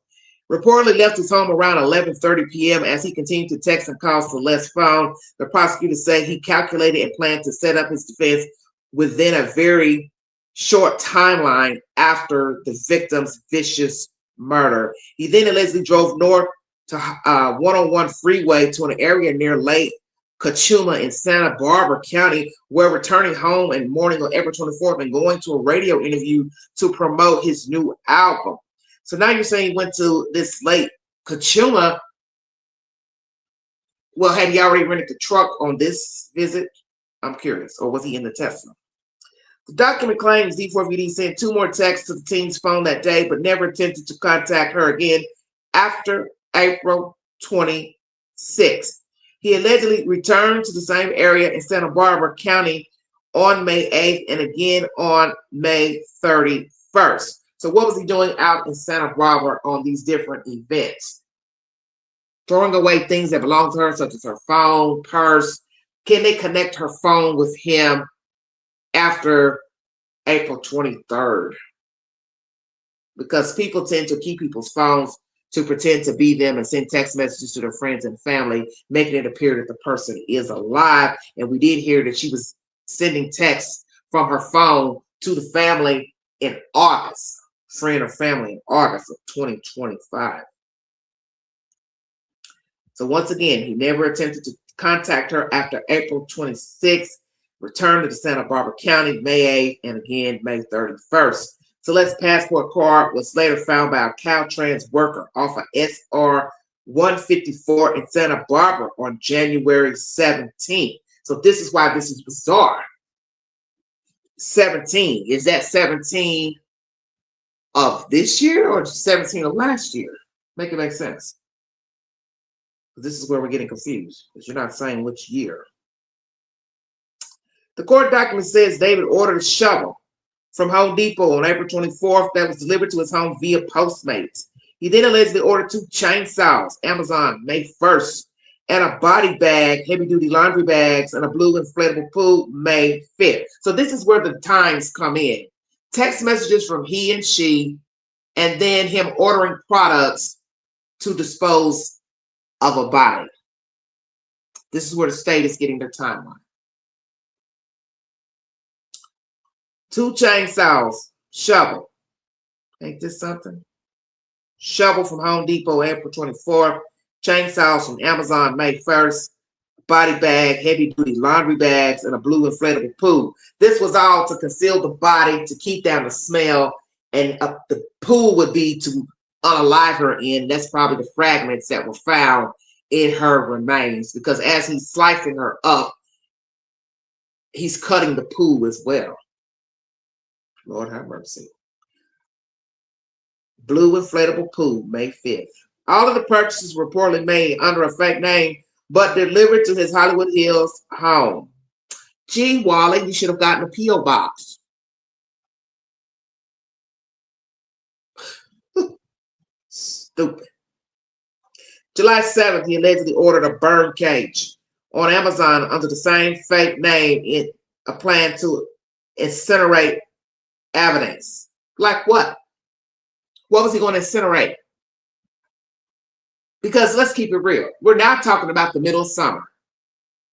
Reportedly left his home around 11:30 p.m. as he continued to text and call Celeste's phone. The prosecutors say he calculated and planned to set up his defense within a very short timeline after the victim's vicious murder. He then allegedly drove north to 101 freeway to an area near Lake Cachuma in Santa Barbara County, where returning home in the morning of April 24th and going to a radio interview to promote his new album. So now you're saying he went to this Lake Cachuma. Well, had he already rented the truck on this visit? I'm curious. Or was he in the Tesla? The document claims D4VD sent 2 more texts to the teen's phone that day, but never attempted to contact her again after April 26th. He allegedly returned to the same area in Santa Barbara County on May 8th and again on May 31st. So what was he doing out in Santa Barbara on these different events? Throwing away things that belong to her, such as her phone, purse. Can they connect her phone with him after April 23rd? Because people tend to keep people's phones to pretend to be them and send text messages to their friends and family, making it appear that the person is alive. And we did hear that she was sending texts from her phone to the family in August, friend or family in August of 2025. So once again, he never attempted to contact her after April 26th, returned to the Santa Barbara County May 8th, and again May 31st. Celeste's passport card was later found by a Caltrans worker off of SR 154 in Santa Barbara on January 17th. So this is why this is bizarre. 17. Is that 17 of this year or 17 of last year? Make it make sense. This is where we're getting confused, because you're not saying which year. The court document says David ordered a shovel from Home Depot on April 24th that was delivered to his home via Postmates. He then allegedly ordered 2 chainsaws, Amazon, May 1st, and a body bag, heavy-duty laundry bags, and a blue inflatable pool, May 5th. So this is where the times come in. Text messages from he and she, and then him ordering products to dispose of a body. This is where the state is getting their timeline. 2 chainsaws, shovel. Ain't this something? Shovel from Home Depot, April 24th. Chainsaws from Amazon, May 1st. Body bag, heavy-duty laundry bags, and a blue inflatable pool. This was all to conceal the body, to keep down the smell, and the pool would be to unalive her in. That's probably the fragments that were found in her remains, because as he's slicing her up, he's cutting the pool as well. Lord have mercy. Blue inflatable pool, May 5th. All of the purchases were reportedly made under a fake name, but delivered to his Hollywood Hills home. Gee, Wally, you should have gotten a P.O. box. Stupid. July 7th, he allegedly ordered a burn cage on Amazon under the same fake name in a plan to incinerate evidence. Like what? What was he going to incinerate? Because let's keep it real. We're now talking about the middle of summer.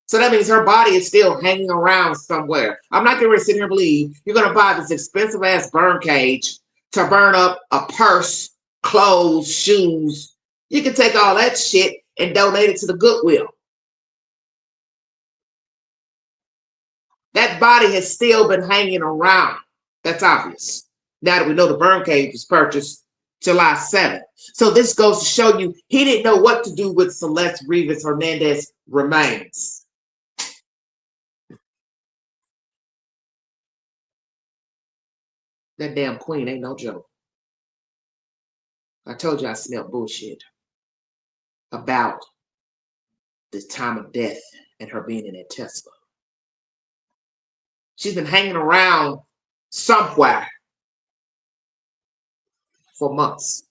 So that means her body is still hanging around somewhere. I'm not going to sit here and believe you're going to buy this expensive ass burn cage to burn up a purse, clothes, shoes. You can take all that shit and donate it to the Goodwill. That body has still been hanging around. That's obvious. Now that we know the burn cage was purchased July 7th. So this goes to show you he didn't know what to do with Celeste Rivas Hernandez remains. That damn queen ain't no joke. I told you I smelled bullshit about the time of death and her being in that Tesla. She's been hanging around somewhere for months.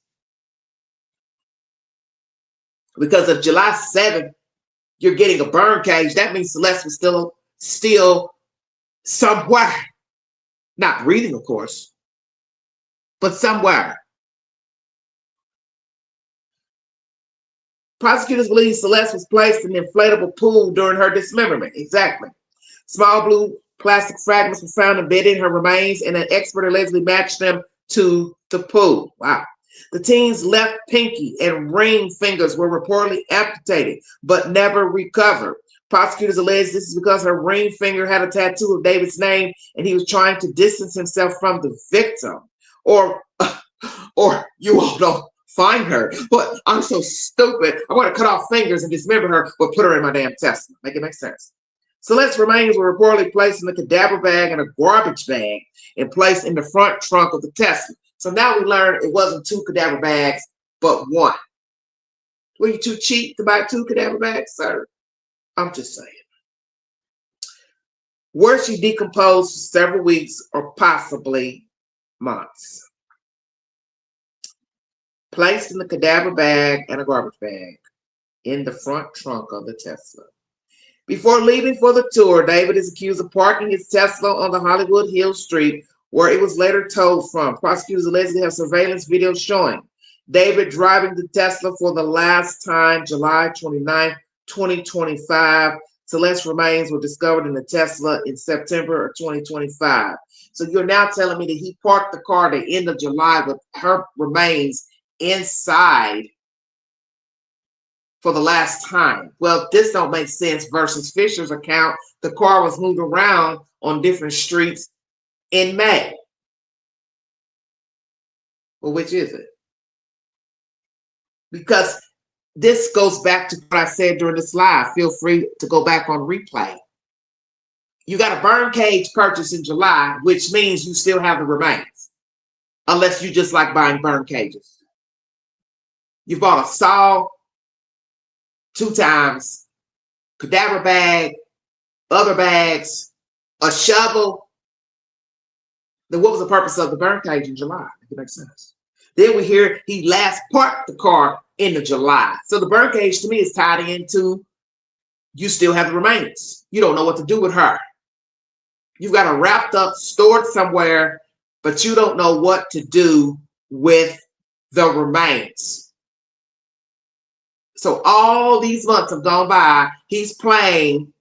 Because if July 7th, you're getting a burn cage, that means Celeste was still somewhere. Not breathing, of course, but somewhere. Prosecutors believe Celeste was placed in an inflatable pool during her dismemberment. Exactly. Small blue plastic fragments were found embedded in her remains, and an expert allegedly matched them to the pool. Wow. The teen's left pinky and ring fingers were reportedly amputated, but never recovered. Prosecutors allege this is because her ring finger had a tattoo of David's name, and he was trying to distance himself from the victim. Or you all don't find her. But I'm so stupid. I want to cut off fingers and dismember her, but put her in my damn Tesla. Make it make sense. Celeste's remains were reportedly placed in a cadaver bag and a garbage bag and placed in the front trunk of the Tesla. So now we learn it wasn't 2 cadaver bags, but 1. Were you too cheap to buy 2 cadaver bags, sir? I'm just saying. Were she decomposed for several weeks or possibly months? Placed in the cadaver bag and a garbage bag in the front trunk of the Tesla. Before leaving for the tour, David is accused of parking his Tesla on the Hollywood Hills street, where it was later towed from. Prosecutors allegedly have surveillance video showing David driving the Tesla for the last time, July 29, 2025. Celeste's remains were discovered in the Tesla in September of 2025. So you're now telling me that he parked the car at the end of July with her remains inside for the last time. Well, this don't make sense versus Fisher's account. The car was moved around on different streets in May. Well, which is it? Because this goes back to what I said during this live. Feel free to go back on replay. You got a burn cage purchase in July, which means you still have the remains. Unless you just like buying burn cages. You bought a saw 2 times, cadaver bag, other bags, a shovel. Then what was the purpose of the burn cage in July? It makes sense. Then we hear he last parked the car in the July. So the burn cage to me is tied into you still have the remains. You don't know what to do with her. You've got her wrapped up, stored somewhere, but you don't know what to do with the remains. So all these months have gone by. He's playing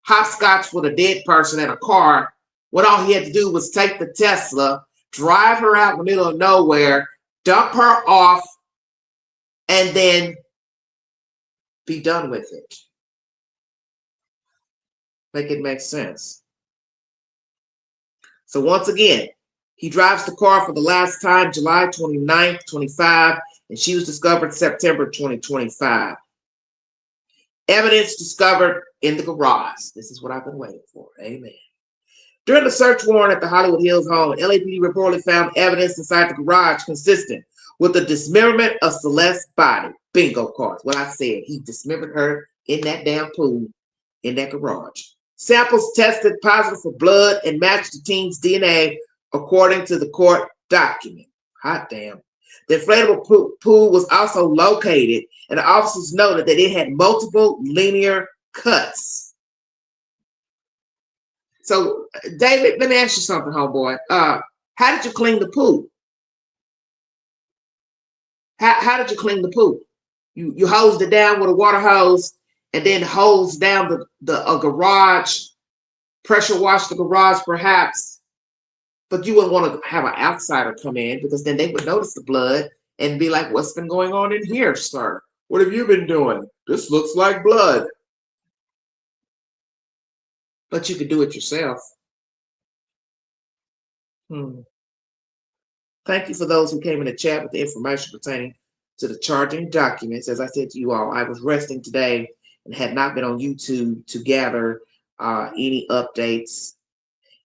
hopscotch with a dead person in a car when all he had to do was take the Tesla, drive her out in the middle of nowhere, dump her off, and then be done with it. Make it make sense. So once again, he drives the car for the last time, July 29th, 25, and she was discovered September 2025. Evidence discovered in the garage. This is what I've been waiting for. Amen. During the search warrant at the Hollywood Hills home, LAPD reportedly found evidence inside the garage consistent with the dismemberment of Celeste's body. Bingo cards. What I said, he dismembered her in that damn pool in that garage. Samples tested positive for blood and matched the teen's DNA according to the court document. Hot damn. The inflatable pool was also located, and the officers noted that it had multiple linear cuts. So, David, let me ask you something, homeboy. How did you clean the pool? How did you clean the pool? You hosed it down with a water hose and then hose down a garage, pressure wash the garage perhaps. But you wouldn't want to have an outsider come in because then they would notice the blood and be like, what's been going on in here, sir? What have you been doing? This looks like blood. But you could do it yourself. Thank you for those who came in the chat with the information pertaining to the charging documents. As I said to you all, I was resting today and had not been on YouTube to gather any updates.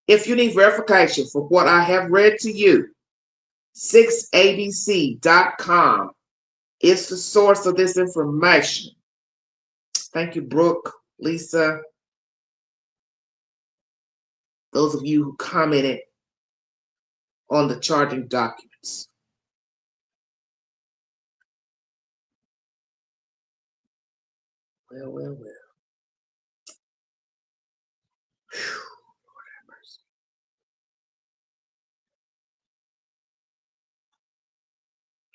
If you need verification for what I have read to you, 6abc.com is the source of this information. Thank you, Brooke, Lisa, those of you who commented on the charging documents. Well. Whew, Lord have mercy.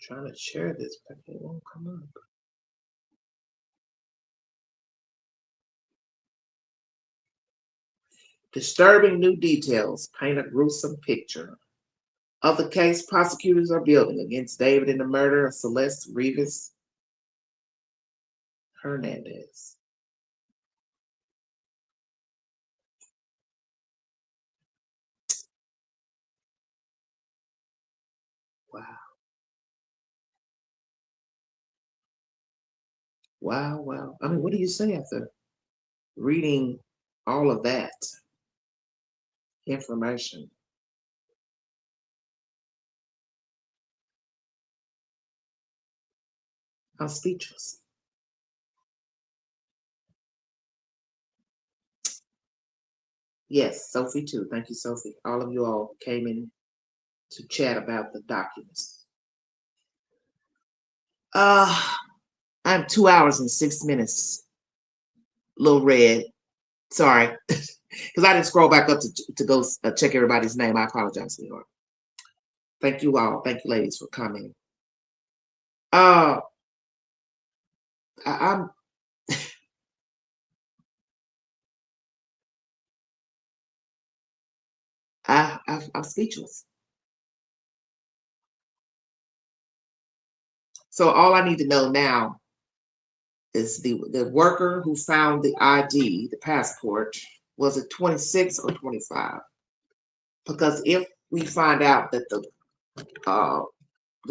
Trying to share this, but it won't come up. Disturbing new details paint a gruesome picture of the case prosecutors are building against David in the murder of Celeste Rivas Hernandez. Wow. I mean, what do you say after reading all of that information? I'm speechless. Yes, Sophie too. Thank you, Sophie. All of you all came in to chat about the documents. I'm 2 hours and 6 minutes. Little red. Sorry. Because I didn't scroll back up to go check everybody's name. I apologize, sweetheart. Thank you all. Thank you, ladies, for coming. I'm speechless. So all I need to know now is the worker who found the ID, the passport, was it 26 or 25? Because if we find out that the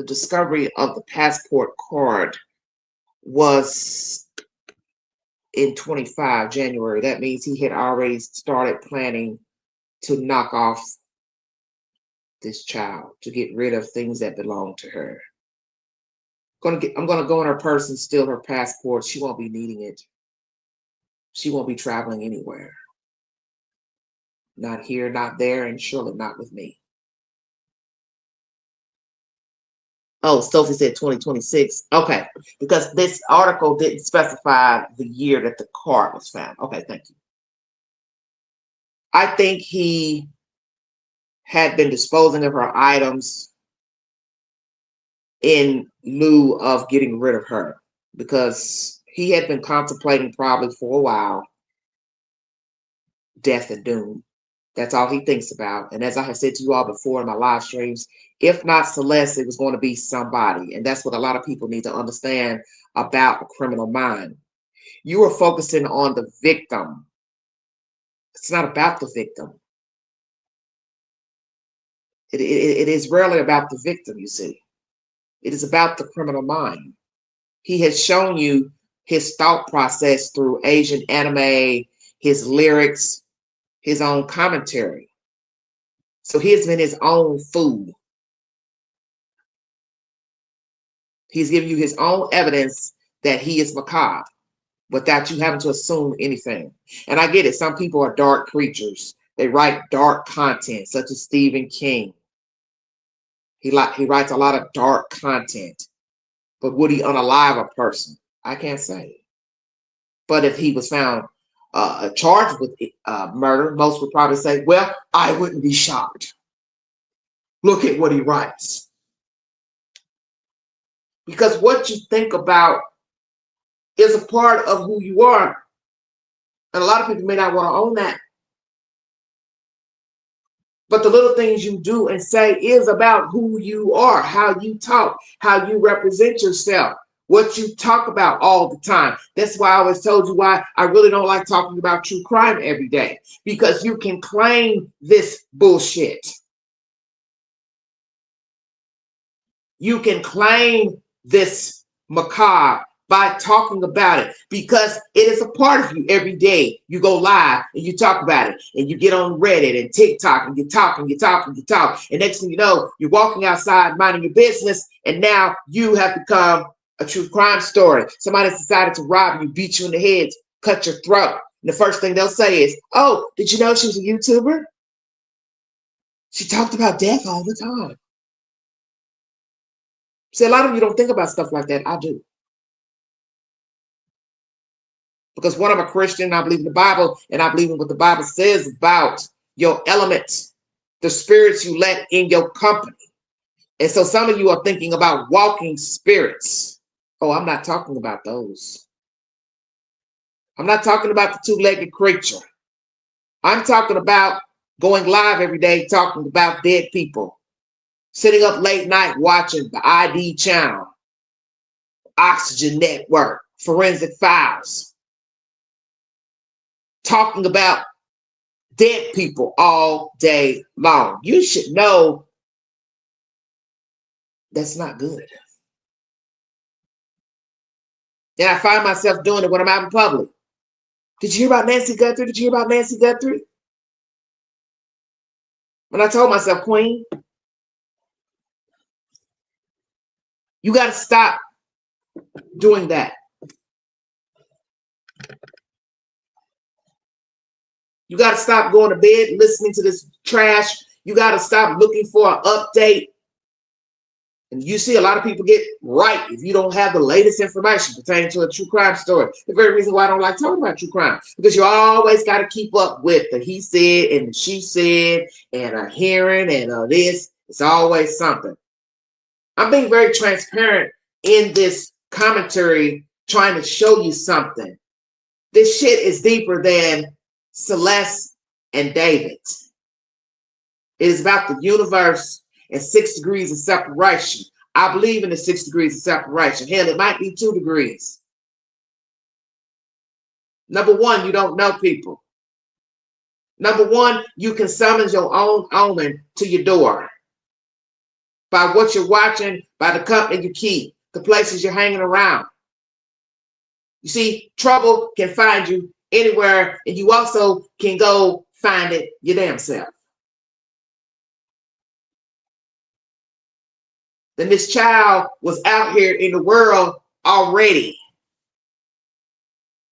discovery of the passport card was in 25 January, that means he had already started planning to knock off this child, to get rid of things that belong to her. I'm gonna go in her purse and steal her passport. She won't be needing it. She won't be traveling anywhere. Not here, not there, and surely not with me. Oh, Sophie said 2026. Okay, because this article didn't specify the year that the card was found. Okay, thank you. I think he had been disposing of her items in lieu of getting rid of her, because he had been contemplating probably for a while death and doom. That's all he thinks about. And as I have said to you all before in my live streams, if not Celeste, it was going to be somebody. And that's what a lot of people need to understand about a criminal mind. You are focusing on the victim. It's not about the victim. It is rarely about the victim, you see. It is about the criminal mind. He has shown you his thought process through Asian anime, his lyrics, his own commentary. So he has been his own fool. He's giving you his own evidence that he is macabre without you having to assume anything. And I get it. Some people are dark creatures. They write dark content, such as Stephen King. He writes a lot of dark content. But would he unalive a person? I can't say. But if he was found charged with murder, most would probably say, well, I wouldn't be shocked. Look at what he writes. Because what you think about is a part of who you are. And a lot of people may not want to own that. But the little things you do and say is about who you are, how you talk, how you represent yourself, what you talk about all the time. That's why I always told you why I really don't like talking about true crime every day, because you can claim this bullshit. You can claim this macabre by talking about it, because it is a part of you every day. You go live and you talk about it, and you get on Reddit and TikTok and you talk and you talk and you talk. And next thing you know, you're walking outside minding your business, and now you have become a true crime story. Somebody's decided to rob you, beat you in the head, cut your throat. And the first thing they'll say is, oh, did you know she was a YouTuber? She talked about death all the time. See, a lot of you don't think about stuff like that. I do. Because one, I'm a Christian, I believe in the Bible, and I believe in what the Bible says about your elements, the spirits you let in your company. And so some of you are thinking about walking spirits. Oh, I'm not talking about those. I'm not talking about the two-legged creature. I'm talking about going live every day talking about dead people, sitting up late night watching the ID channel, Oxygen Network, Forensic Files, talking about dead people all day long. You should know that's not good. And I find myself doing it when I'm out in public. Did you hear about Nancy Guthrie? Did you hear about Nancy Guthrie? When I told myself, Queen, you got to stop doing that. You got to stop going to bed listening to this trash. You got to stop looking for an update. And you see a lot of people get right if you don't have the latest information pertaining to a true crime story. The very reason why I don't like talking about true crime, because you always got to keep up with the he said and the she said and a hearing and this. It's always something. I'm being very transparent in this commentary, trying to show you something. This shit is deeper than Celeste and David. It is about the universe and 6 degrees of separation. I believe in the 6 degrees of separation. Hell, it might be 2 degrees. Number one, you don't know people. Number one, you can summon your own omen to your door by what you're watching, by the company you keep, the places you're hanging around. You see, trouble can find you anywhere, and you also can go find it your damn self. Then this child was out here in the world already.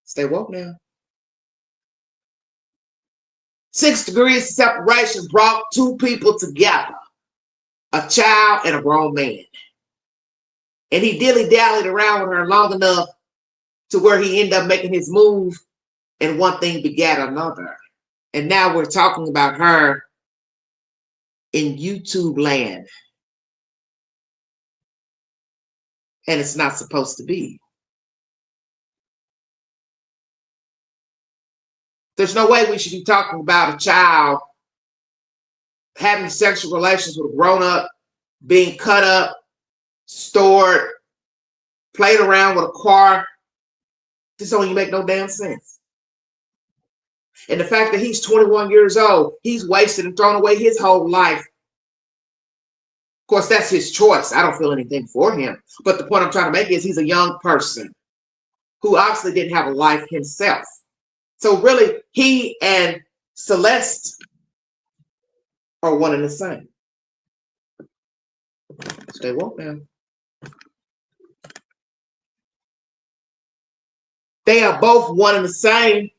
Stay woke now. 6 degrees of separation brought 2 people together, a child and a grown man. And he dilly-dallied around with her long enough to where he ended up making his move, and one thing begat another. And now we're talking about her in YouTube land. And it's not supposed to be. There's no way we should be talking about a child having sexual relations with a grown-up, being cut up, stored, played around with a car. This don't even make no damn sense. And the fact that he's 21 years old, he's wasted and thrown away his whole life. Of course, that's his choice. I don't feel anything for him. But the point I'm trying to make is he's a young person who obviously didn't have a life himself. So really, he and Celeste are one and the same. Stay woke now. They are both one and the same.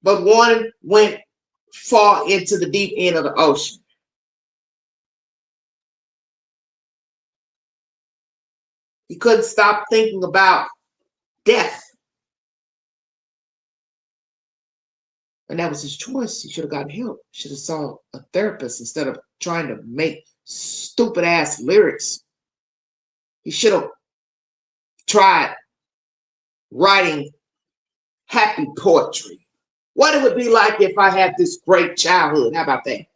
But one went far into the deep end of the ocean. He couldn't stop thinking about death. And that was his choice. He should have gotten help. Should have saw a therapist instead of trying to make stupid ass lyrics. He should have tried writing happy poetry? What it would be like if I had this great childhood? How about that?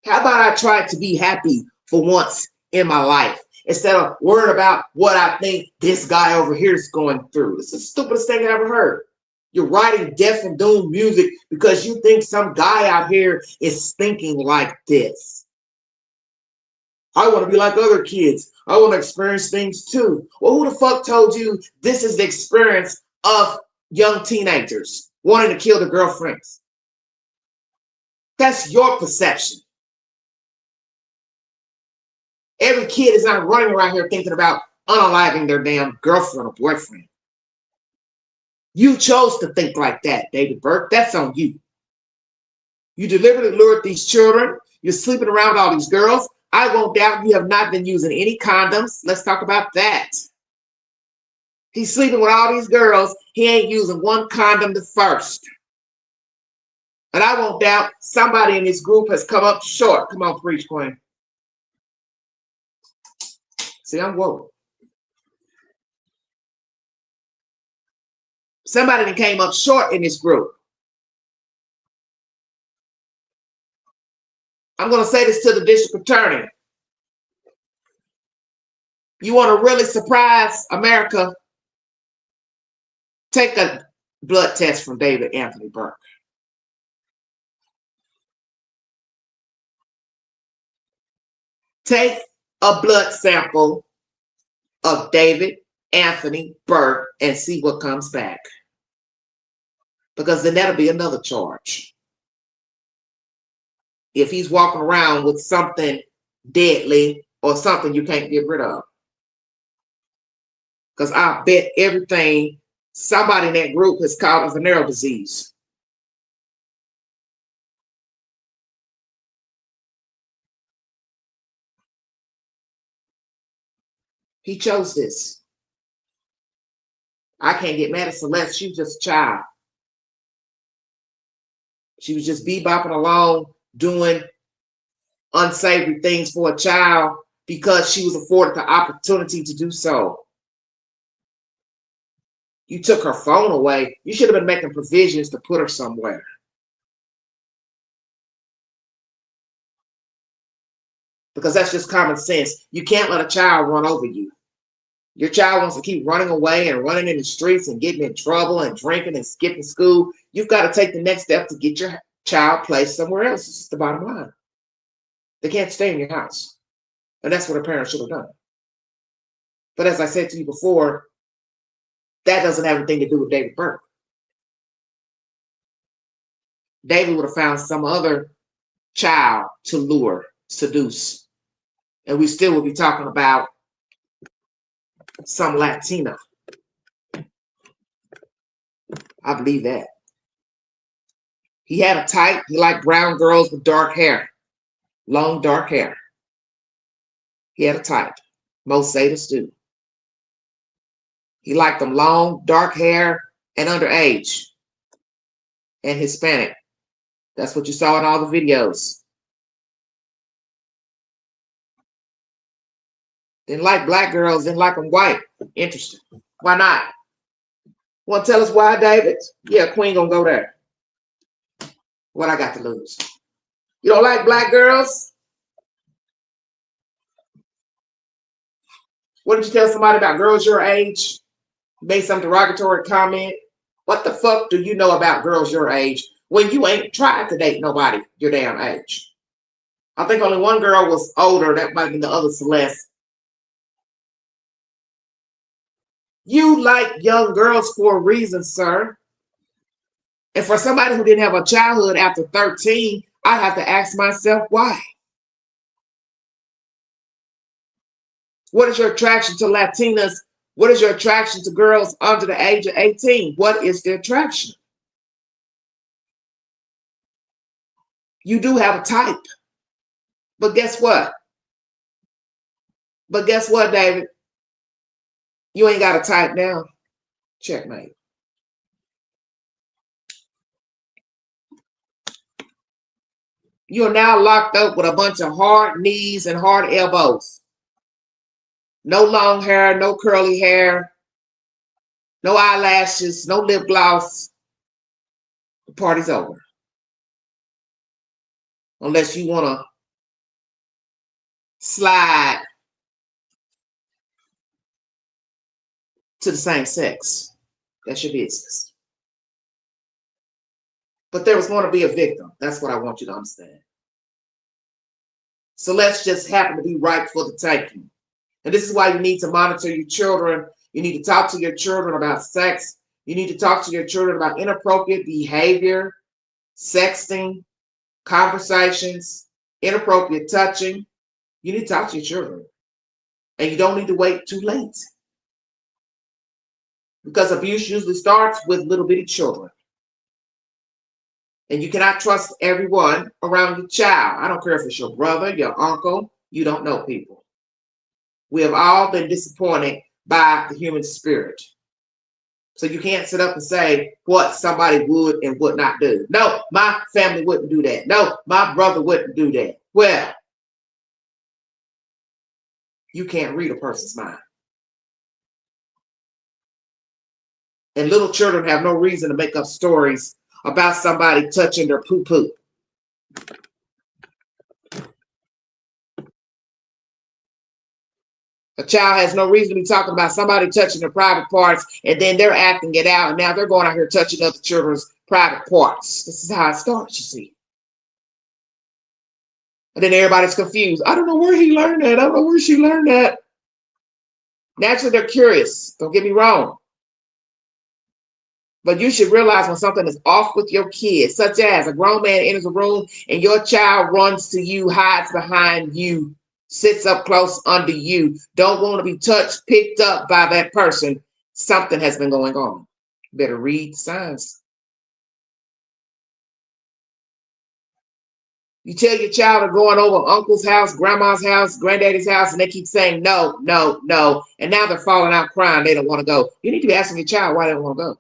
How about I try to be happy for once in my life instead of worrying about what I think this guy over here is going through? It's the stupidest thing I ever heard. You're writing death and doom music because you think some guy out here is thinking like this. I want to be like other kids. I want to experience things too. Well, who the fuck told you this is the experience of young teenagers wanting to kill their girlfriends? That's your perception. Every kid is not running around here thinking about unaliving their damn girlfriend or boyfriend. You chose to think like that, David Burke. That's on you. You deliberately lured these children. You're sleeping around with all these girls. I won't doubt you have not been using any condoms. Let's talk about that. He's sleeping with all these girls. He ain't using one condom the first. And I won't doubt somebody in this group has come up short. Come on, preach, Queen. See, I'm woke. Somebody that came up short in this group. I'm going to say this to the district attorney. You want to really surprise America? Take a blood test from David Anthony Burke. Take a blood sample of David Anthony Burke and see what comes back. Because then that'll be another charge. If he's walking around with something deadly or something you can't get rid of. Because I bet everything somebody in that group has caught a venereal disease. He chose this. I can't get mad at Celeste. She was just a child. She was just bebopping along, doing unsavory things for a child because she was afforded the opportunity to do so. You took her phone away. You should have been making provisions to put her somewhere. Because that's just common sense. You can't let a child run over you. Your child wants to keep running away and running in the streets and getting in trouble and drinking and skipping school. You've got to take the next step to get your child placed somewhere else. It's the bottom line. They can't stay in your house. And that's what a parent should have done. But as I said to you before, that doesn't have anything to do with David Burke. David would have found some other child to lure, seduce. And we still would be talking about some Latina. I believe that. He had a type. He liked brown girls with dark hair. Long, dark hair. He had a type. Most sadists do. He liked them long, dark hair, and underage. And Hispanic. That's what you saw in all the videos. Didn't like black girls, didn't like them white. Interesting. Why not? Want to tell us why, David? Yeah, Queen gonna go there. What I got to lose? You don't like black girls? What did you tell somebody about girls your age? Made some derogatory comment. What the fuck do you know about girls your age when you ain't tried to date nobody your damn age? I think only one girl was older. That might be the other Celeste. You like young girls for a reason, sir. And for somebody who didn't have a childhood after 13, I have to ask myself why. What is your attraction to Latinas? What is your attraction to girls under the age of 18? What is the attraction? You do have a type. But guess what? But guess what, David? You ain't got a type now. Checkmate. You are now locked up with a bunch of hard knees and hard elbows. No long hair, no curly hair, no eyelashes, no lip gloss. The party's over. Unless you want to slide to the same sex. That's your business. But there was going to be a victim. That's what I want you to understand. Celeste just happened to be right for the taking. And this is why you need to monitor your children. You need to talk to your children about sex. You need to talk to your children about inappropriate behavior, sexting, conversations, inappropriate touching. You need to talk to your children. And you don't need to wait too late. Because abuse usually starts with little bitty children. And you cannot trust everyone around your child. I don't care if it's your brother, your uncle. You don't know people. We have all been disappointed by the human spirit. So you can't sit up and say what somebody would and would not do. No, my family wouldn't do that. No, my brother wouldn't do that. Well, you can't read a person's mind. And little children have no reason to make up stories about somebody touching their poo-poo. A child has no reason to be talking about somebody touching their private parts, and then they're acting it out, and now they're going out here touching other children's private parts. This is how it starts, you see. And then everybody's confused. I don't know where he learned that. I don't know where she learned that. Naturally, they're curious. Don't get me wrong. But you should realize when something is off with your kids, such as a grown man enters a room and your child runs to you, hides behind you, sits up close under you, don't want to be touched, picked up by that person, something has been going on. Better read the signs. You tell your child they're going over uncle's house, grandma's house, granddaddy's house, and they keep saying no, no, no. And now they're falling out crying. They don't want to go. You need to be asking your child why they don't want to go.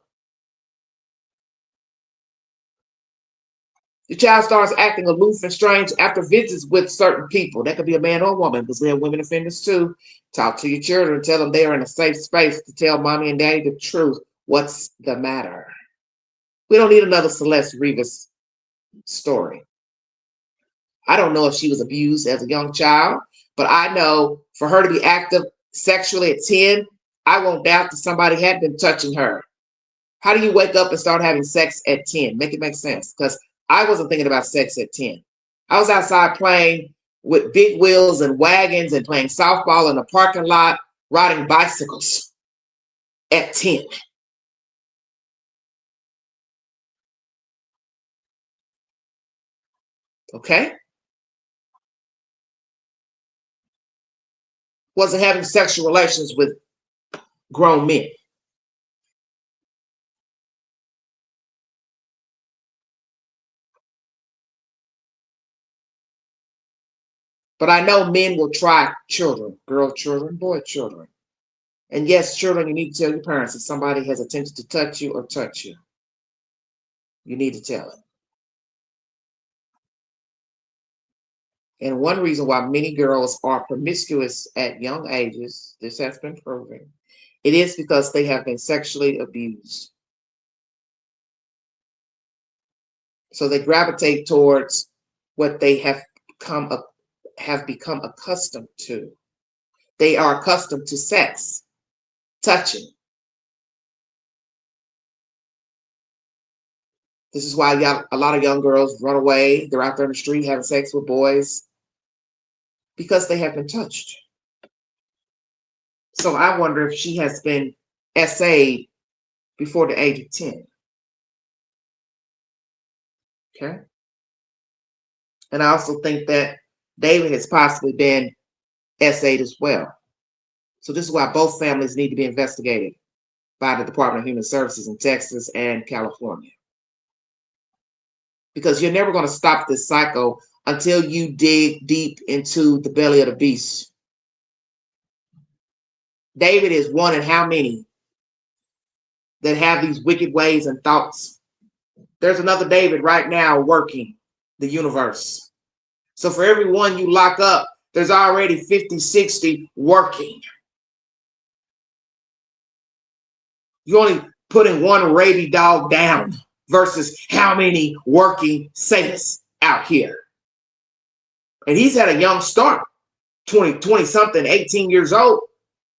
The child starts acting aloof and strange after visits with certain people. That could be a man or a woman, because we have women offenders too. Talk to your children. Tell them they are in a safe space to tell mommy and daddy the truth. What's the matter? We don't need another Celeste Rivas story. I don't know if she was abused as a young child, but I know for her to be active sexually at 10, I won't doubt that somebody had been touching her. How do you wake up and start having sex at 10? Make it make sense, because I wasn't thinking about sex at 10. I was outside playing with big wheels and wagons and playing softball in the parking lot, riding bicycles at 10. Okay? Wasn't having sexual relations with grown men. But I know men will try children, girl children, boy children. And yes, children, you need to tell your parents if somebody has attempted to touch you or touch you. You need to tell it. And one reason why many girls are promiscuous at young ages, this has been proven, it is because they have been sexually abused. So they gravitate towards what they have become accustomed to. They are accustomed to sex, touching. This is why a lot of young girls run away. They're out there in the street having sex with boys because they have been touched. So I wonder if she has been SA'd before the age of 10. Okay. And I also think that David has possibly been SA'd as well. So this is why both families need to be investigated by the Department of Human Services in Texas and California. Because you're never going to stop this cycle until you dig deep into the belly of the beast. David is one in how many that have these wicked ways and thoughts? There's another David right now working the universe. So for every one you lock up, there's already 50, 60 working. You only putting one rabid dog down versus how many working sadists out here. And he's had a young start, 20 something, 18 years old.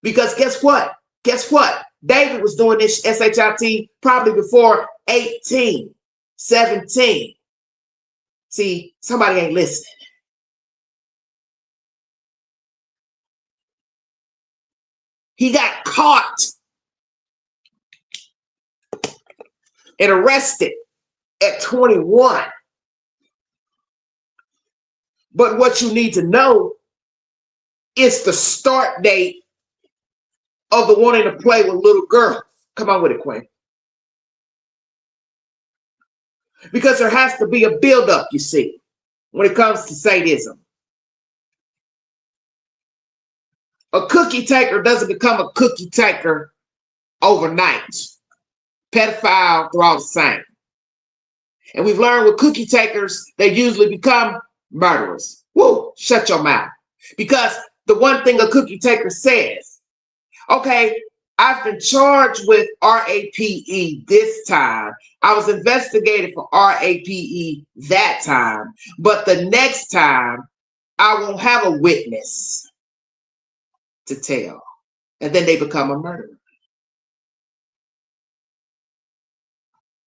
Because guess what? Guess what? David was doing this SHIT probably before 18, 17. See, somebody ain't listening. He got caught and arrested at 21. But what you need to know is the start date of the wanting to play with little girls. Come on with it, Quinn. Because there has to be a buildup, you see, when it comes to sadism. A cookie taker doesn't become a cookie taker overnight. Pedophile, they're all the same. And we've learned with cookie takers, they usually become murderers. Woo, shut your mouth. Because the one thing a cookie taker says, okay, I've been charged with RAPE this time. I was investigated for RAPE that time. But the next time, I won't have a witness to tell. And then they become a murderer.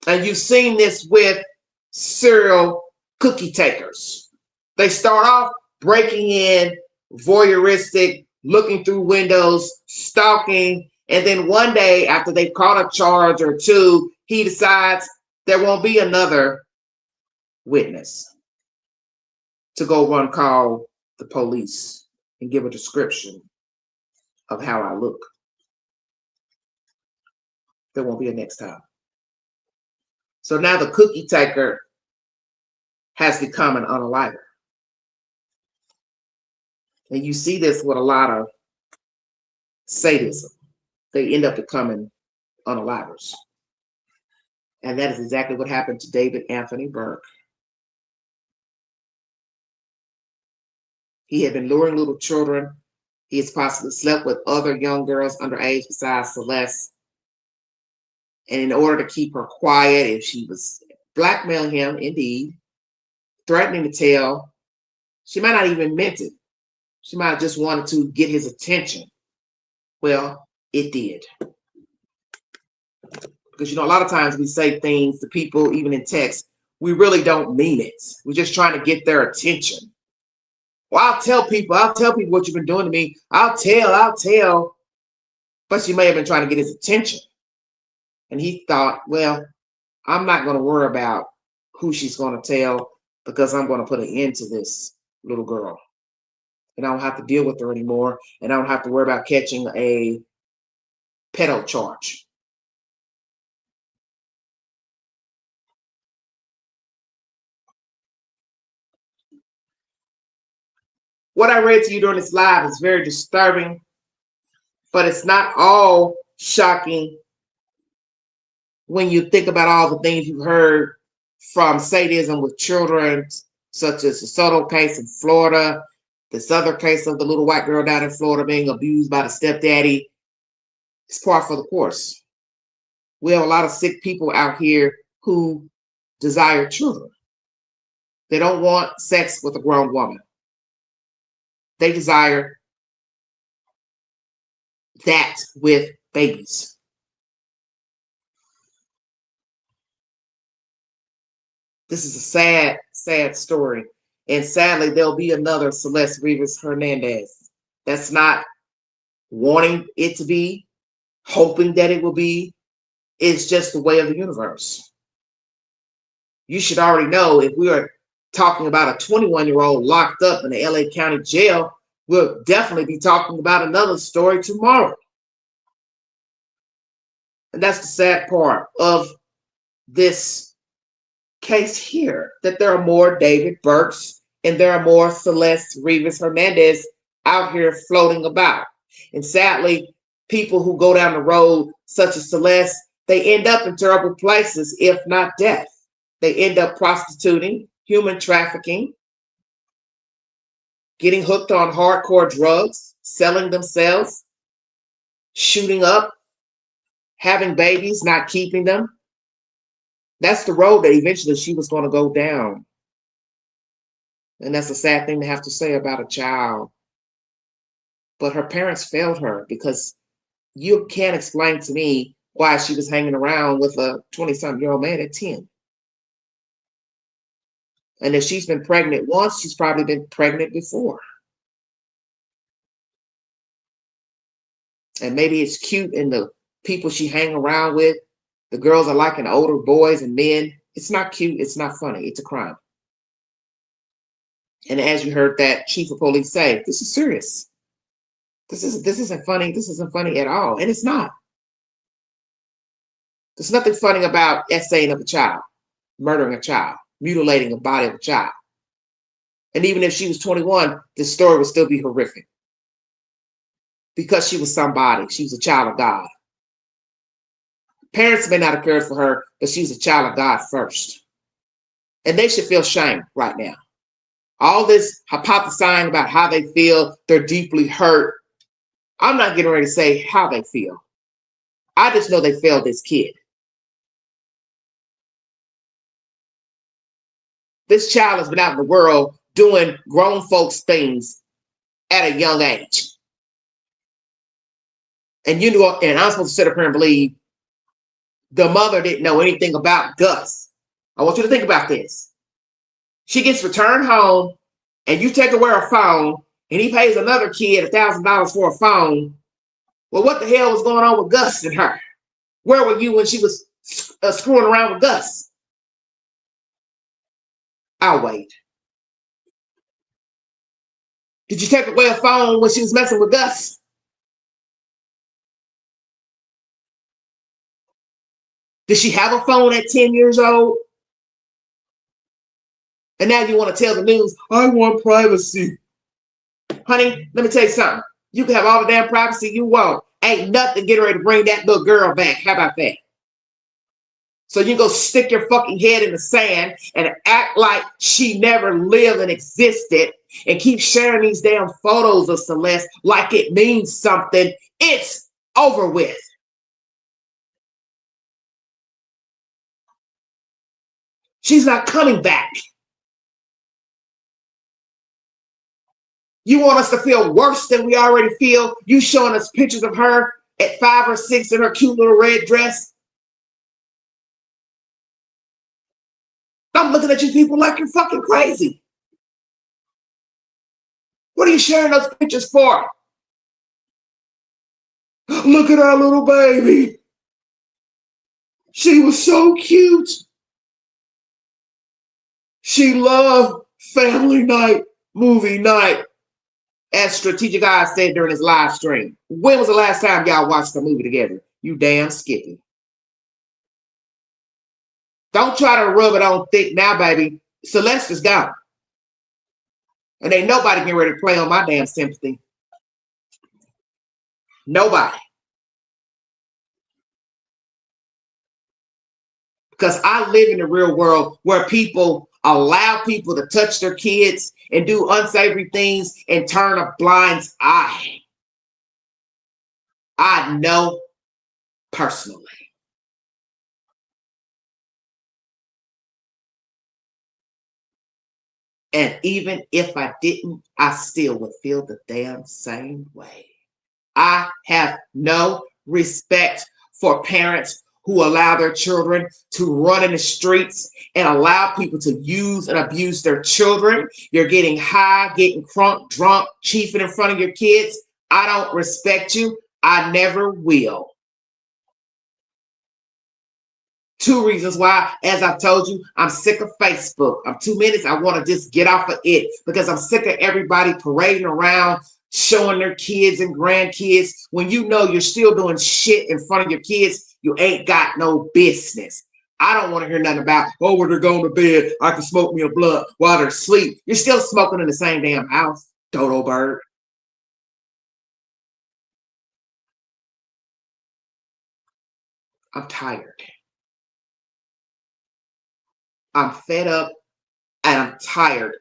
And you've seen this with serial cookie takers. They start off breaking in, voyeuristic, looking through windows, stalking, and then one day after they've caught a charge or two, he decides there won't be another witness to go run call the police and give a description of how I look. There won't be a next time. So now the cookie taker has become an unaliver. And you see this with a lot of sadism. They end up becoming unalivers. And that is exactly what happened to David Anthony Burke. He had been luring little children. He has possibly slept with other young girls underage besides Celeste. And in order to keep her quiet, if she was blackmailing him, indeed, threatening to tell, she might not even meant it. She might have just wanted to get his attention. Well, it did. Because, a lot of times we say things to people, even in text, we really don't mean it. We're just trying to get their attention. Well, I'll tell people what you've been doing to me. I'll tell. But she may have been trying to get his attention. And he thought, well, I'm not going to worry about who she's going to tell because I'm going to put an end to this little girl. And I don't have to deal with her anymore. And I don't have to worry about catching a pedo charge. What I read to you during this live is very disturbing, but it's not all shocking when you think about all the things you've heard from sadism with children, such as the Soto case in Florida, this other case of the little white girl down in Florida being abused by the stepdaddy. It's par for the course. We have a lot of sick people out here who desire children. They don't want sex with a grown woman. They desire that with babies. This is a sad, sad story. And sadly, there'll be another Celeste Rivas Hernandez. That's not wanting it to be, hoping that it will be. It's just the way of the universe. You should already know if we are talking about a 21-year-old locked up in the LA County jail, we'll definitely be talking about another story tomorrow. And that's the sad part of this case here, that there are more David Burks and there are more Celeste Rivas Hernandez out here floating about. And sadly, people who go down the road, such as Celeste, they end up in terrible places, if not death. They end up prostituting, human trafficking, getting hooked on hardcore drugs, selling themselves, shooting up, having babies, not keeping them. That's the road that eventually she was going to go down. And that's a sad thing to have to say about a child. But her parents failed her because you can't explain to me why she was hanging around with a 20-something-year-old man at 10. And if she's been pregnant once, she's probably been pregnant before. And maybe it's cute in the people she hang around with. The girls are liking older boys and men. It's not cute. It's not funny. It's a crime. And as you heard that chief of police say, this is serious. This isn't funny. This isn't funny at all. And it's not. There's nothing funny about essaying of a child, murdering a child, mutilating the body of a child. And even if she was 21, this story would still be horrific. Because she was somebody. She was a child of God. Parents may not have cared for her, but she was a child of God first. And they should feel shame right now. All this hypothesizing about how they feel, they're deeply hurt. I'm not getting ready to say how they feel. I just know they failed this kid. This child has been out in the world doing grown folks things at a young age. And you know, and I'm supposed to sit up here and believe the mother didn't know anything about Gus. I want you to think about this. She gets returned home, and you take away her phone, and he pays another kid $1,000 for a phone. Well, what the hell was going on with Gus and her? Where were you when she was screwing around with Gus? I'll wait. Did you take away a phone when she was messing with Gus? Did she have a phone at 10 years old? And now you want to tell the news, I want privacy. Honey, let me tell you something. You can have all the damn privacy you want. Ain't nothing getting ready to bring that little girl back. How about that? So you go stick your fucking head in the sand and act like she never lived and existed and keep sharing these damn photos of Celeste like it means something. It's over with. She's not coming back. You want us to feel worse than we already feel? You showing us pictures of her at 5 or 6 in her cute little red dress? I'm looking at you people like you're fucking crazy. What are you sharing those pictures for? Look at our little baby. She was so cute. She loved family night, movie night, as Strategic Eyes said during his live stream. When was the last time y'all watched a movie together? You damn Skippy. Don't try to rub it on thick now, baby. Celeste is gone. And ain't nobody getting ready to play on my damn sympathy. Nobody. Because I live in the real world where people allow people to touch their kids and do unsavory things and turn a blind eye. I know personally. And even if I didn't, I still would feel the damn same way. I have no respect for parents who allow their children to run in the streets and allow people to use and abuse their children. You're getting high, getting crunk, drunk, chiefing in front of your kids. I don't respect you. I never will. 2 reasons why, as I've told you, I'm sick of Facebook. I'm 2 minutes. I want to just get off of it because I'm sick of everybody parading around, showing their kids and grandkids. When you know you're still doing shit in front of your kids, you ain't got no business. I don't want to hear nothing about, oh, when they're going to bed, I can smoke me a blunt while they're asleep. You're still smoking in the same damn house, dodo bird. I'm tired. I'm fed up and I'm tired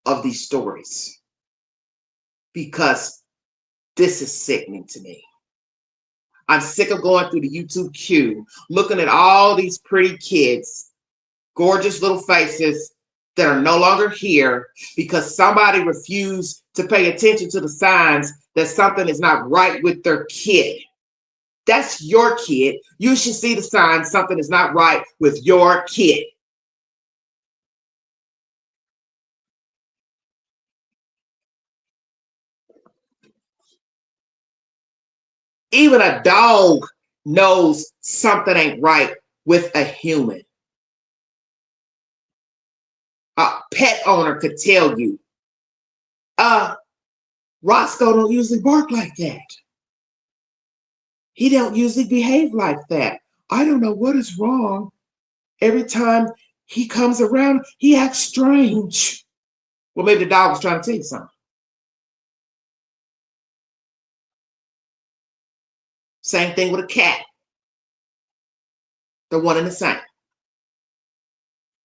of these stories. because this is sickening to me. I'm sick of going through the YouTube queue, looking at all these pretty kids, gorgeous little faces that are no longer here because somebody refused to pay attention to the signs that something is not right with their kid. That's your kid. You should see the signs something is not right with your kid. Even a dog knows something ain't right with a human. A pet owner could tell you, Roscoe don't usually bark like that. He don't usually behave like that. I don't know what is wrong. Every time he comes around, he acts strange. Well, maybe the dog was trying to tell you something. Same thing with a cat. They're one and the same.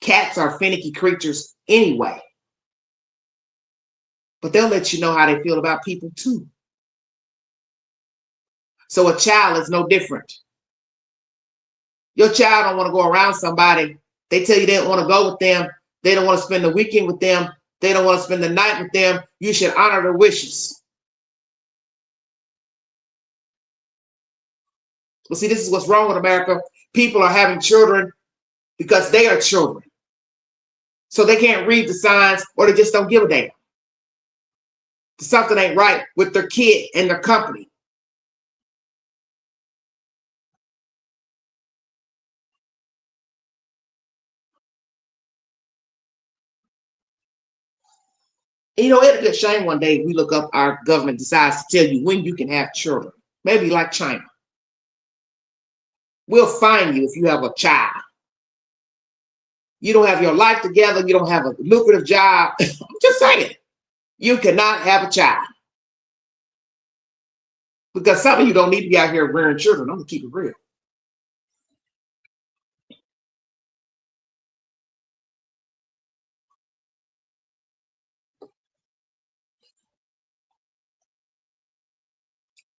Cats are finicky creatures anyway. But they'll let you know how they feel about people too. So a child is no different. Your child don't want to go around somebody. They tell you they don't want to go with them. They don't want to spend the weekend with them. They don't want to spend the night with them. You should honor their wishes. Well, see, this is what's wrong with America. People are having children because they are children. So they can't read the signs or they just don't give a damn. Something ain't right with their kid and their company. You know, it'll be a shame one day we look up, our government decides to tell you when you can have children. Maybe like China. We'll fine you if you have a child. You don't have your life together. You don't have a lucrative job. I'm just saying. You cannot have a child. Because some of you don't need to be out here rearing children. I'm going to keep it real.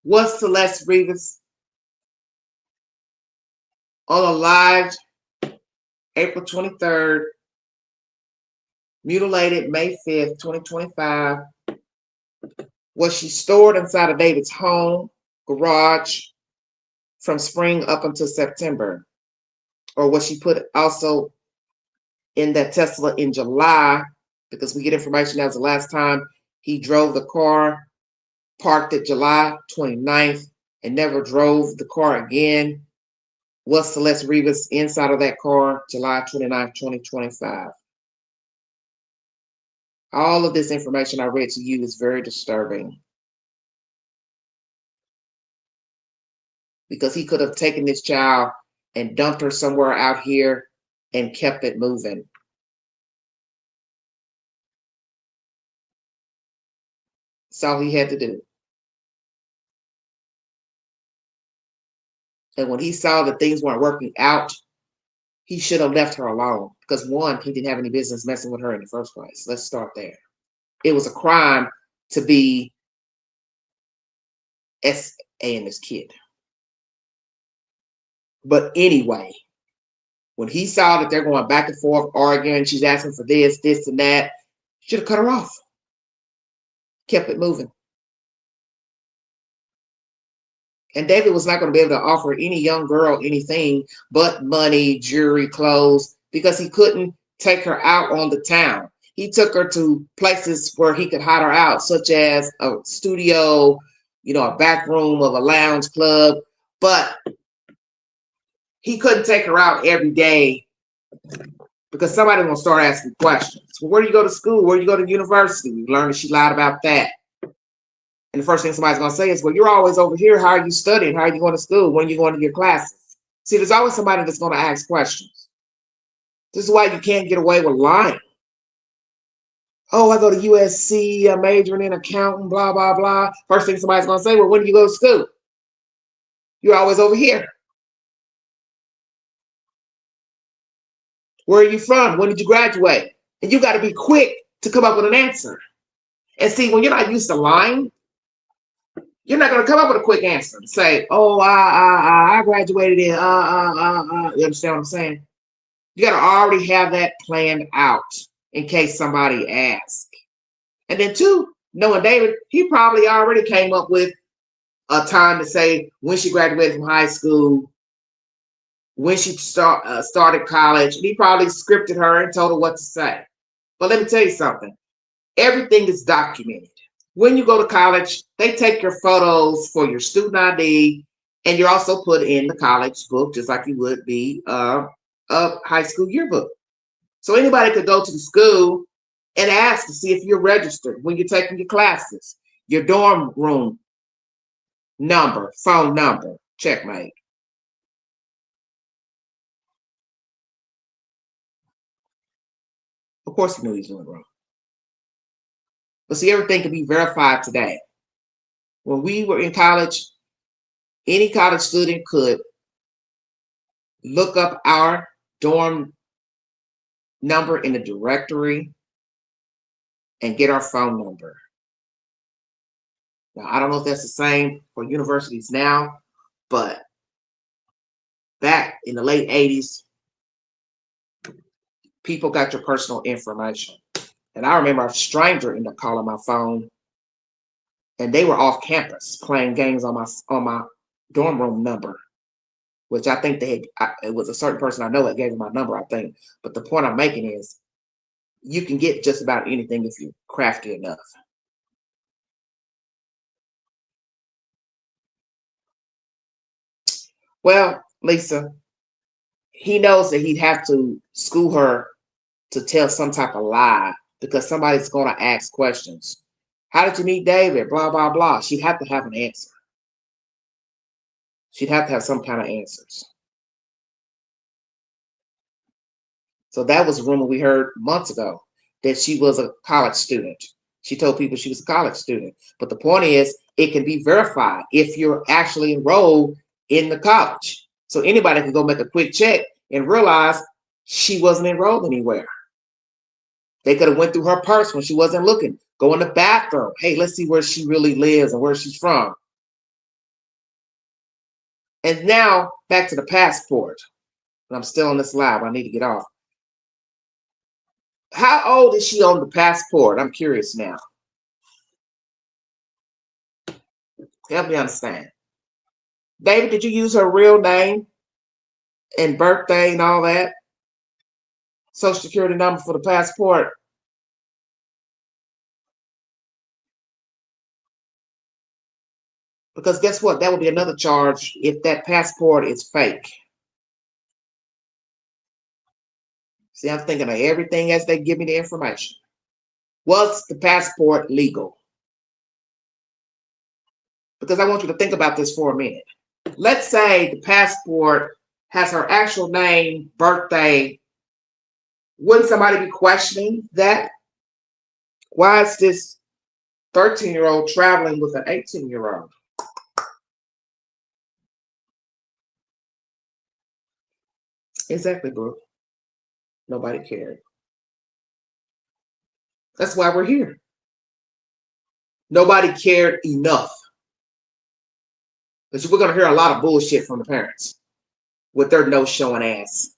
Was Celeste Rivas on a live April 23rd, mutilated May 5th, 2025? Was she stored inside of David's home, garage, from spring up until September? Or was she put also in that Tesla in July? Because we get information that was the last time he drove the car, parked it July 29th, and never drove the car again. Was Celeste Rivas inside of that car July 29th, 2025? All of this information I read to you is very disturbing. Because he could have taken this child and dumped her somewhere out here and kept it moving. That's all he had to do. And when he saw that things weren't working out, he should have left her alone. Because one, he didn't have any business messing with her in the first place. Let's start there. It was a crime to be S.A. and his kid. But anyway, when he saw that they're going back and forth, arguing, she's asking for this, this, and that, should have cut her off. Kept it moving. And David was not going to be able to offer any young girl anything but money, jewelry, clothes, because he couldn't take her out on the town. He took her to places where he could hide her out, such as a studio, you know, a back room of a lounge club. But he couldn't take her out every day because somebody's going to start asking questions. Well, where do you go to school? Where do you go to university? We learned that she lied about that. And the first thing somebody's going to say is, well, you're always over here. How are you studying? How are you going to school? When are you going to your classes? See, there's always somebody that's going to ask questions. This is why you can't get away with lying. Oh, I go to USC, I'm majoring in accounting, blah, blah, blah. First thing somebody's going to say, well, when do you go to school? You're always over here. Where are you from? When did you graduate? And you got to be quick to come up with an answer. And see, when you're not used to lying, you're not going to come up with a quick answer. Say, oh, I graduated in, You understand what I'm saying? You got to already have that planned out in case somebody asks. And then two, knowing David, he probably already came up with a time to say when she graduated from high school, when she started college. He probably scripted her and told her what to say. But let me tell you something. Everything is documented. When you go to college, they take your photos for your student ID, and you're also put in the college book, just like you would be a high school yearbook. So anybody could go to the school and ask to see if you're registered when you're taking your classes, your dorm room number, phone number, checkmate. Of course he knew he was doing wrong. But see, everything can be verified today. When we were in college, any college student could look up our dorm number in the directory and get our phone number. Now, I don't know if that's the same for universities now, but back in the late 80s, people got your personal information. And I remember a stranger ended up calling my phone, and they were off campus playing games on my dorm room number, which I think it was a certain person I know that gave them my number, I think. But the point I'm making is you can get just about anything if you're crafty enough. Well, Lisa, he knows that he'd have to school her to tell some type of lie because somebody's going to ask questions. How did you meet David? Blah, blah, blah. She'd have to have an answer. She'd have to have some kind of answers. So that was a rumor we heard months ago, that she was a college student. She told people she was a college student. But the point is, it can be verified if you're actually enrolled in the college. So anybody can go make a quick check and realize she wasn't enrolled anywhere. They could have went through her purse when she wasn't looking. Go in the bathroom. Hey, let's see where she really lives and where she's from. And now back to the passport. I'm still on this live. I need to get off. How old is she on the passport? I'm curious now. Help me understand. David, did you use her real name and birthday and all that? Social security number for the passport? Because guess what? That would be another charge if that passport is fake. See, I'm thinking of everything as they give me the information. Was the passport legal? Because I want you to think about this for a minute. Let's say the passport has her actual name, birthday. Wouldn't somebody be questioning that? Why is this 13-year-old traveling with an 18-year-old? Exactly, Brooke. Nobody cared. That's why we're here. Nobody cared enough. Because we're going to hear a lot of bullshit from the parents with their no-showing ass.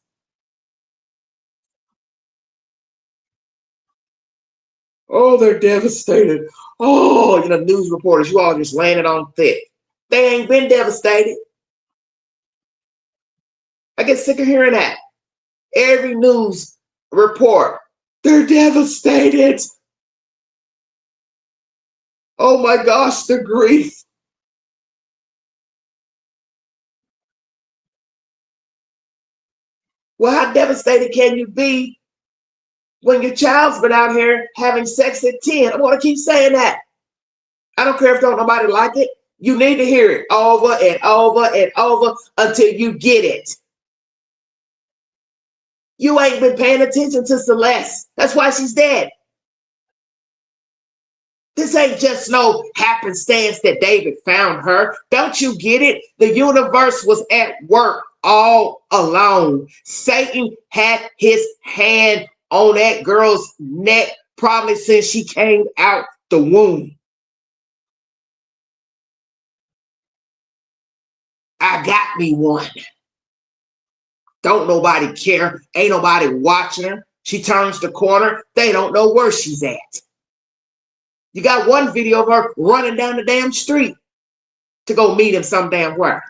Oh, they're devastated. Oh, news reporters, you all just laying it on thick. They ain't been devastated. I get sick of hearing that. Every news report, they're devastated. Oh my gosh, the grief. Well, how devastated can you be when your child's been out here having sex at 10? I'm going to keep saying that. I don't care if don't nobody like it. You need to hear it over and over and over until you get it. You ain't been paying attention to Celeste. That's why she's dead. This ain't just no happenstance that David found her. Don't you get it? The universe was at work all along. Satan had his hand on that girl's neck probably since she came out the womb. I got me one. Don't nobody care. Ain't nobody watching her. She turns the corner. They don't know where she's at. You got one video of her running down the damn street to go meet him some damn where.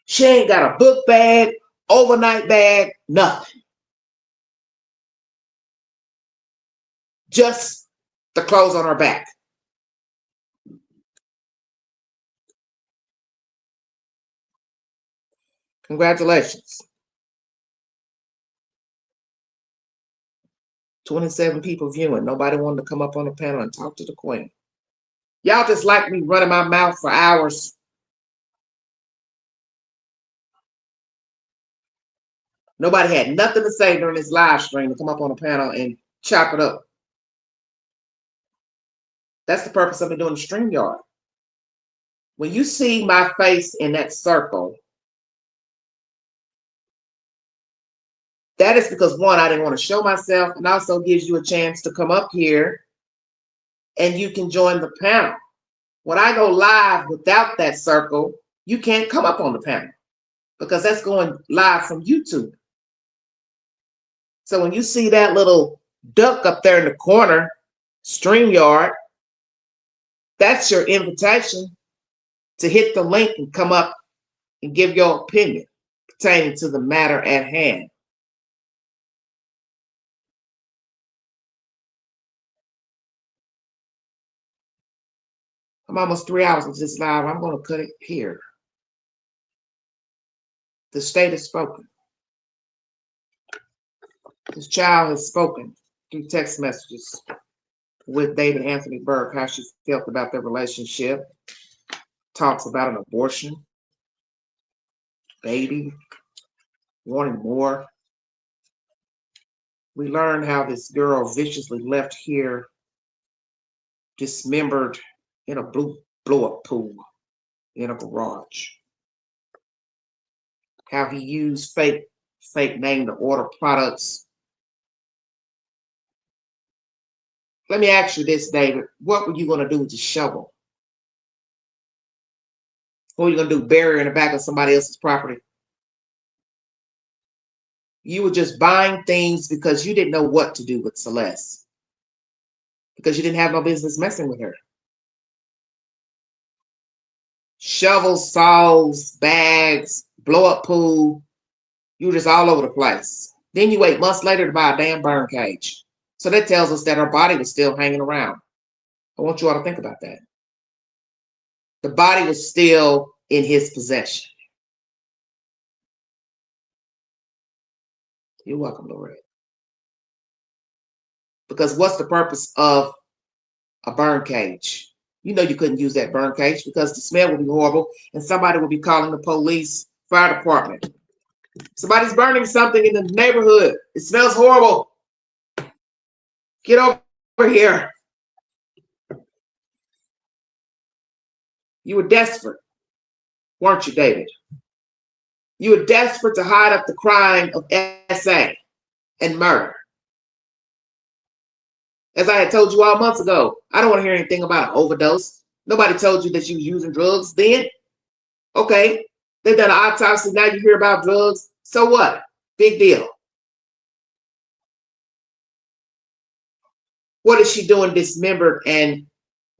She ain't got a book bag, overnight bag, nothing. Just the clothes on her back. Congratulations. 27 people viewing. Nobody wanted to come up on the panel and talk to the queen. Y'all just like me running my mouth for hours. Nobody had nothing to say during this live stream to come up on the panel and chop it up. That's the purpose of me doing the StreamYard. When you see my face in that circle, that is because, one, I didn't want to show myself, and also gives you a chance to come up here and you can join the panel. When I go live without that circle, you can't come up on the panel because that's going live from YouTube. So when you see that little duck up there in the corner, StreamYard, that's your invitation to hit the link and come up and give your opinion pertaining to the matter at hand. I'm almost 3 hours into this live. I'm going to cut it here. The state has spoken. This child has spoken through text messages with David Anthony Burke, how she felt about their relationship. Talks about an abortion, baby, wanting more. We learned how this girl viciously left here dismembered in a blow-up pool in a garage. How he used fake name to order products. Let me ask you this, David. What were you going to do with the shovel? What were you going to do? Bury her in the back of somebody else's property? You were just buying things because you didn't know what to do with Celeste. Because you didn't have no business messing with her. Shovels, saws, bags, blow-up pool. You were just all over the place. Then you wait months later to buy a damn burn cage. So that tells us that her body was still hanging around. I want you all to think about that. The body was still in his possession. You're welcome, Lorette. Because what's the purpose of a burn cage? You know you couldn't use that burn cage because the smell would be horrible and somebody would be calling the police, fire department. Somebody's burning something in the neighborhood. It smells horrible. Get over here. You were desperate, weren't you, David? You were desperate to hide up the crime of SA and murder. As I had told you all months ago, I don't want to hear anything about an overdose. Nobody told you that she was using drugs then. Okay, they've done an autopsy. Now you hear about drugs. So what? Big deal. What is she doing dismembered and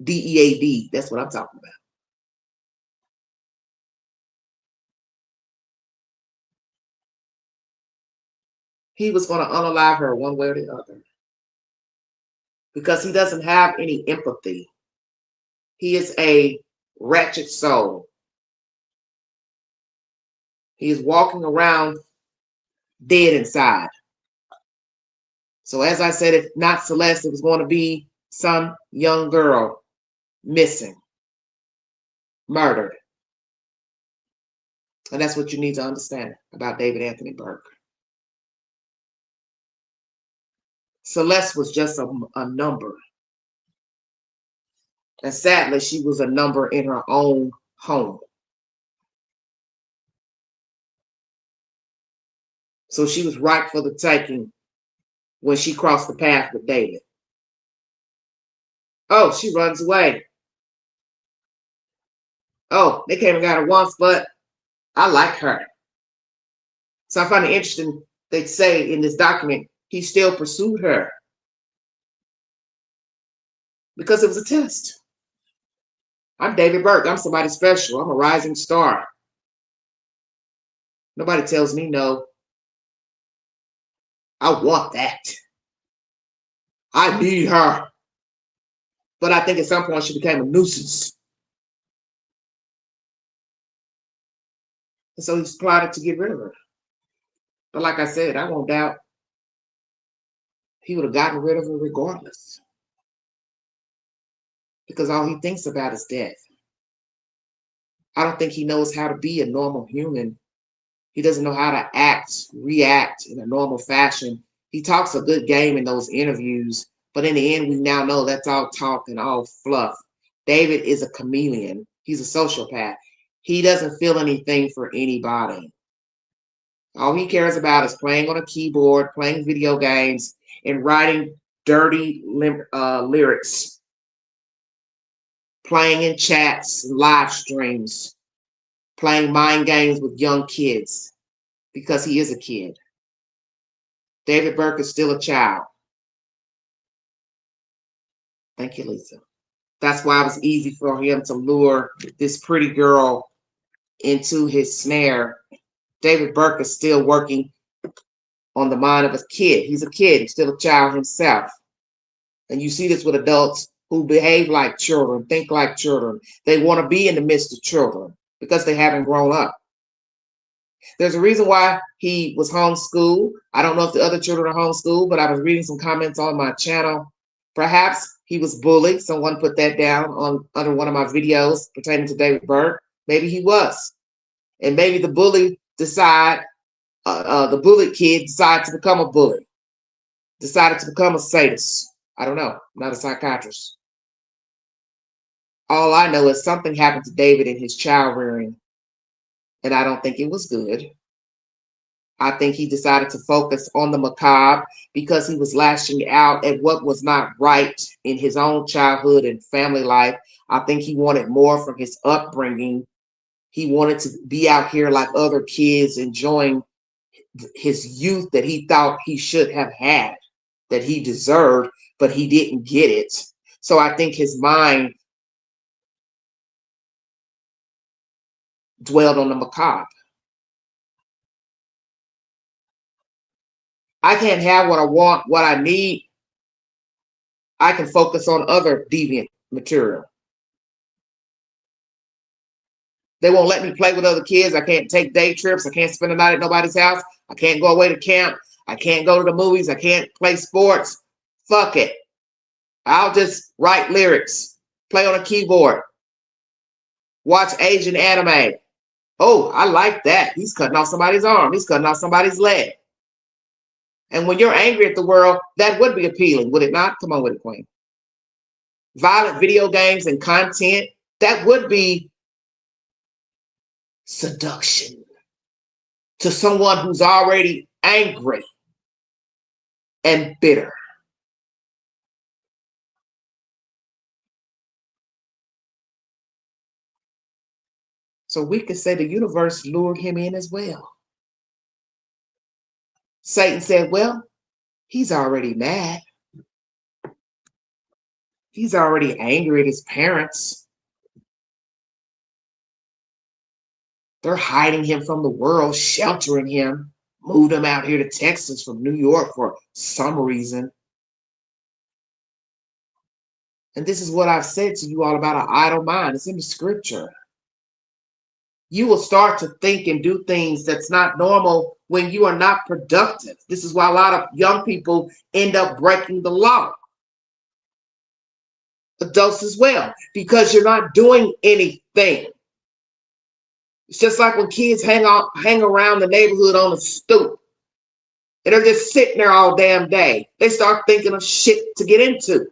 DEAD? That's what I'm talking about. He was going to unalive her one way or the other. Because he doesn't have any empathy. He is a wretched soul. He is walking around dead inside. So as I said, if not Celeste, it was going to be some young girl missing, murdered. And that's what you need to understand about David Anthony Burke. Celeste was just a number. And sadly, she was a number in her own home. So she was ripe for the taking when she crossed the path with David. Oh, she runs away. Oh, they came and got her once, but I like her. So I find it interesting they say in this document he still pursued her because it was a test. I'm David Burke. I'm somebody special. I'm a rising star. Nobody tells me no. I want that. I need her. But I think at some point she became a nuisance. And so he's plotted to get rid of her. But like I said, I won't doubt he would have gotten rid of her regardless. Because all he thinks about is death. I don't think he knows how to be a normal human. He doesn't know how to act, react in a normal fashion. He talks a good game in those interviews, but in the end, we now know that's all talk and all fluff. David is a chameleon. He's a sociopath. He doesn't feel anything for anybody. All he cares about is playing on a keyboard, playing video games, and writing dirty lyrics, playing in chats, live streams, playing mind games with young kids, because he is a kid. David Burke is still a child. Thank you, Lisa. That's why it was easy for him to lure this pretty girl into his snare. David Burke is still working on the mind of a kid. He's a kid. He's still a child himself. And you see this with adults who behave like children, think like children. They want to be in the midst of children because they haven't grown up. There's a reason why he was homeschooled. I don't know if the other children are homeschooled, but I was reading some comments on my channel. Perhaps he was bullied. Someone put that down under one of my videos pertaining to David Burke. Maybe he was. And maybe the bully the bullied kid decided to become a bully, decided to become a sadist. I don't know. I'm not a psychiatrist. All I know is something happened to David in his child rearing, and I don't think it was good. I think he decided to focus on the macabre because he was lashing out at what was not right in his own childhood and family life. I think he wanted more from his upbringing. He wanted to be out here like other kids, enjoying his youth that he thought he should have had, that he deserved, but he didn't get it. So I think his mind dwelled on the macabre. I can't have what I want, what I need. I can focus on other deviant material. They won't let me play with other kids. I can't take day trips. I can't spend the night at nobody's house. I can't go away to camp. I can't go to the movies. I can't play sports. Fuck it. I'll just write lyrics, play on a keyboard, watch Asian anime. Oh, I like that. He's cutting off somebody's arm. He's cutting off somebody's leg. And when you're angry at the world, that would be appealing, would it not? Come on with it, Queen. Violent video games and content, that would be seduction to someone who's already angry and bitter. So we could say the universe lured him in as well. Satan said, well, he's already mad. He's already angry at his parents. They're hiding him from the world, sheltering him, moved him out here to Texas from New York for some reason. And this is what I've said to you all about an idle mind. It's in the scripture. You will start to think and do things that's not normal when you are not productive. This is why a lot of young people end up breaking the law. Adults as well, because you're not doing anything. It's just like when kids hang around the neighborhood on a stoop and they're just sitting there all damn day. They start thinking of shit to get into.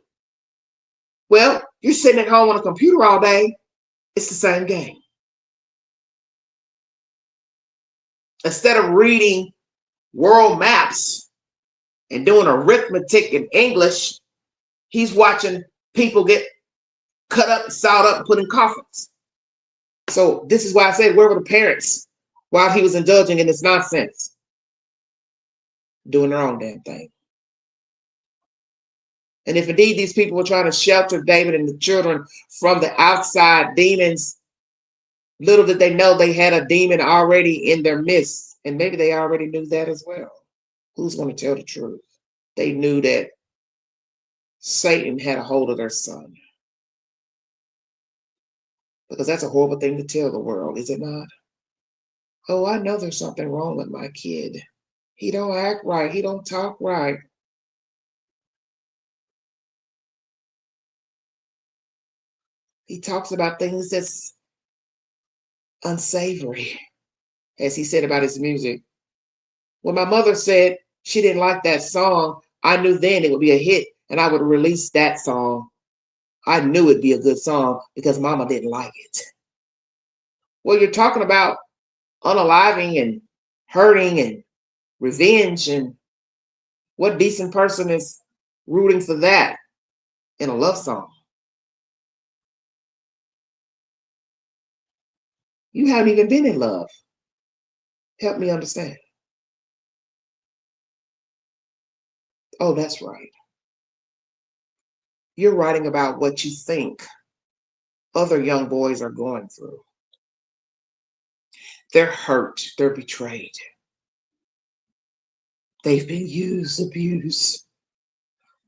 Well, you're sitting at home on a computer all day. It's the same game. Instead of reading world maps and doing arithmetic in English, he's watching people get cut up, sawed up, and put in coffins. So this is why I said, where were the parents while he was indulging in this nonsense? Doing their own damn thing. And if indeed these people were trying to shelter David and the children from the outside demons, little did they know they had a demon already in their midst. And maybe they already knew that as well. Who's going to tell the truth? They knew that Satan had a hold of their son. Because that's a horrible thing to tell the world, is it not? Oh, I know there's something wrong with my kid. He don't act right. He don't talk right. He talks about things that's unsavory, as he said about his music. When my mother said she didn't like that song, I knew then it would be a hit, and I would release that song. I knew it'd be a good song because Mama didn't like it. Well, you're talking about unaliving and hurting and revenge, and what decent person is rooting for that in a love song? You haven't even been in love. Help me understand. Oh, that's right. You're writing about what you think other young boys are going through. They're hurt. They're betrayed. They've been used, abused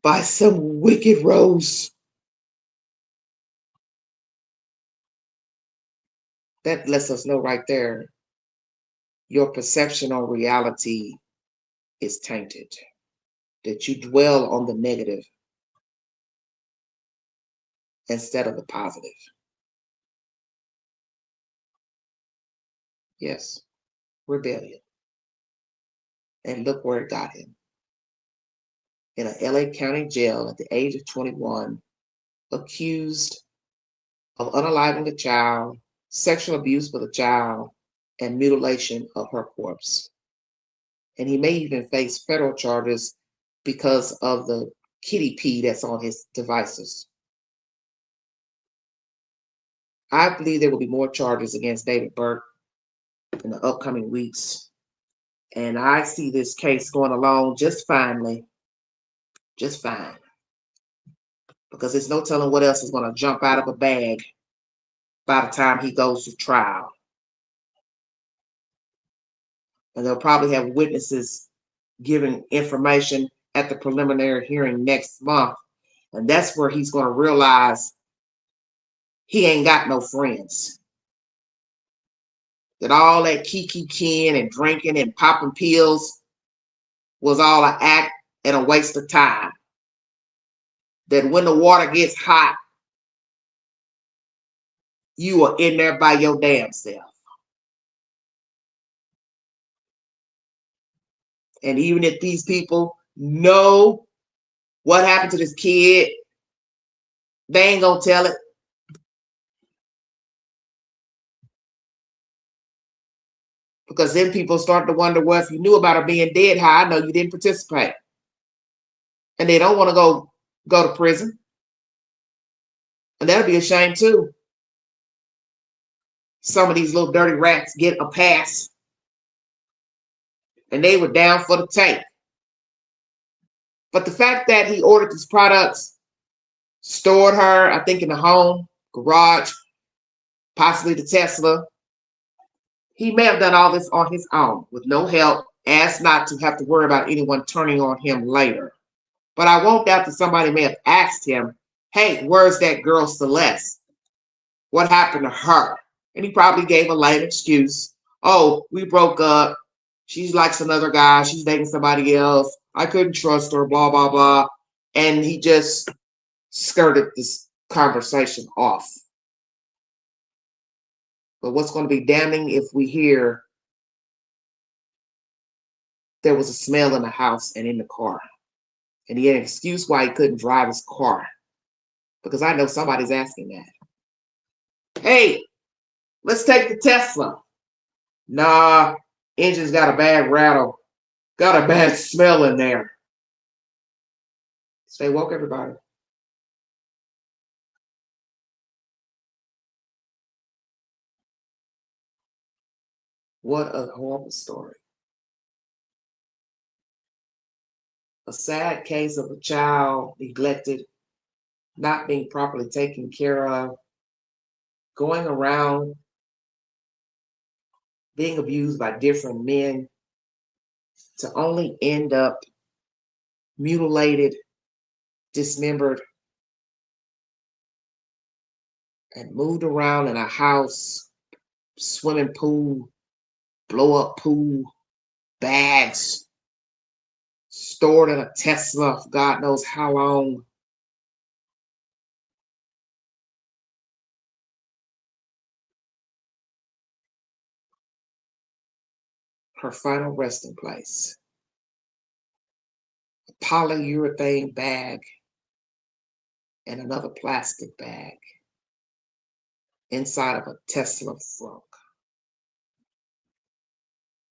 by some wicked rose. That lets us know right there, your perception on reality is tainted. That you dwell on the negative instead of the positive. Yes, rebellion. And look where it got him. In a LA County jail at the age of 21, accused of unaliving a child, sexual abuse with a child, and mutilation of her corpse. And he may even face federal charges because of the kitty pee that's on his devices. I believe there will be more charges against David Burke in the upcoming weeks. And I see this case going along just finely, just fine. Because there's no telling what else is going to jump out of a bag by the time he goes to trial. And they'll probably have witnesses giving information at the preliminary hearing next month. And that's where he's going to realize he ain't got no friends. That all that kiki-king and drinking and popping pills was all an act and a waste of time. That when the water gets hot, you are in there by your damn self. And even if these people know what happened to this kid, they ain't gonna tell it. Because then people start to wonder, well, if you knew about her being dead, how I know you didn't participate. And they don't want to go to prison. And that'll be a shame too. Some of these little dirty rats get a pass. And they were down for the take. But the fact that he ordered these products, stored her, I think in the home, garage, possibly the Tesla, he may have done all this on his own with no help, asked not to have to worry about anyone turning on him later. But I won't doubt that somebody may have asked him, hey, where's that girl Celeste? What happened to her? And he probably gave a lame excuse. Oh, we broke up. She likes another guy. She's dating somebody else. I couldn't trust her, blah, blah, blah. And he just skirted this conversation off. But what's going to be damning if we hear there was a smell in the house and in the car. And he had an excuse why he couldn't drive his car. Because I know somebody's asking that. Hey, let's take the Tesla. Nah, engine's got a bad rattle. Got a bad smell in there. Stay woke, everybody. What a horrible story. A sad case of a child neglected, not being properly taken care of, going around being abused by different men to only end up mutilated, dismembered, and moved around in a house, swimming pool, blow up pool, bags, stored in a Tesla for God knows how long. Her final resting place. A polyurethane bag and another plastic bag inside of a Tesla trunk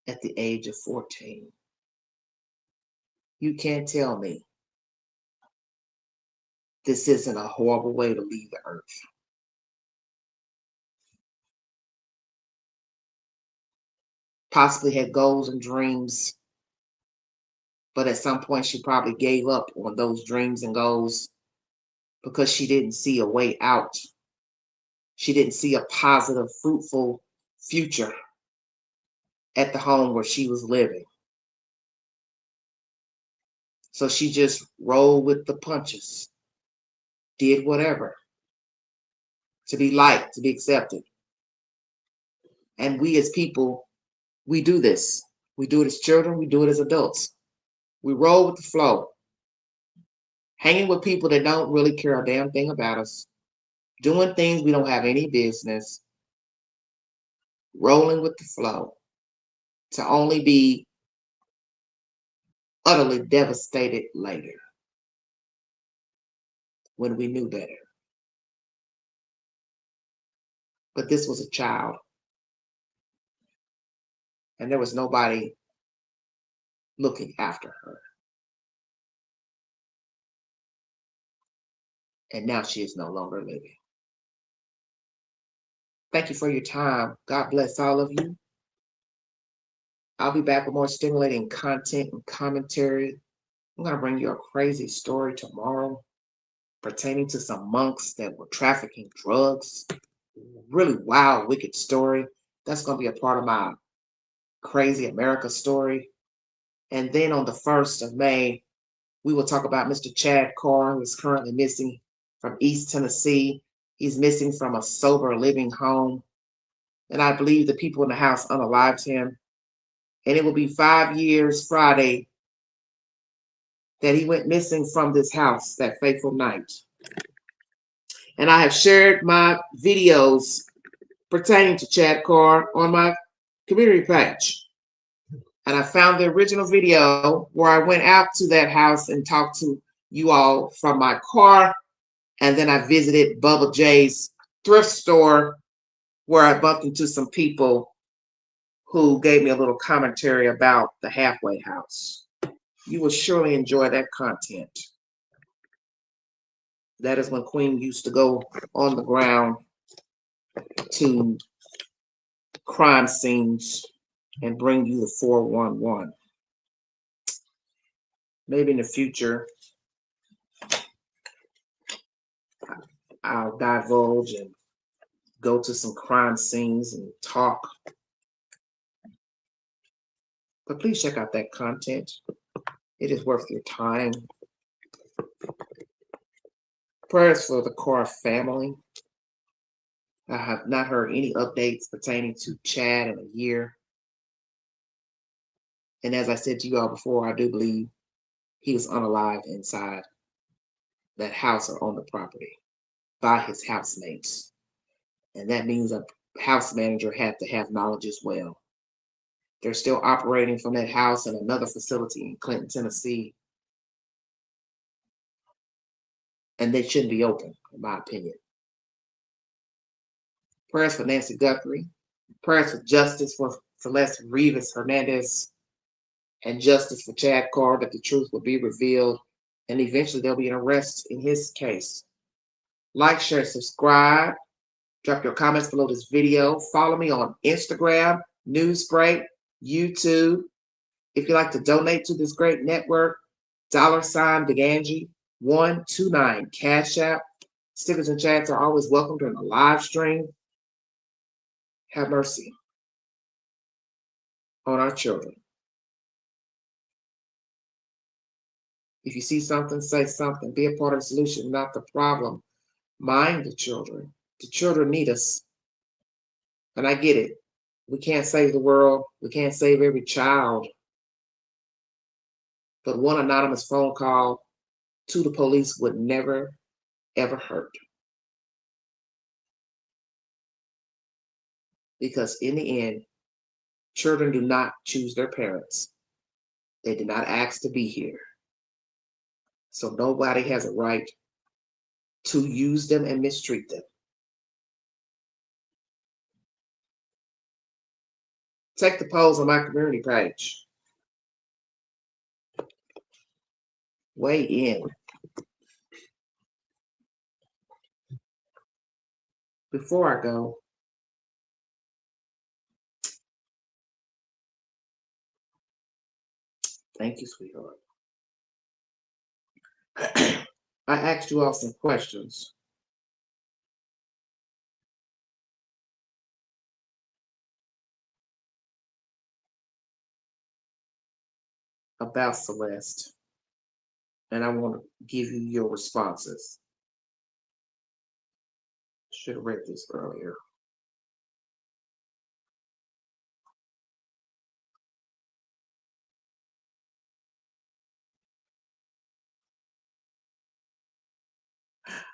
at the age of 14. You can't tell me this isn't a horrible way to leave the earth. Possibly had goals and dreams, but at some point she probably gave up on those dreams and goals because she didn't see a way out. She didn't see a positive, fruitful future at the home where she was living. So she just rolled with the punches, did whatever to be liked, to be accepted. And we as people, we do this. We do it as children, we do it as adults. We roll with the flow, hanging with people that don't really care a damn thing about us, doing things we don't have any business, rolling with the flow, to only be utterly devastated later when we knew better. But this was a child, and there was nobody looking after her. And now she is no longer living. Thank you for your time. God bless all of you. I'll be back with more stimulating content and commentary. I'm going to bring you a crazy story tomorrow pertaining to some monks that were trafficking drugs. Really wild, wicked story. That's going to be a part of my Crazy America story. And then on the 1st of May, we will talk about Mr. Chad Carr, who is currently missing from East Tennessee. He's missing from a sober living home. And I believe the people in the house unalived him. And it will be 5 years Friday that he went missing from this house that fateful night. And I have shared my videos pertaining to Chad Carr on my community page. And I found the original video where I went out to that house and talked to you all from my car. And then I visited Bubba J's thrift store where I bumped into some people who gave me a little commentary about the halfway house. You will surely enjoy that content. That is when Queen used to go on the ground to crime scenes and bring you the 411. Maybe in the future, I'll divulge and go to some crime scenes and talk. But please check out that content. It is worth your time. Prayers for the Carr family. I have not heard any updates pertaining to Chad in a year. And as I said to you all before, I do believe he was unalived inside that house or on the property by his housemates. And that means a house manager had to have knowledge as well. They're still operating from that house in another facility in Clinton, Tennessee. And they shouldn't be open, in my opinion. Prayers for Nancy Guthrie. Prayers for justice for Celeste Rivas Hernandez. And justice for Chad Carr, that the truth will be revealed. And eventually there'll be an arrest in his case. Like, share, subscribe. Drop your comments below this video. Follow me on Instagram Newsbreak, YouTube. If you'd like to donate to this great network, $Beganji 129 Cash App. Stickers and chats are always welcome during the live stream. Have mercy on our children. If you see something, say something. Be a part of the solution, not the problem. Mind the children. The children need us. And I get it. We can't save the world. We can't save every child. But one anonymous phone call to the police would never, ever hurt. Because in the end, children do not choose their parents. They did not ask to be here. So nobody has a right to use them and mistreat them. Take the polls on my community page. Weigh in. Before I go, thank you, sweetheart. I asked you all some questions. About Celeste. And I want to give you your responses. Should have read this earlier.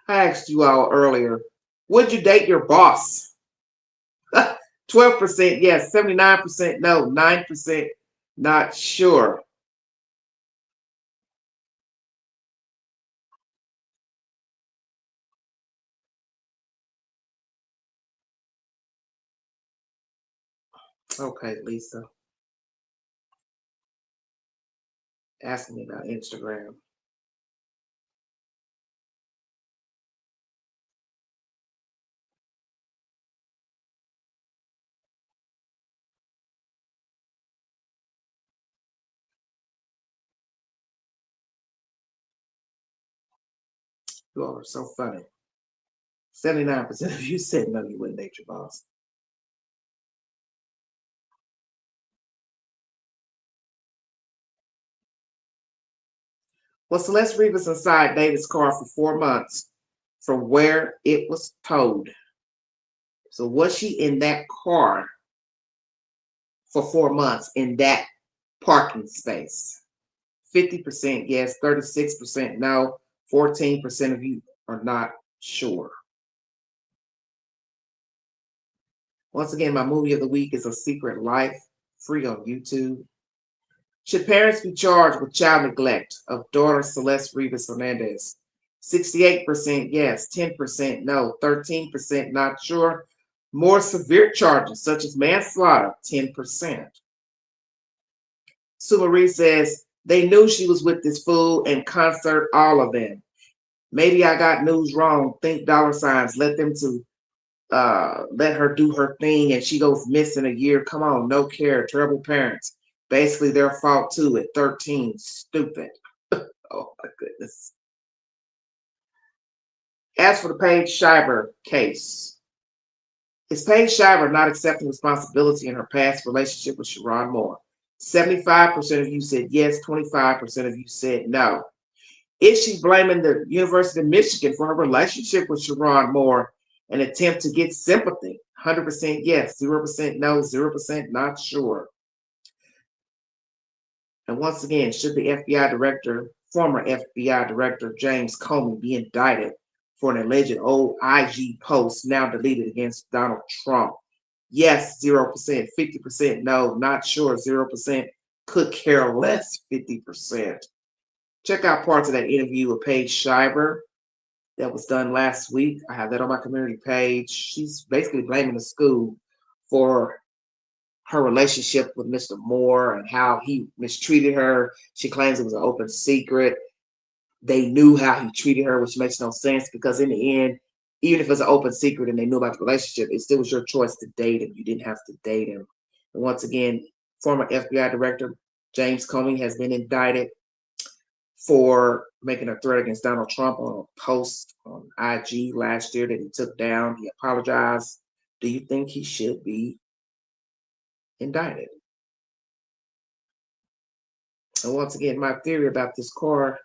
I asked you all earlier, would you date your boss? 12% yes, 79% no, 9% not sure. Okay, Lisa. Asking me about Instagram. You all are so funny. 79% of you said no, you wouldn't date your boss. Well, Celeste Rivas inside David's car for 4 months from where it was towed. So was she in that car for 4 months in that parking space? 50% yes, 36% no, 14% of you are not sure. Once again, my movie of the week is A Secret Life, free on YouTube. Should parents be charged with child neglect of daughter Celeste Rivas Hernandez? 68% yes, 10% no, 13% not sure. More severe charges such as manslaughter, 10%. Sue Marie says, they knew she was with this fool in concert, all of them. Maybe I got news wrong. Think $. Let them to let her do her thing and she goes missing a year. Come on, no care. Terrible parents. Basically their fault too at 13. Stupid. Oh my goodness. As for the Paige Schreiber case, is Paige Schreiber not accepting responsibility in her past relationship with Sharon Moore? 75% of you said yes, 25% of you said no. Is she blaming the University of Michigan for her relationship with Sharon Moore, an attempt to get sympathy? 100% yes, 0% no, 0% not sure. And once again, should the FBI director, former FBI director James Comey, be indicted for an alleged old IG post now deleted against Donald Trump? Yes, 0%, 50% no, not sure, 0%, could care less, 50%. Check out parts of that interview with Paige Schreiber that was done last week. I have that on my community page. She's basically blaming the school for her relationship with Mr. Moore and how he mistreated her. She claims it was an open secret. They knew how he treated her, which makes no sense because in the end, even if it's an open secret and they knew about the relationship, it still was your choice to date him. You didn't have to date him. And once again, former FBI Director James Comey has been indicted for making a threat against Donald Trump on a post on IG last year that he took down. He apologized. Do you think he should be indicted? And once again, my theory about this car,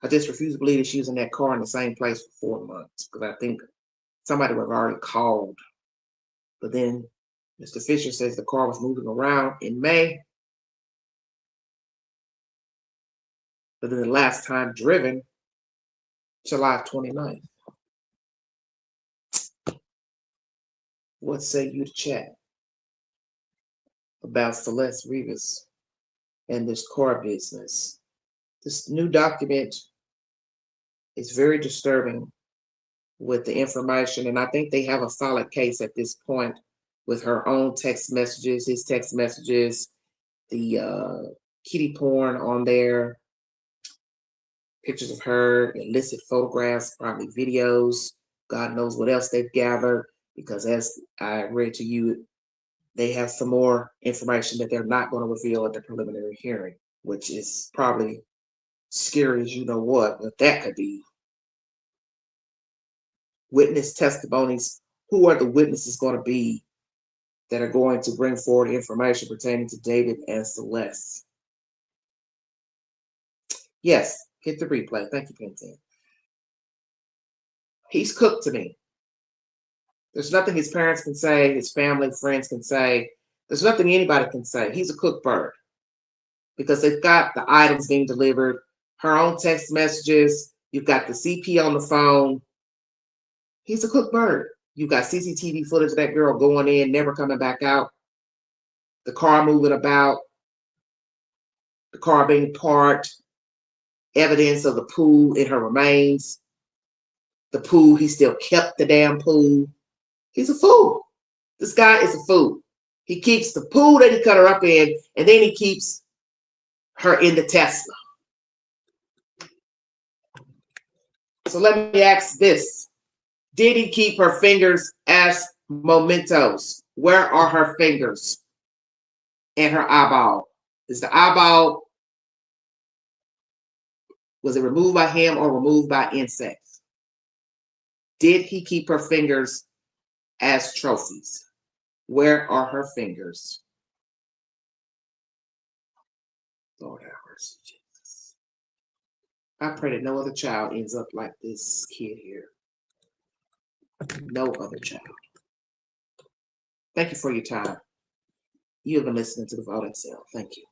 I just refuse to believe that she was in that car in the same place for 4 months, because I think somebody would have already called. But then Mr. Fisher says the car was moving around in May, but then the last time driven, July 29th. What say you to chat about Celeste Rivas and this car business? This new document is very disturbing with the information, and I think they have a solid case at this point with her own text messages, his text messages, the kitty porn on there, pictures of her, illicit photographs, probably videos, God knows what else they've gathered, because as I read to you, they have some more information that they're not going to reveal at the preliminary hearing, which is probably scary as you know what that could be. Witness testimonies. Who are the witnesses going to be that are going to bring forward information pertaining to David and Celeste? Yes, hit the replay. Thank you, Penton. He's cooked to me. There's nothing his parents can say, his family, friends can say. There's nothing anybody can say. He's a cooked bird, because they've got the items being delivered, her own text messages, you've got the CP on the phone. He's a cooked bird. You've got CCTV footage of that girl going in, never coming back out, the car moving about, the car being parked, evidence of the pool in her remains. The pool, he still kept the damn pool. He's a fool. This guy is a fool. He keeps the pool that he cut her up in, and then he keeps her in the Tesla. So let me ask this. Did he keep her fingers as mementos? Where are her fingers and her eyeball? Is the eyeball, was it removed by him or removed by insects? Did he keep her fingers as trophies? Where are her fingers? Lord have mercy, Jesus. I pray that no other child ends up like this kid here. No other child. Thank you for your time. You have been listening to The Vote Itself. Thank you.